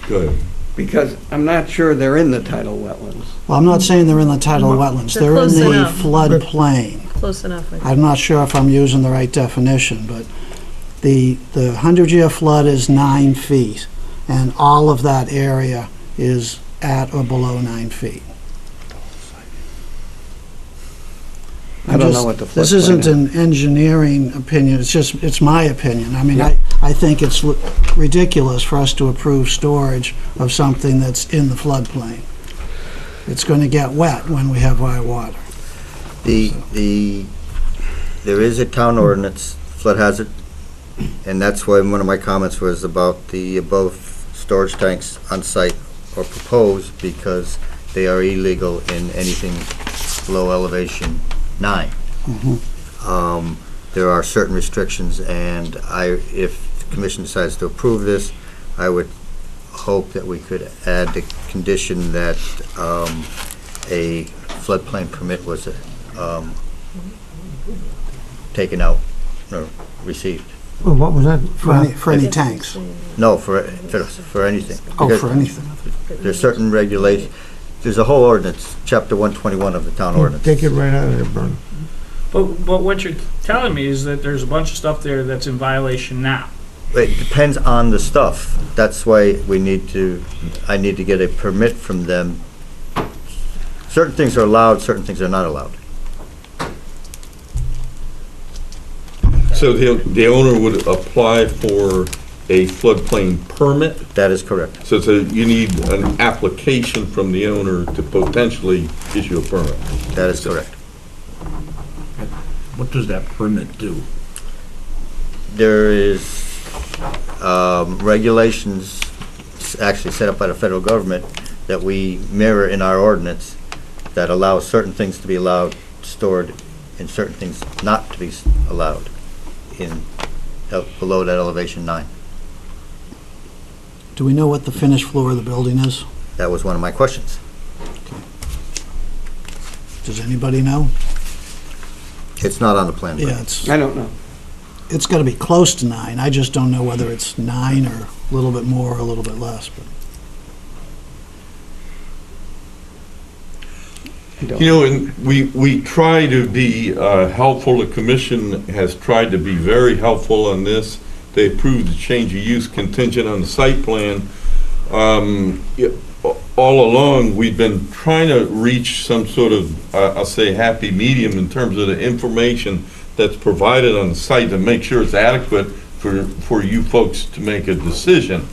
Good. because I'm not sure they're in the tidal wetlands. Well, I'm not saying they're in the tidal wetlands, They're they're in close the enough. floodplain. Close enough, I think. I'm not sure if I'm using the right definition, but the 100-year flood is 9 feet, and all of that area is at or below 9 feet. I don't know what the This floodplain isn't is. an engineering opinion, it's my opinion. I mean, Yeah. I think it's ridiculous for us to approve storage of something that's in the floodplain. It's going to get wet when we have high water. There is a town ordinance, flood hazard, and that's why one of my comments was about the above storage tanks on site or proposed, because they are illegal in anything below elevation 9. There are certain restrictions, and if the commission decides to approve this, I would hope that we could add the condition that a floodplain permit was taken out or received. Well, what was that? For any tanks. No, for anything. Oh, Because for anything. There's certain regulations, there's a whole ordinance, chapter 121 of the town ordinance. Take it right out of there, Bern. But what you're telling me is that there's a bunch of stuff there that's in violation now. It depends on the stuff. That's why I need to get a permit from them. Certain things are allowed, certain things are not allowed. So the owner would apply for a floodplain permit? That is correct. So you need an application from the owner to potentially issue a permit? That is correct. What does that permit do? There is regulations actually set up by the federal government that we mirror in our ordinance that allow certain things to be allowed, stored, and certain things not to be allowed in, below that elevation 9. Do we know what the finished floor of the building is? That was one of my questions. Does anybody know? It's not on the plan. Yeah, it's, I don't know. it's got to be close to 9. I just don't know whether it's 9 or a little bit more or a little bit less. But You know, and we try to be helpful. The commission has tried to be very helpful on this. They approved the change of use contingent on the site plan. All along, we've been trying to reach some sort of, I'll say, happy medium in terms of the information that's provided on the site to make sure it's adequate for you folks to make a decision.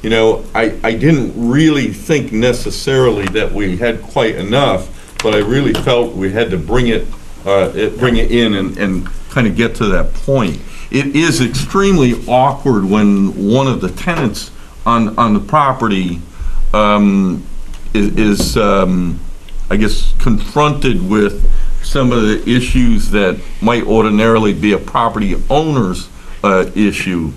You know, I didn't really think necessarily that we had quite enough, but I really felt we had to bring it in and kind of get to that point. It is extremely awkward when one of the tenants on the property is I guess, confronted with some of the issues that might ordinarily be a property owner's issue,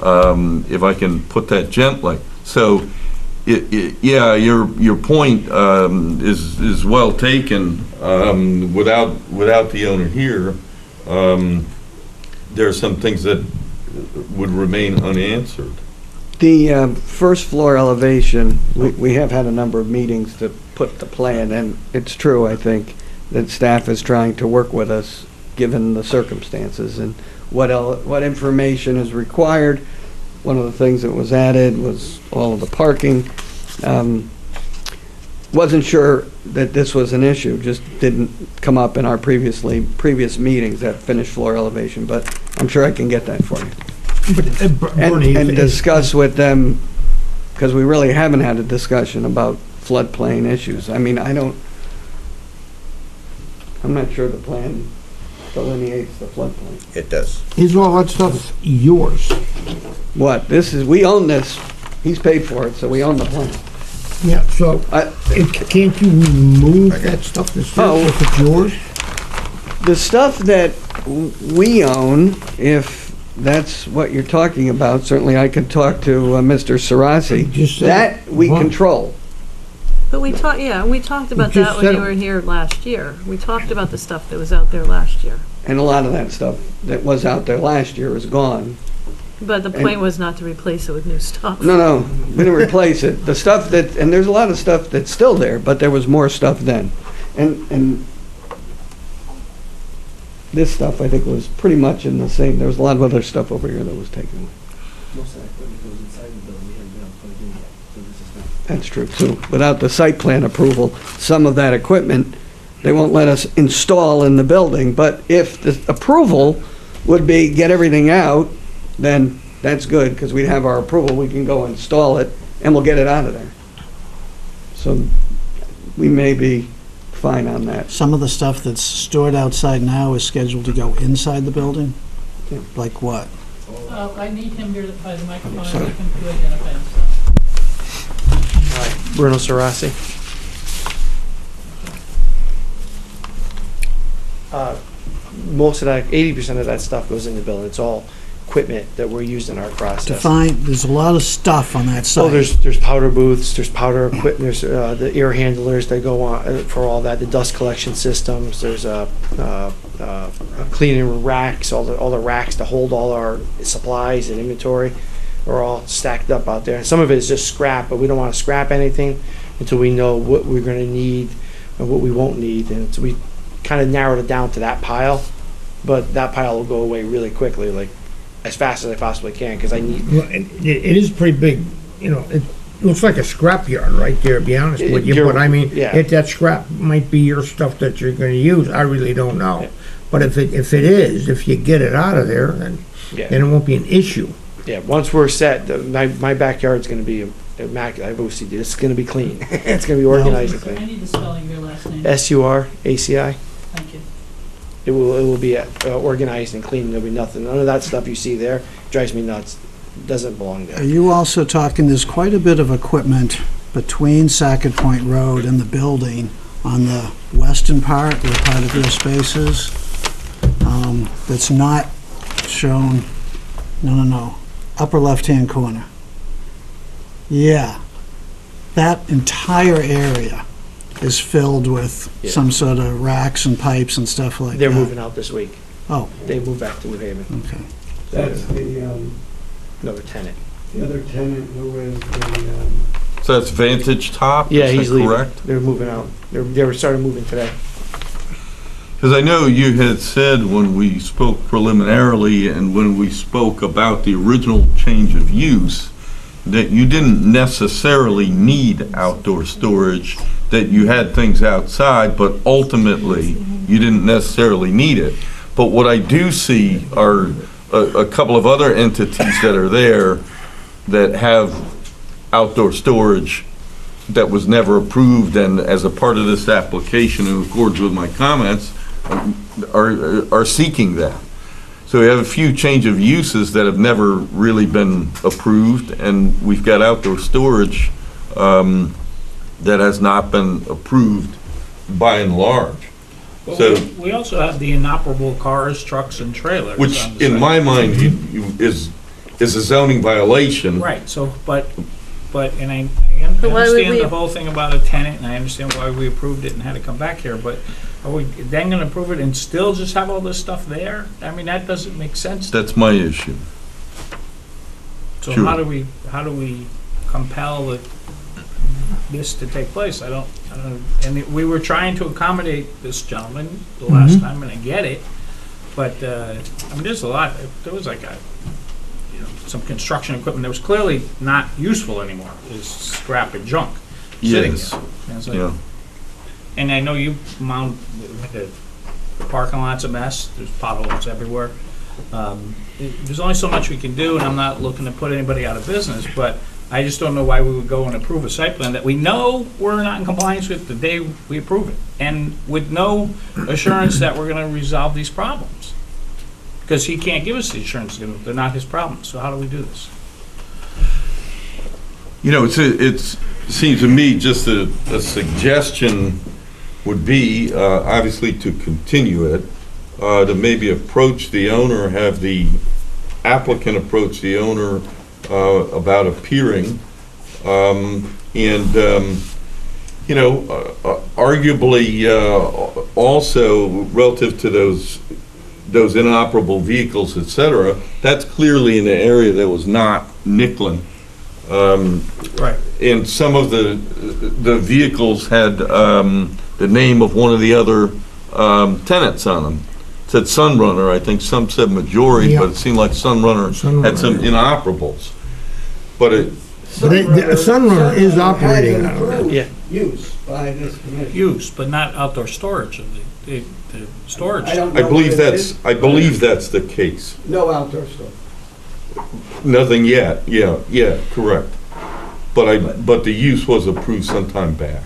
if I can put that gently. So, yeah, your point is well taken. Without the owner here, there are some things that would remain unanswered. The first floor elevation, we have had a number of meetings to put the plan, and it's true, I think, that staff is trying to work with us, given the circumstances, and what information is required. One of the things that was added was all of the parking. Wasn't sure that this was an issue, just didn't come up in our previous meetings, that finished floor elevation, but I'm sure I can get that for you. And discuss with them, because we really haven't had a discussion about floodplain issues. I mean, I'm not sure the plan delineates the floodplain. It does. Is all that stuff yours? What? We own this. He's paid for it, so we own the plan. Yeah, so can't you remove that stuff that's there if it's yours? The stuff that we own, if that's what you're talking about, certainly I could talk to Mr. Sarasi. That we control. But we talked about that when you were here last year. We talked about the stuff that was out there last year. And a lot of that stuff that was out there last year is gone. But the point was not to replace it with new stuff. No, we didn't replace it. The stuff and there's a lot of stuff that's still there, but there was more stuff then. And this stuff, I think, was pretty much in the same. There was a lot of other stuff over here that was taken away. Most of that equipment goes inside the building. We haven't been able to put it in yet, so this is not. That's true, too. Without the site plan approval, some of that equipment, they won't let us install in the building. But if the approval would be get everything out, then that's good, because we'd have our approval. We can go install it, and we'll get it out of there. So we may be fine on that. some of the stuff that's stored outside now is scheduled to go inside the building? Like what? I need him here by the microphone, Sorry. I can identify himself. Bruno Sarasi. Most of that, 80% of that stuff goes in the building. It's all equipment that we're using in our process. There's a lot of stuff on that site. Oh, there's powder booths, there's powder equipment, there's the air handlers that go on for all that, the dust collection systems, there's cleaning racks, all the racks to hold all our supplies and inventory are all stacked up out there. And some of it is just scrap, but we don't want to scrap anything until we know what we're going to need and what we won't need. And so we kind of narrowed it down to that pile, but that pile will go away really quickly, like as fast as I possibly can, because I need. Well, it is pretty big, it looks like a scrap yard right there, to be honest with you, but I mean, yeah. if that scrap might be your stuff that you're gonna use, I really don't know. But if it is, if you get it out of there, then it won't be an issue. Yeah, once we're set, my backyard's gonna be immaculate. I have OCD. It's gonna be clean. It's gonna be organized and I clean. need the spelling of your last name. SURACI. Thank you. It will be organized and clean. There'll be nothing. None of that stuff you see there drives me nuts. Doesn't belong Are there. you also talking, there's quite a bit of equipment between Sackett Point Road and the building on the western part, where part of your space is, that's not shown, no, upper left-hand corner. Yeah, that entire area is filled with Yeah. some sort of racks and pipes and stuff like that. They're moving out this week. Oh. They moved back to New Haven. Okay. That's the Another tenant. other tenant who is the, So that's Vantage Top? Yeah, is that he's leaving. correct? They're moving out. They were starting moving today. Because I know you had said when we spoke preliminarily and when we spoke about the original change of use, that you didn't necessarily need outdoor storage, that you had things outside, but ultimately, you didn't necessarily need it. But what I do see are a couple of other entities that are there that have outdoor storage that was never approved, and as a part of this application, in accordance with my comments, are seeking that. So we have a few change of uses that have never really been approved, and we've got outdoor storage that has not been approved by and large. But So, we also have the inoperable cars, trucks, and trailers. which on the in site. my mind is a zoning violation. Right, so, and I But why would understand we- the whole thing about a tenant, and I understand why we approved it and had to come back here, but are we then gonna approve it and still just have all this stuff there? I mean, that doesn't make sense. That's my issue. So Sure. how do we compel this to take place? I don't, and we were trying to accommodate this gentleman the last time, and I get it, but, I mean, there's a lot, there was like some construction equipment that was clearly not useful anymore, is scrap and junk sitting Yes. there. And it's like- Yeah. And I know you mount, the parking lot's a mess, there's potholes everywhere. There's only so much we can do, and I'm not looking to put anybody out of business, but I just don't know why we would go and approve a site plan that we know we're not in compliance with the day we approve it, and with no assurance that we're gonna resolve these problems. Because he can't give us the assurance, they're not his problems, so how do we do this? You know, it seems to me just a suggestion would be, obviously, to continue it, to maybe approach the owner, have the applicant approach the owner about appearing, and, you know, arguably, also relative to those inoperable vehicles, et cetera, that's clearly in the area that was not Nicklin. Right. And some of the vehicles had the name of one of the other tenants on them. It said Sunrunner, I think some said Majori, but it seemed like Sunrunner had some inoperables. But it, Sunrunner is operating. Yeah. use by this committee. Use, but not outdoor storage of the storage. I don't I know believe what it is. I believe that's the case. No outdoor stuff. Nothing yet, yeah, correct. But the use was approved some time back.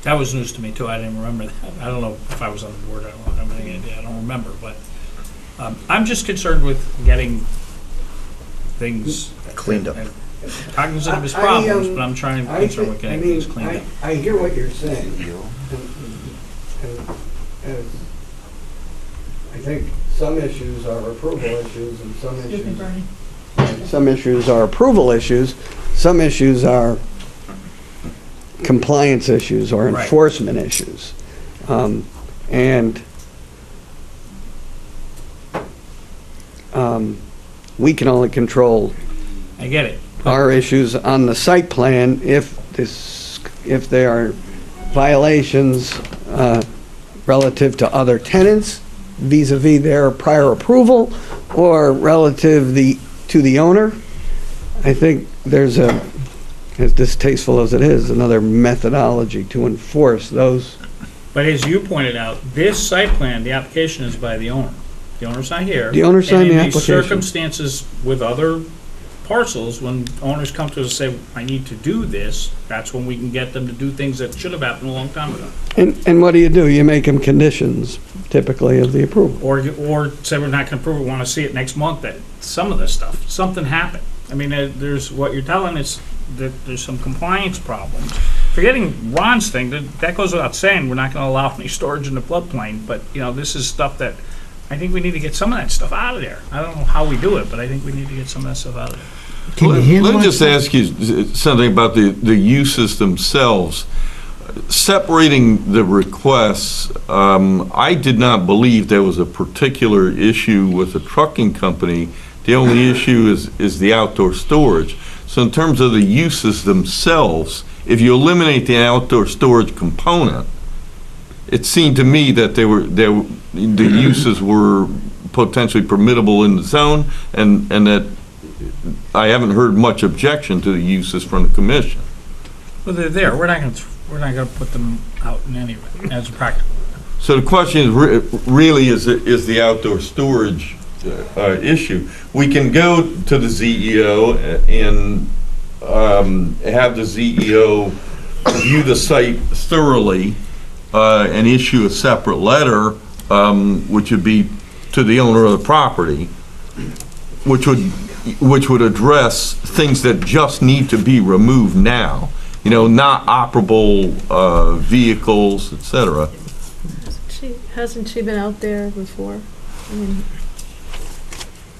That was news to me too, I didn't remember that. I don't know if I was on the board, I don't have any idea, I don't remember, but I'm just concerned with getting things Cleaned up. cognizant of his I, problems, but I'm trying to I concerned thi- with getting I mean, things cleaned up. I hear what you're saying. And I think some issues are approval issues and some Excuse me, issues. Bernie. Some issues are approval issues, some issues are compliance issues or Right. enforcement issues. And we can only control I get it. our issues on the site plan if they are violations relative to other tenants vis-à-vis their prior approval or relative to the owner. I think there's as distasteful as it is, another methodology to enforce those. But as you pointed out, this site plan, the application is by the owner. The owner's not here. The owner signed the And in application. these circumstances with other parcels, when owners come to us and say, I need to do this, that's when we can get them to do things that should have happened a long time ago. And what do? You make them conditions typically of the approval. Or say we're not gonna approve it, wanna see it next month, that some of this stuff, something happened. I mean, there's, what you're telling us, that there's some compliance problems. Forgetting Ron's thing, that goes without saying, we're not gonna allow any storage in the floodplain, but, you know, this is stuff that, I think we need to get some of that stuff out of there. I don't know how we do it, but I think we need to get some of that stuff out of there. Let me just ask you something about the uses themselves. Separating the requests, I did not believe there was a particular issue with the trucking company. The only issue is the outdoor storage. So in terms of the uses themselves, if you eliminate the outdoor storage component, it seemed to me that the uses were potentially permittable in the zone, and that I haven't heard much objection to the uses from the commission. Well, they're there, we're not gonna put them out in any way, as a practical. So the question is really is the outdoor storage issue. We can go to the ZEO and have the ZEO review the site thoroughly and issue a separate letter, which would be to the owner of the property, which would address things that just need to be removed now. You know, not operable vehicles, et cetera. Hasn't she been out there before? I mean,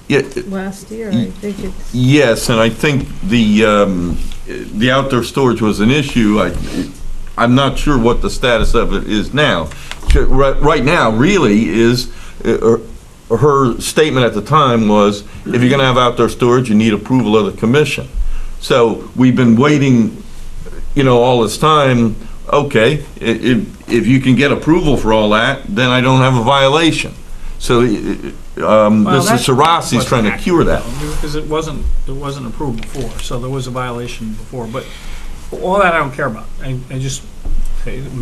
Yeah, last year, I think it's. yes, and I think the outdoor storage was an issue. I'm not sure what the status of it is now. Right now, really, is her statement at the time was, if you're gonna have outdoor storage, you need approval of the commission. So we've been waiting, you know, all this time. Okay, if you can get approval for all that, then I don't have a violation. So Mr. Sarasi's trying to cure that. Because it wasn't approved before, so there was a violation before, but all that I don't care about. I'm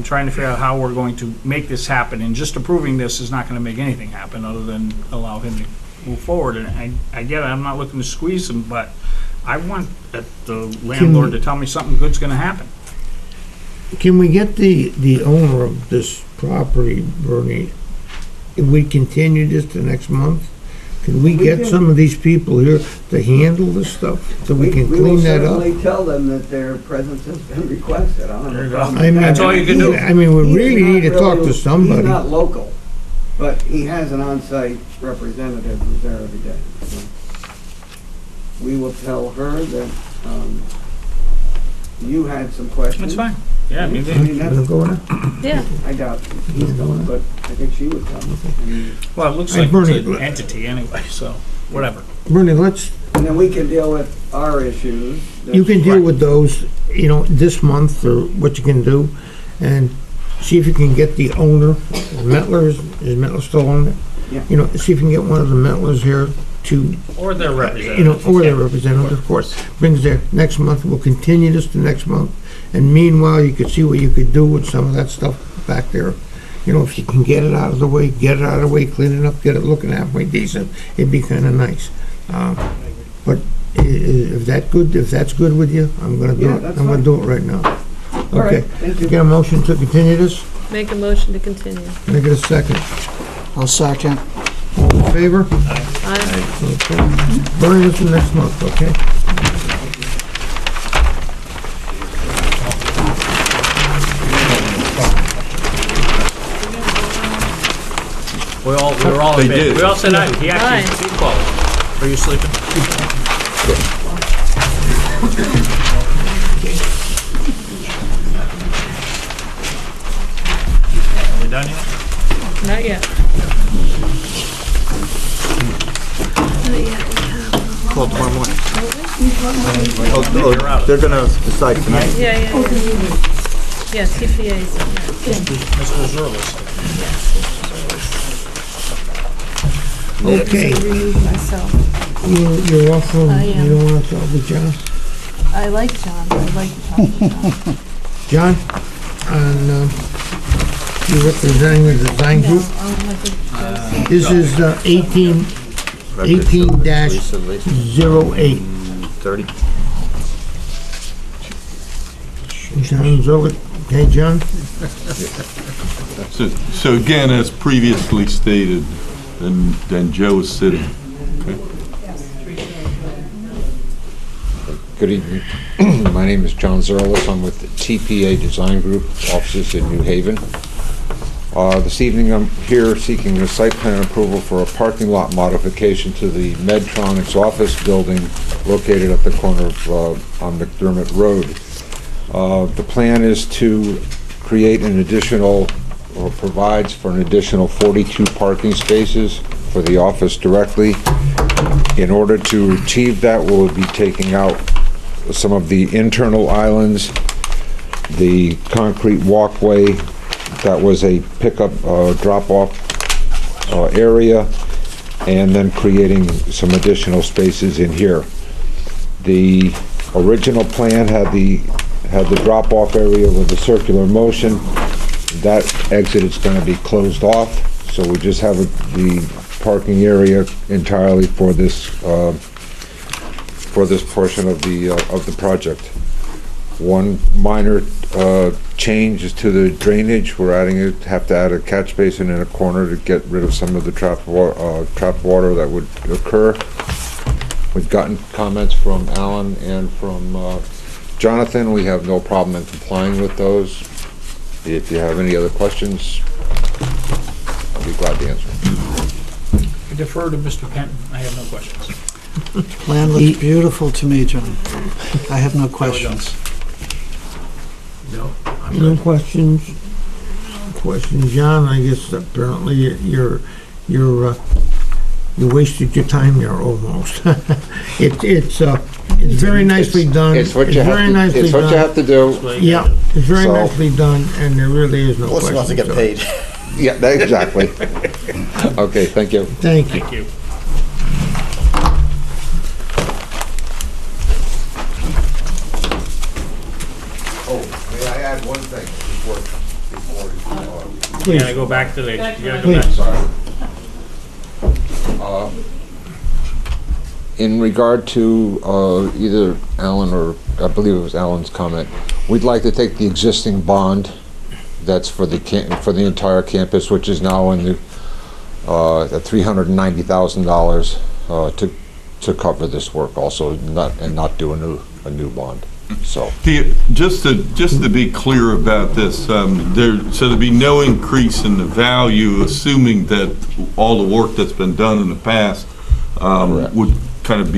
trying to figure out how we're going to make this happen, and just approving this is not gonna make anything happen other than allow him to move forward. And I get it, I'm not looking to squeeze him, but I want the landlord to tell me something good's gonna happen. Can we get the owner of this property, Bernie, if we continue this to next month, can we get some of these people here to handle this stuff so we can clean that up? We will certainly tell them that their presence has been requested. I don't know. I mean, That's all you can do. I mean, we really need to talk to somebody. He's not local, but he has an on-site representative who's there every day. So we will tell her that you had some questions. That's fine. Yeah, I mean, Wanna go in there? Yeah. I doubt he's going, but I think she would come. I mean, well, it looks Hey, like Bernie, it's an entity anyway, so, whatever. Bernie, let's, And then we can deal with our issues. you can deal with those, you know, this month, or what you can do, and see if you can get the owner, is Mettler still on it? Yeah. You know, see if you can get one of the Mettlers here to, Or their representative. you know, or their representative, of course, brings their next month. We'll continue this to next month, and meanwhile, you could see what you could do with some of that stuff back there. You know, if you can get it out of the way, clean it up, get it looking halfway decent, it'd be kinda nice. But if that's good with you, I'm gonna do Yeah, it. that's I'm gonna fine. do it right now. All right, Okay. thank you. Get a motion to continue this? Make a motion to continue. Can I get a second? I'll second. All in favor? Aye. Okay. Burn this next month, okay? We're all in They favor. did. We all said aye. He Aye. actually, he called. Are you sleeping? Are we done yet? Not yet. Call tomorrow morning. Oh, they're gonna decide tonight. Yeah. Yeah, CPA's. Mr. Zerlis. Okay. Remove myself. You're off from, I am. you don't wanna talk with John? I like John, but I'd like to talk to John. John, on You representing the design group? This is 18-08. 30. John Zollett. Okay, John? So again, as previously stated, then Joe is sitting. Okay. Good evening. My name is John Zerlis. I'm with the TPA Design Group, offices in New Haven. This evening, I'm here seeking a site plan approval for a parking lot modification to the Medtronic's office building located at the corner of on McDermott Road. The plan is to create an additional, or provides for an additional 42 parking spaces for the office directly. In order to achieve that, we'll be taking out some of the internal islands, the concrete walkway that was a pickup drop-off area, and then creating some additional spaces in here. The original plan had the drop-off area with the circular motion. That exit is going to be closed off, so we just have the parking area entirely for this portion of the project. One minor change is to the drainage. We're have to add a catch basin in a corner to get rid of some of the trapped water that would occur. We've gotten comments from Alan and from Jonathan. We have no problem in complying with those. If you have any other questions, I'll be glad to answer. I defer to Mr. Penton. I have no questions. Plan looks beautiful to me, John. I have no questions. No. No questions? Questions, John? I guess apparently you wasted your time here almost. It's very nicely done. It's what you have to do. Yeah, it's very So- nicely done, and there really is no Plus, question. he wants to get paid. Yeah, exactly. Okay, thank you. Thank you. Thank you. Oh, may I add one thing before You gotta go back to the, you gotta go Please. back. Sorry. In regard to either Alan or, I believe it was Alan's comment, we'd like to take the existing bond that's for the entire campus, which is now in the at $390,000 to cover this work also, not do a new bond. So Just to be clear about this, so there'd be no increase in the value, assuming that all the work that's been done in the past would kind of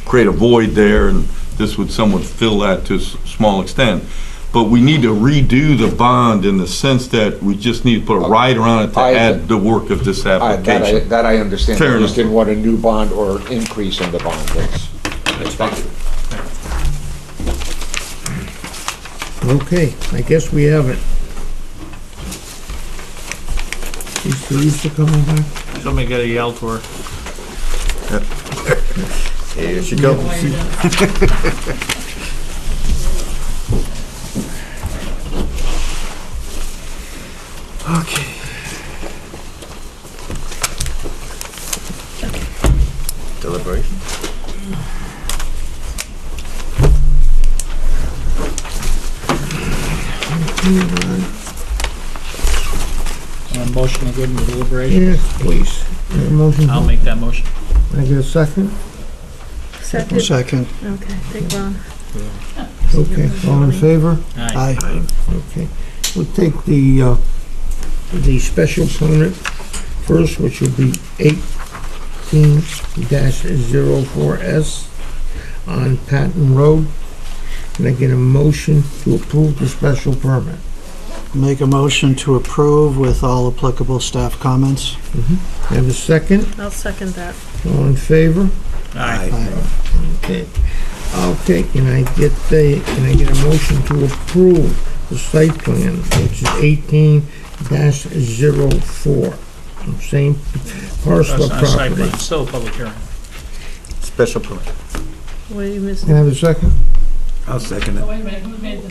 create a void there, and this would somewhat fill that to a small extent. But we need to redo the bond in the sense that we just need to put a rider on it to add the work of this application. that I understand. Fair I just enough. didn't want a new bond or increase in the bond. Thank you. Okay, I guess we have it. Is Teresa coming back? Somebody gotta yell to her. Here she goes. Okay. Deliberation? Motion to go into deliberation? Yes, please. Motion. I'll make that motion. Can I get a second? Second? Second. Okay, take Ron. Okay, all in favor? Aye. Okay. We'll take the special permit first, which will be 18-04S on Patton Road. Can I get a motion to approve the special permit? Make a motion to approve with all applicable staff comments. Have a second? I'll second that. All in favor? Aye. Okay. Can I get a motion to approve the site plan, which is 18-04? Same parcel of That's not a site property. plan, it's still a public hearing. Special permit. What are you Can I missing? have a second? I'll second it. Wait a minute, who made the?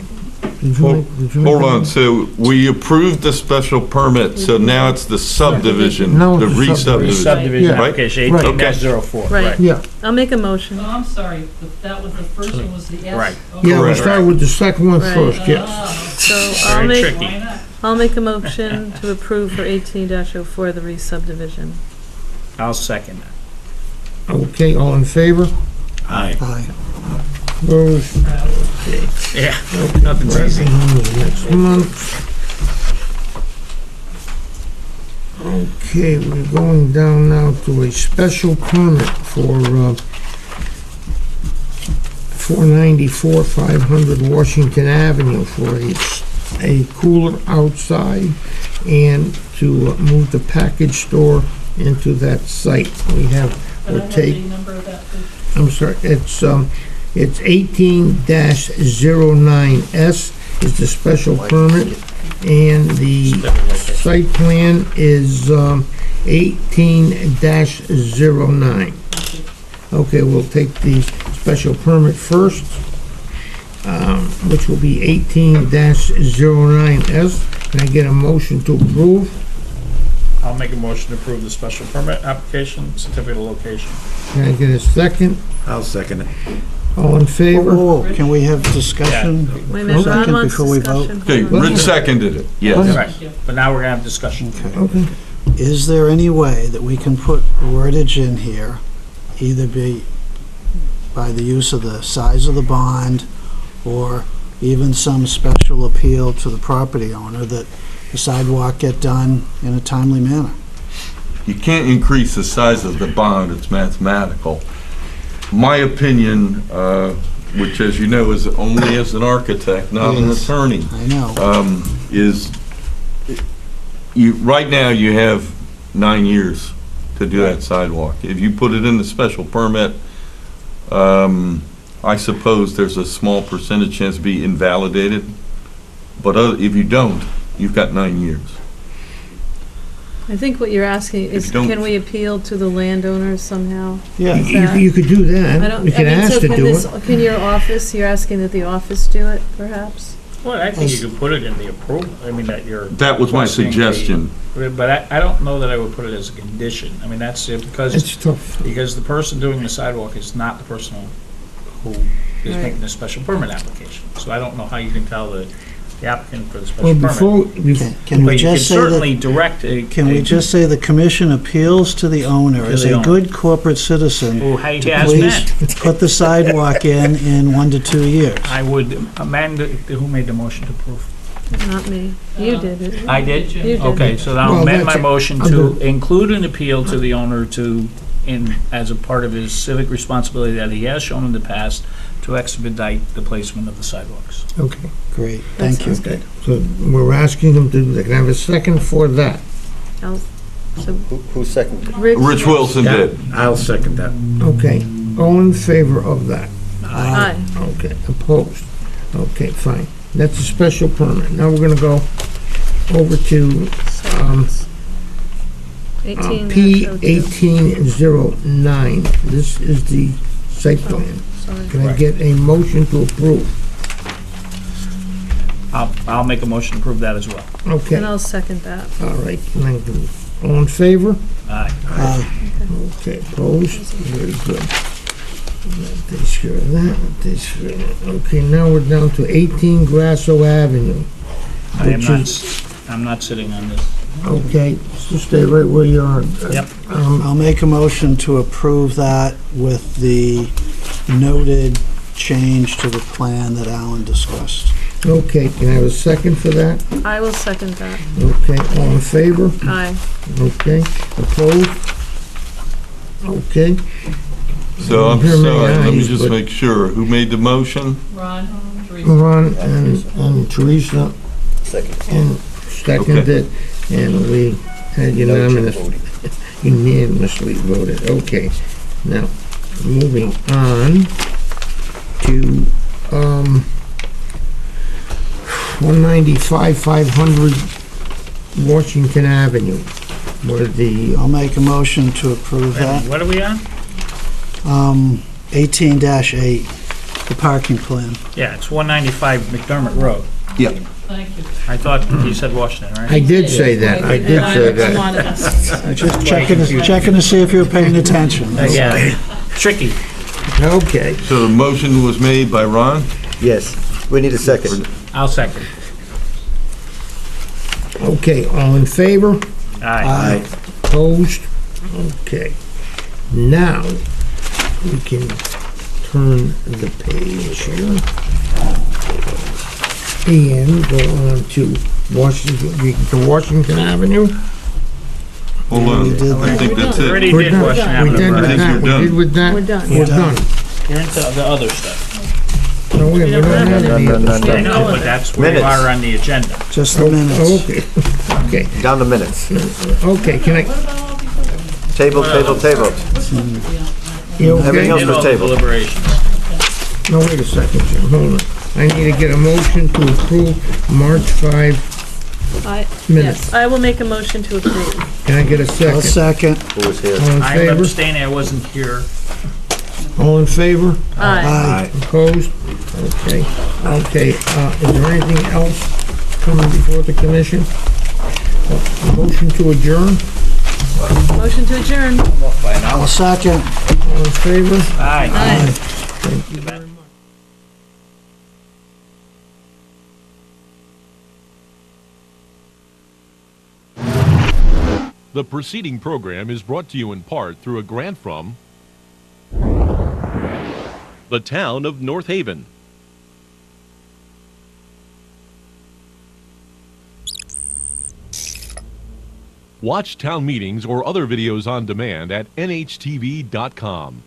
Did you make? Did you Hold make a- on, so we approved the special permit, so now it's the subdivision, Now the it's the re-subdivision. Subdivision Yeah. application, Right. 18-04, Right. right. Yeah, I'll make a motion. Oh, I'm sorry, that was the first one was the S? Right. Okay. yeah, we'll Correct. start with the second one Right. first, yes. Ah, So I'll Very make, tricky. why not? I'll make a motion to approve for 18-04, the re-subdivision. I'll second that. Okay, all in favor? Aye. Aye. Opposed? Yeah, nothing's easy. Next month. Okay, we're going down now to a special permit for 494 500 Washington Avenue for a cooler outside and to move the package store into that site. We have, Can I we'll have take, the number of that, please? I'm sorry, it's 18-09S is the special permit, and the site plan is 18-09. Okay, we'll take the special permit first, which will be 18-09S. Can I get a motion to approve? I'll make a motion to approve the special permit application, certificate of location. Can I get a second? I'll second it. All in favor? Whoa, whoa, can we have discussion? Wait a minute, Ron Second wants before we vote. discussion. Okay, Hold on. Rich seconded it, yes. Right, but now we're gonna have discussion. Okay. Is there any way that we can put wordage in here, either be by the use of the size of the bond, or even some special appeal to the property owner, that the sidewalk get done in a timely manner? You can't increase the size of the bond, it's mathematical. My opinion, which as you know is only as an architect, not an Yes. attorney, I know. is right now you have 9 years to do that sidewalk. If you put it in the special permit, I suppose there's a small percentage chance to be invalidated, but if you don't, you've got 9 years. I think what you're asking is, you don't- can we appeal to the landowners somehow? Yeah. Is that- You could do I that. don't, You I could mean, ask so to can do this, it. can your office, you're asking that the office do it, perhaps? Well, I think you could put it in the approval, I mean, that you're. That was my requesting a- suggestion. But I don't know that I would put it as a condition. I mean, that's it, It's tough. because the person doing the sidewalk is not the person who is Right. making the special permit application. So I don't know how you can tell the applicant for the Well, special permit. Can we But you can just say certainly that, direct can we just say the commission appeals to the owner To as the a owner. good corporate citizen Who he to has please met. put the sidewalk in 1 to 2 years? I would amend, who made the motion to approve? Not me. You did it. I did? You did. Okay, so then I'll Well, amend my that's- motion I'll to do- include an appeal to the owner as a part of his civic responsibility that he has shown in the past to expedite the placement of the sidewalks. Okay. Great, That thank you. sounds good. So we're asking him to do that. Can I have a second for that? I'll- So, Who seconded? Rich Wilson Yeah, did. I'll second that. Okay. All in favor of that? aye. Okay. Opposed? Okay, fine. That's a special permit. Now we're gonna go over to P 1809. This is the site plan. Sorry. Can I get a motion to approve? I'll make a motion to approve that as well. Okay, And I'll second that. all right. All in favor? Aye. Okay, opposed? Very good. That takes care of that, that takes care of that. Okay, now we're down to 18 Grasso Avenue. I'm not sitting on this. Okay, so stay right where you are. Yep. I'll make a motion to approve that with the noted change to the plan that Alan discussed. Okay, can I have a second for that? I will second that. Okay, all in favor? Aye. Okay, opposed? Okay, So I'm Here, may sorry, let me I, just but- make sure. Who made the motion? Ron, Teresa. Ron and Teresa Second. and seconded, and we had unanimously voted. Okay, now, moving on to 195 500 Washington Avenue, where the, I'll make a motion to approve that. What are we on? 18-8, the parking plan. Yeah, it's 195 McDermott Road. Yeah. Thank you. I thought you said Washington, right? I did say that, I did say that. Just checking to see if you're paying attention. Again, tricky. Okay. So the motion was made by Ron? Yes, we need a second. I'll second. Okay, all in favor? Aye. Opposed? Okay. Now, we can turn the page here. And go on to Washington Avenue. Hold on, I think that's it. Already We're did done. Washington We Avenue. did with I think that, you're we done. did with that. We're done. We're done. You're into the other stuff. No, we don't have any other I stuff. know, but that's where you Minutes. are on the agenda. Just the minutes. Okay, okay, Down to minutes. okay, can I, Table. you Everything else okay? Did was all the tabled. deliberations. No, wait a second, Jim, hold on. I need to get a motion to approve March 5 minutes. Yes, I will make a motion to approve. Can I get a I'll second? second. Who was here? All in I'm favor? abstaining, I wasn't here. All in favor? Aye. Opposed? Okay, okay, is there anything else coming before the commission? Motion to adjourn, Motion to adjourn. I'll second. all in favor? Aye. Thank you very much. The preceding program is brought to you in part through a grant from the town of North Haven. Watch town meetings or other videos on demand at nhtv.com.